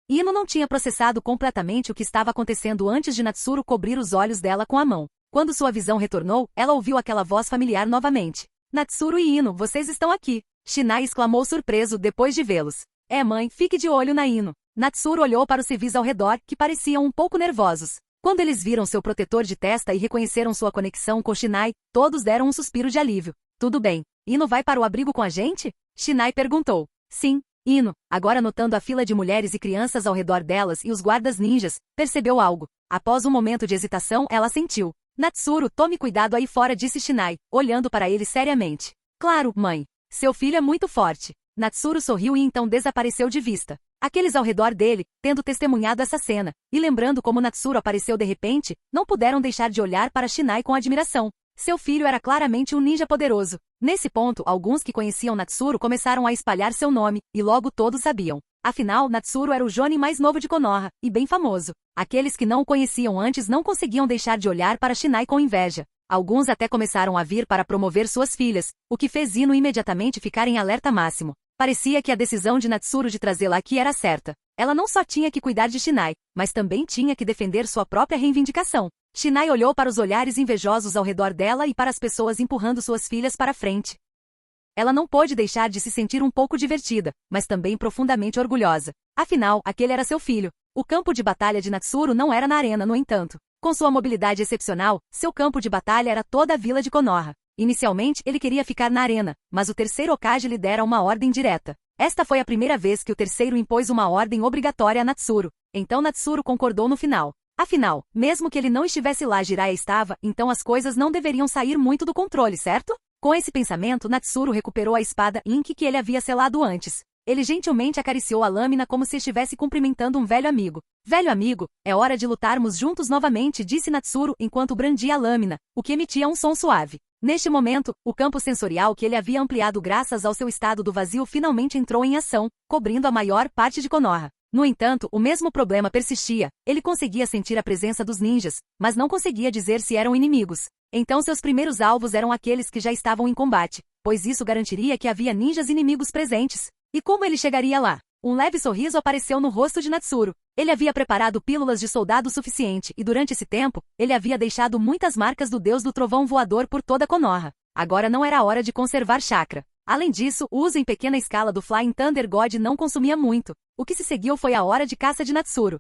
Ino não tinha processado completamente o que estava acontecendo antes de Natsuru cobrir os olhos dela com a mão. Quando sua visão retornou, ela ouviu aquela voz familiar novamente. Natsuru e Ino, vocês estão aqui. Shinai exclamou surpreso depois de vê-los. É mãe, fique de olho na Ino. Natsuru olhou para os civis ao redor, que pareciam um pouco nervosos. Quando eles viram seu protetor de testa e reconheceram sua conexão com Shinai, todos deram um suspiro de alívio. Tudo bem. Ino vai para o abrigo com a gente? Shinai perguntou. Sim. Ino, agora notando a fila de mulheres e crianças ao redor delas e os guardas ninjas, percebeu algo. Após um momento de hesitação, ela sentiu. Natsuru, tome cuidado aí fora, disse Shinai, olhando para ele seriamente. Claro, mãe. Seu filho é muito forte. Natsuru sorriu e então desapareceu de vista. Aqueles ao redor dele, tendo testemunhado essa cena, e lembrando como Natsuru apareceu de repente, não puderam deixar de olhar para Shinai com admiração. Seu filho era claramente um ninja poderoso. Nesse ponto, alguns que conheciam Natsuru começaram a espalhar seu nome, e logo todos sabiam. Afinal, Natsuru era o Jonin mais novo de Konoha, e bem famoso. Aqueles que não o conheciam antes não conseguiam deixar de olhar para Shinai com inveja. Alguns até começaram a vir para promover suas filhas, o que fez Ino imediatamente ficar em alerta máximo. Parecia que a decisão de Natsuru de trazê-la aqui era certa. Ela não só tinha que cuidar de Shinai, mas também tinha que defender sua própria reivindicação. Shinai olhou para os olhares invejosos ao redor dela e para as pessoas empurrando suas filhas para frente. Ela não pôde deixar de se sentir um pouco divertida, mas também profundamente orgulhosa. Afinal, aquele era seu filho. O campo de batalha de Natsuru não era na arena, no entanto. Com sua mobilidade excepcional, seu campo de batalha era toda a vila de Konoha. Inicialmente, ele queria ficar na arena, mas o terceiro Hokage lhe dera uma ordem direta. Esta foi a primeira vez que o terceiro impôs uma ordem obrigatória a Natsuru. Então Natsuru concordou no final. Afinal, mesmo que ele não estivesse lá, Jiraiya estava, então as coisas não deveriam sair muito do controle, certo? Com esse pensamento, Natsuru recuperou a espada Inki que ele havia selado antes. Ele gentilmente acariciou a lâmina como se estivesse cumprimentando um velho amigo. Velho amigo, é hora de lutarmos juntos novamente, disse Natsuru enquanto brandia a lâmina, o que emitia um som suave. Neste momento, o campo sensorial que ele havia ampliado graças ao seu estado do vazio finalmente entrou em ação, cobrindo a maior parte de Konoha. No entanto, o mesmo problema persistia. Ele conseguia sentir a presença dos ninjas, mas não conseguia dizer se eram inimigos. Então seus primeiros alvos eram aqueles que já estavam em combate, pois isso garantiria que havia ninjas inimigos presentes. E como ele chegaria lá? Um leve sorriso apareceu no rosto de Natsuru. Ele havia preparado pílulas de soldado suficiente e durante esse tempo, ele havia deixado muitas marcas do deus do trovão voador por toda Konoha. Agora não era hora de conservar chakra. Além disso, o uso em pequena escala do Flying Thunder God não consumia muito. O que se seguiu foi a hora de caça de Natsuru.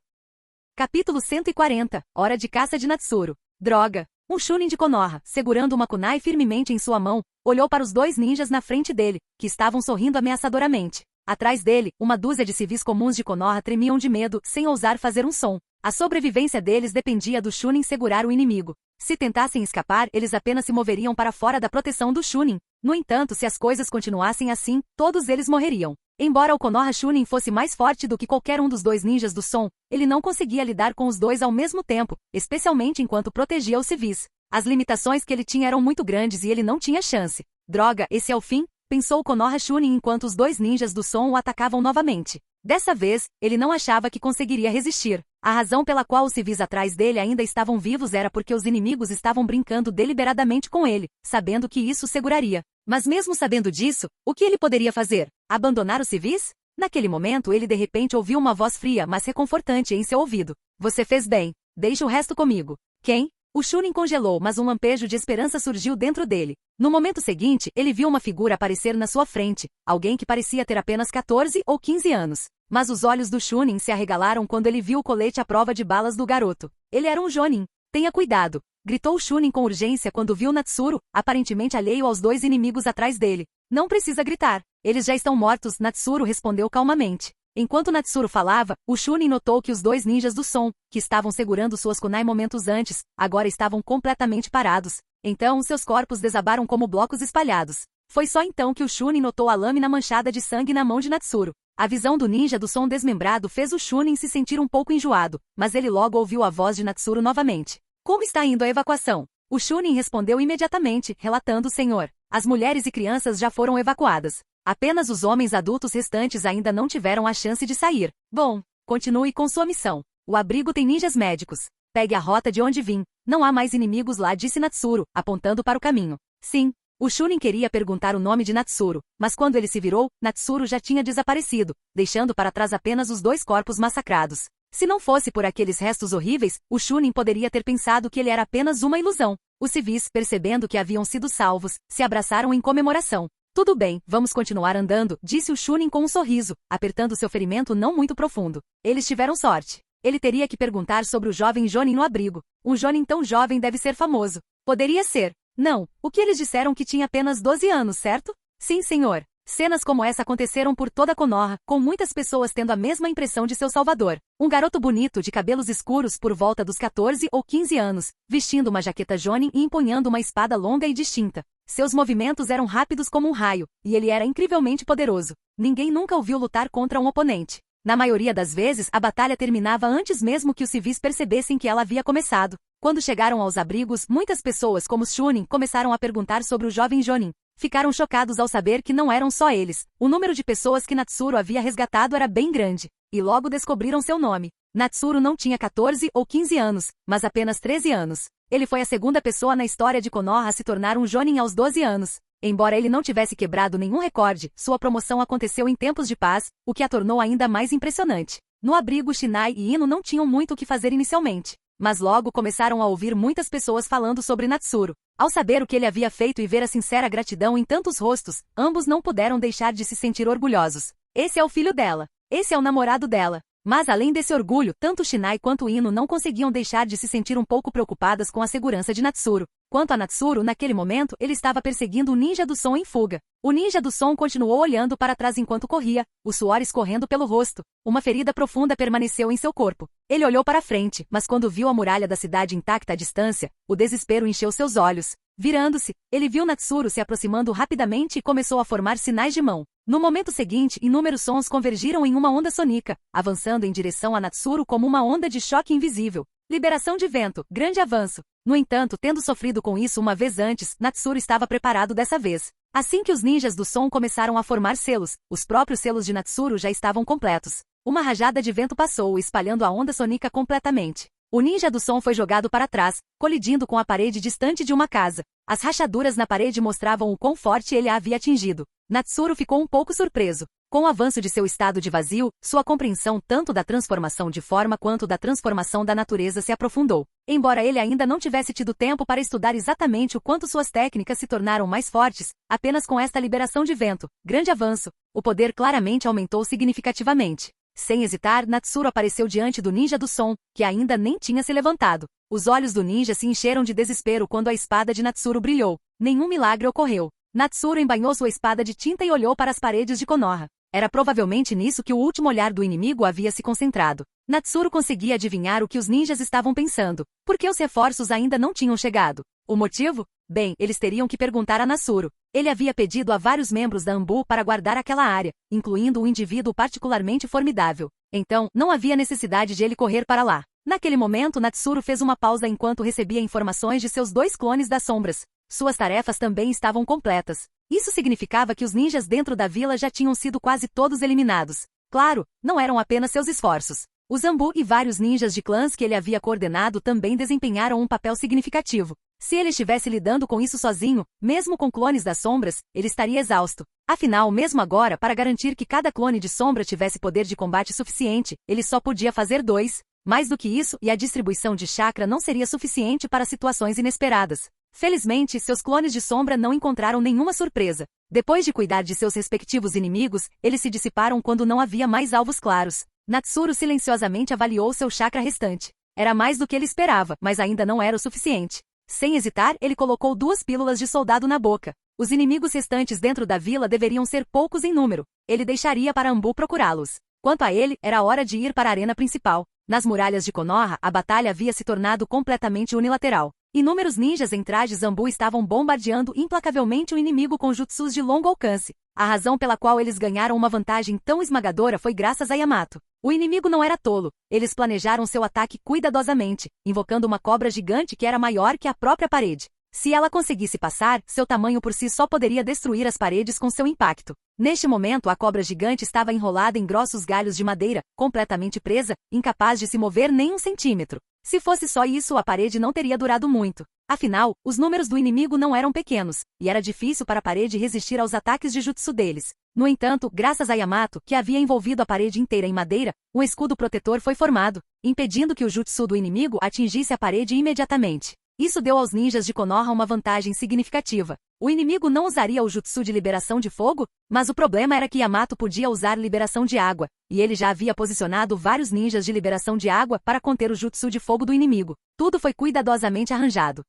Capítulo 140. Hora de caça de Natsuru. Droga! Um Chunin de Konoha, segurando uma kunai firmemente em sua mão, olhou para os dois ninjas na frente dele, que estavam sorrindo ameaçadoramente. Atrás dele, uma dúzia de civis comuns de Konoha tremiam de medo, sem ousar fazer um som. A sobrevivência deles dependia do Chunin segurar o inimigo. Se tentassem escapar, eles apenas se moveriam para fora da proteção do Chunin. No entanto, se as coisas continuassem assim, todos eles morreriam. Embora o Konoha Chunin fosse mais forte do que qualquer um dos dois ninjas do som, ele não conseguia lidar com os dois ao mesmo tempo, especialmente enquanto protegia os civis. As limitações que ele tinha eram muito grandes e ele não tinha chance. Droga, esse é o fim? Pensou o Konoha Chunin enquanto os dois ninjas do som o atacavam novamente. Dessa vez, ele não achava que conseguiria resistir. A razão pela qual os civis atrás dele ainda estavam vivos era porque os inimigos estavam brincando deliberadamente com ele, sabendo que isso seguraria. Mas mesmo sabendo disso, o que ele poderia fazer? Abandonar os civis? Naquele momento ele de repente ouviu uma voz fria mas reconfortante em seu ouvido. Você fez bem. Deixa o resto comigo. Quem? O Chunin congelou, mas um lampejo de esperança surgiu dentro dele. No momento seguinte, ele viu uma figura aparecer na sua frente, alguém que parecia ter apenas 14 ou 15 anos. Mas os olhos do Chunin se arregalaram quando ele viu o colete à prova de balas do garoto. Ele era um Jonin. Tenha cuidado! Gritou Chunin com urgência quando viu Natsuru, aparentemente alheio aos dois inimigos atrás dele. Não precisa gritar. Eles já estão mortos, Natsuru respondeu calmamente. Enquanto Natsuru falava, o Chunin notou que os dois ninjas do som, que estavam segurando suas kunai momentos antes, agora estavam completamente parados. Então seus corpos desabaram como blocos espalhados. Foi só então que o Chunin notou a lâmina manchada de sangue na mão de Natsuru. A visão do ninja do som desmembrado fez o Chunin se sentir um pouco enjoado, mas ele logo ouviu a voz de Natsuru novamente. Como está indo a evacuação? O Chunin respondeu imediatamente, relatando: Senhor, as mulheres e crianças já foram evacuadas. Apenas os homens adultos restantes ainda não tiveram a chance de sair. Bom, continue com sua missão. O abrigo tem ninjas médicos. Pegue a rota de onde vim. Não há mais inimigos lá, disse Natsuru, apontando para o caminho. Sim. O Chunin queria perguntar o nome de Natsuru, mas quando ele se virou, Natsuru já tinha desaparecido, deixando para trás apenas os 2 corpos massacrados. Se não fosse por aqueles restos horríveis, o Chunin poderia ter pensado que ele era apenas uma ilusão. Os civis, percebendo que haviam sido salvos, se abraçaram em comemoração. Tudo bem, vamos continuar andando, disse o Chunin com um sorriso, apertando seu ferimento não muito profundo. Eles tiveram sorte. Ele teria que perguntar sobre o jovem Jonin no abrigo. Um Jonin tão jovem deve ser famoso. Poderia ser. Não, o que eles disseram que tinha apenas 12 anos, certo? Sim, senhor. Cenas como essa aconteceram por toda Konoha, com muitas pessoas tendo a mesma impressão de seu salvador. Um garoto bonito de cabelos escuros por volta dos 14 ou 15 anos, vestindo uma jaqueta Jonin e empunhando uma espada longa e distinta. Seus movimentos eram rápidos como um raio, e ele era incrivelmente poderoso. Ninguém nunca o viu lutar contra um oponente. Na maioria das vezes, a batalha terminava antes mesmo que os civis percebessem que ela havia começado. Quando chegaram aos abrigos, muitas pessoas como os Chunin começaram a perguntar sobre o jovem Jonin. Ficaram chocados ao saber que não eram só eles. O número de pessoas que Natsuru havia resgatado era bem grande. E logo descobriram seu nome. Natsuru não tinha 14 ou 15 anos, mas apenas 13 anos. Ele foi a segunda pessoa na história de Konoha a se tornar um Jonin aos 12 anos. Embora ele não tivesse quebrado nenhum recorde, sua promoção aconteceu em tempos de paz, o que a tornou ainda mais impressionante. No abrigo, Shinai e Ino não tinham muito o que fazer inicialmente. Mas logo começaram a ouvir muitas pessoas falando sobre Natsuru. Ao saber o que ele havia feito e ver a sincera gratidão em tantos rostos, ambos não puderam deixar de se sentir orgulhosos. Esse é o filho dela. Esse é o namorado dela. Mas além desse orgulho, tanto Shinai quanto Ino não conseguiam deixar de se sentir um pouco preocupadas com a segurança de Natsuru. Quanto a Natsuru, naquele momento, ele estava perseguindo o ninja do som em fuga. O ninja do som continuou olhando para trás enquanto corria, o suor escorrendo pelo rosto. Uma ferida profunda permaneceu em seu corpo. Ele olhou para frente, mas quando viu a muralha da cidade intacta à distância, o desespero encheu seus olhos. Virando-se, ele viu Natsuru se aproximando rapidamente e começou a formar sinais de mão. No momento seguinte, inúmeros sons convergiram em uma onda sônica, avançando em direção a Natsuru como uma onda de choque invisível. Liberação de vento, grande avanço. No entanto, tendo sofrido com isso uma vez antes, Natsuru estava preparado dessa vez. Assim que os ninjas do som começaram a formar selos, os próprios selos de Natsuru já estavam completos. Uma rajada de vento passou, espalhando a onda sônica completamente. O ninja do som foi jogado para trás, colidindo com a parede distante de uma casa. As rachaduras na parede mostravam o quão forte ele a havia atingido. Natsuru ficou um pouco surpreso. Com o avanço de seu estado de vazio, sua compreensão tanto da transformação de forma quanto da transformação da natureza se aprofundou. Embora ele ainda não tivesse tido tempo para estudar exatamente o quanto suas técnicas se tornaram mais fortes, apenas com esta liberação de vento, grande avanço, o poder claramente aumentou significativamente. Sem hesitar, Natsuru apareceu diante do ninja do som, que ainda nem tinha se levantado. Os olhos do ninja se encheram de desespero quando a espada de Natsuru brilhou. Nenhum milagre ocorreu. Natsuru embanhou sua espada de tinta e olhou para as paredes de Konoha. Era provavelmente nisso que o último olhar do inimigo havia se concentrado. Natsuru conseguia adivinhar o que os ninjas estavam pensando. Por que os reforços ainda não tinham chegado? O motivo? Bem, eles teriam que perguntar a Natsuru. Ele havia pedido a vários membros da Anbu para guardar aquela área, incluindo um indivíduo particularmente formidável. Então, não havia necessidade de ele correr para lá. Naquele momento, Natsuru fez uma pausa enquanto recebia informações de seus 2 clones das sombras. Suas tarefas também estavam completas. Isso significava que os ninjas dentro da vila já tinham sido quase todos eliminados. Claro, não eram apenas seus esforços. Os Anbu e vários ninjas de clãs que ele havia coordenado também desempenharam um papel significativo. Se ele estivesse lidando com isso sozinho, mesmo com clones das sombras, ele estaria exausto. Afinal, mesmo agora, para garantir que cada clone de sombra tivesse poder de combate suficiente, ele só podia fazer 2. Mais do que isso, e a distribuição de chakra não seria suficiente para situações inesperadas. Felizmente, seus clones de sombra não encontraram nenhuma surpresa. Depois de cuidar de seus respectivos inimigos, eles se dissiparam quando não havia mais alvos claros. Natsuru silenciosamente avaliou seu chakra restante. Era mais do que ele esperava, mas ainda não era o suficiente. Sem hesitar, ele colocou 2 pílulas de soldado na boca. Os inimigos restantes dentro da vila deveriam ser poucos em número. Ele deixaria para Anbu procurá-los. Quanto a ele, era hora de ir para a arena principal. Nas muralhas de Konoha, a batalha havia se tornado completamente unilateral. Inúmeros ninjas em trajes Anbu estavam bombardeando implacavelmente o inimigo com jutsus de longo alcance. A razão pela qual eles ganharam uma vantagem tão esmagadora foi graças a Yamato. O inimigo não era tolo. Eles planejaram seu ataque cuidadosamente, invocando uma cobra gigante que era maior que a própria parede. Se ela conseguisse passar, seu tamanho por si só poderia destruir as paredes com seu impacto. Neste momento, a cobra gigante estava enrolada em grossos galhos de madeira, completamente presa, incapaz de se mover nem um centímetro. Se fosse só isso, a parede não teria durado muito. Afinal, os números do inimigo não eram pequenos, e era difícil para a parede resistir aos ataques de jutsu deles. No entanto, graças a Yamato, que havia envolvido a parede inteira em madeira, um escudo protetor foi formado, impedindo que o jutsu do inimigo atingisse a parede imediatamente. Isso deu aos ninjas de Konoha uma vantagem significativa. O inimigo não usaria o jutsu de liberação de fogo, mas o problema era que Yamato podia usar liberação de água, e ele já havia posicionado vários ninjas de liberação de água para conter o jutsu de fogo do inimigo. Tudo foi cuidadosamente arranjado.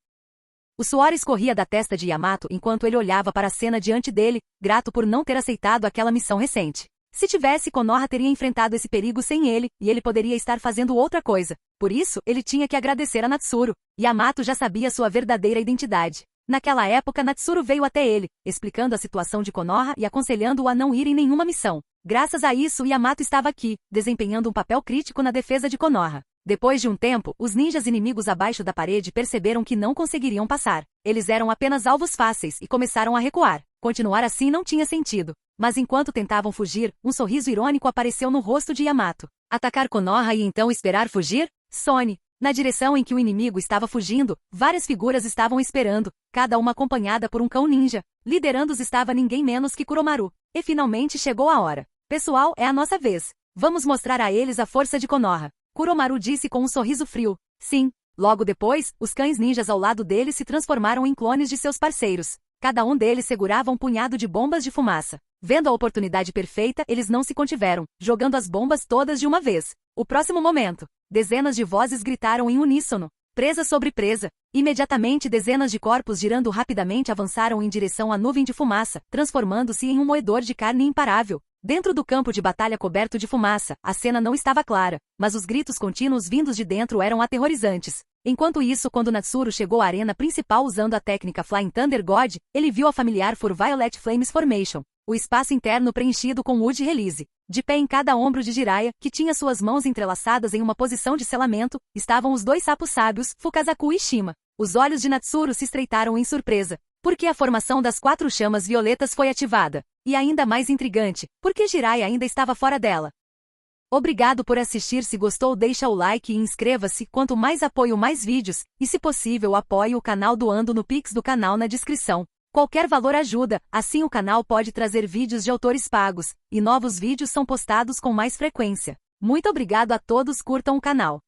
O suor escorria da testa de Yamato enquanto ele olhava para a cena diante dele, grato por não ter aceitado aquela missão recente. Se tivesse, Konoha teria enfrentado esse perigo sem ele, e ele poderia estar fazendo outra coisa. Por isso, ele tinha que agradecer a Natsuru. Yamato já sabia sua verdadeira identidade. Naquela época, Natsuru veio até ele, explicando a situação de Konoha e aconselhando-o a não ir em nenhuma missão. Graças a isso, Yamato estava aqui, desempenhando um papel crítico na defesa de Konoha. Depois de um tempo, os ninjas inimigos abaixo da parede perceberam que não conseguiriam passar. Eles eram apenas alvos fáceis e começaram a recuar. Continuar assim não tinha sentido. Mas enquanto tentavam fugir, um sorriso irônico apareceu no rosto de Yamato. Atacar Konoha e então esperar fugir? Sone. Na direção em que o inimigo estava fugindo, várias figuras estavam esperando, cada uma acompanhada por um cão ninja. Liderando-os estava ninguém menos que Kuromaru. E finalmente chegou a hora. Pessoal, é a nossa vez. Vamos mostrar a eles a força de Konoha. Kuromaru disse com um sorriso frio. Sim. Logo depois, os cães ninjas ao lado dele se transformaram em clones de seus parceiros. Cada um deles segurava um punhado de bombas de fumaça. Vendo a oportunidade perfeita, eles não se contiveram, jogando as bombas todas de uma vez. O próximo momento. Dezenas de vozes gritaram em uníssono. Presa sobre presa. Imediatamente dezenas de corpos girando rapidamente avançaram em direção à nuvem de fumaça, transformando-se em um moedor de carne imparável. Dentro do campo de batalha coberto de fumaça, a cena não estava clara, mas os gritos contínuos vindos de dentro eram aterrorizantes. Enquanto isso, quando Natsuru chegou à arena principal usando a técnica Flying Thunder God, ele viu a familiar For Violet Flames Formation. O espaço interno preenchido com Wood Release. De pé em cada ombro de Jiraiya, que tinha suas mãos entrelaçadas em uma posição de selamento, estavam os dois sapos sábios, Fukazaku e Shima. Os olhos de Natsuru se estreitaram em surpresa, porque a formação das 4 chamas violetas foi ativada. E ainda mais intrigante, porque Jiraiya ainda estava fora dela. Obrigado por assistir. Se gostou, deixa o like e inscreva-se. Quanto mais apoio, mais vídeos, e se possível apoie o canal doando no Pix do canal na descrição. Qualquer valor ajuda, assim o canal pode trazer vídeos de autores pagos, e novos vídeos são postados com mais frequência. Muito obrigado a todos, curtam o canal.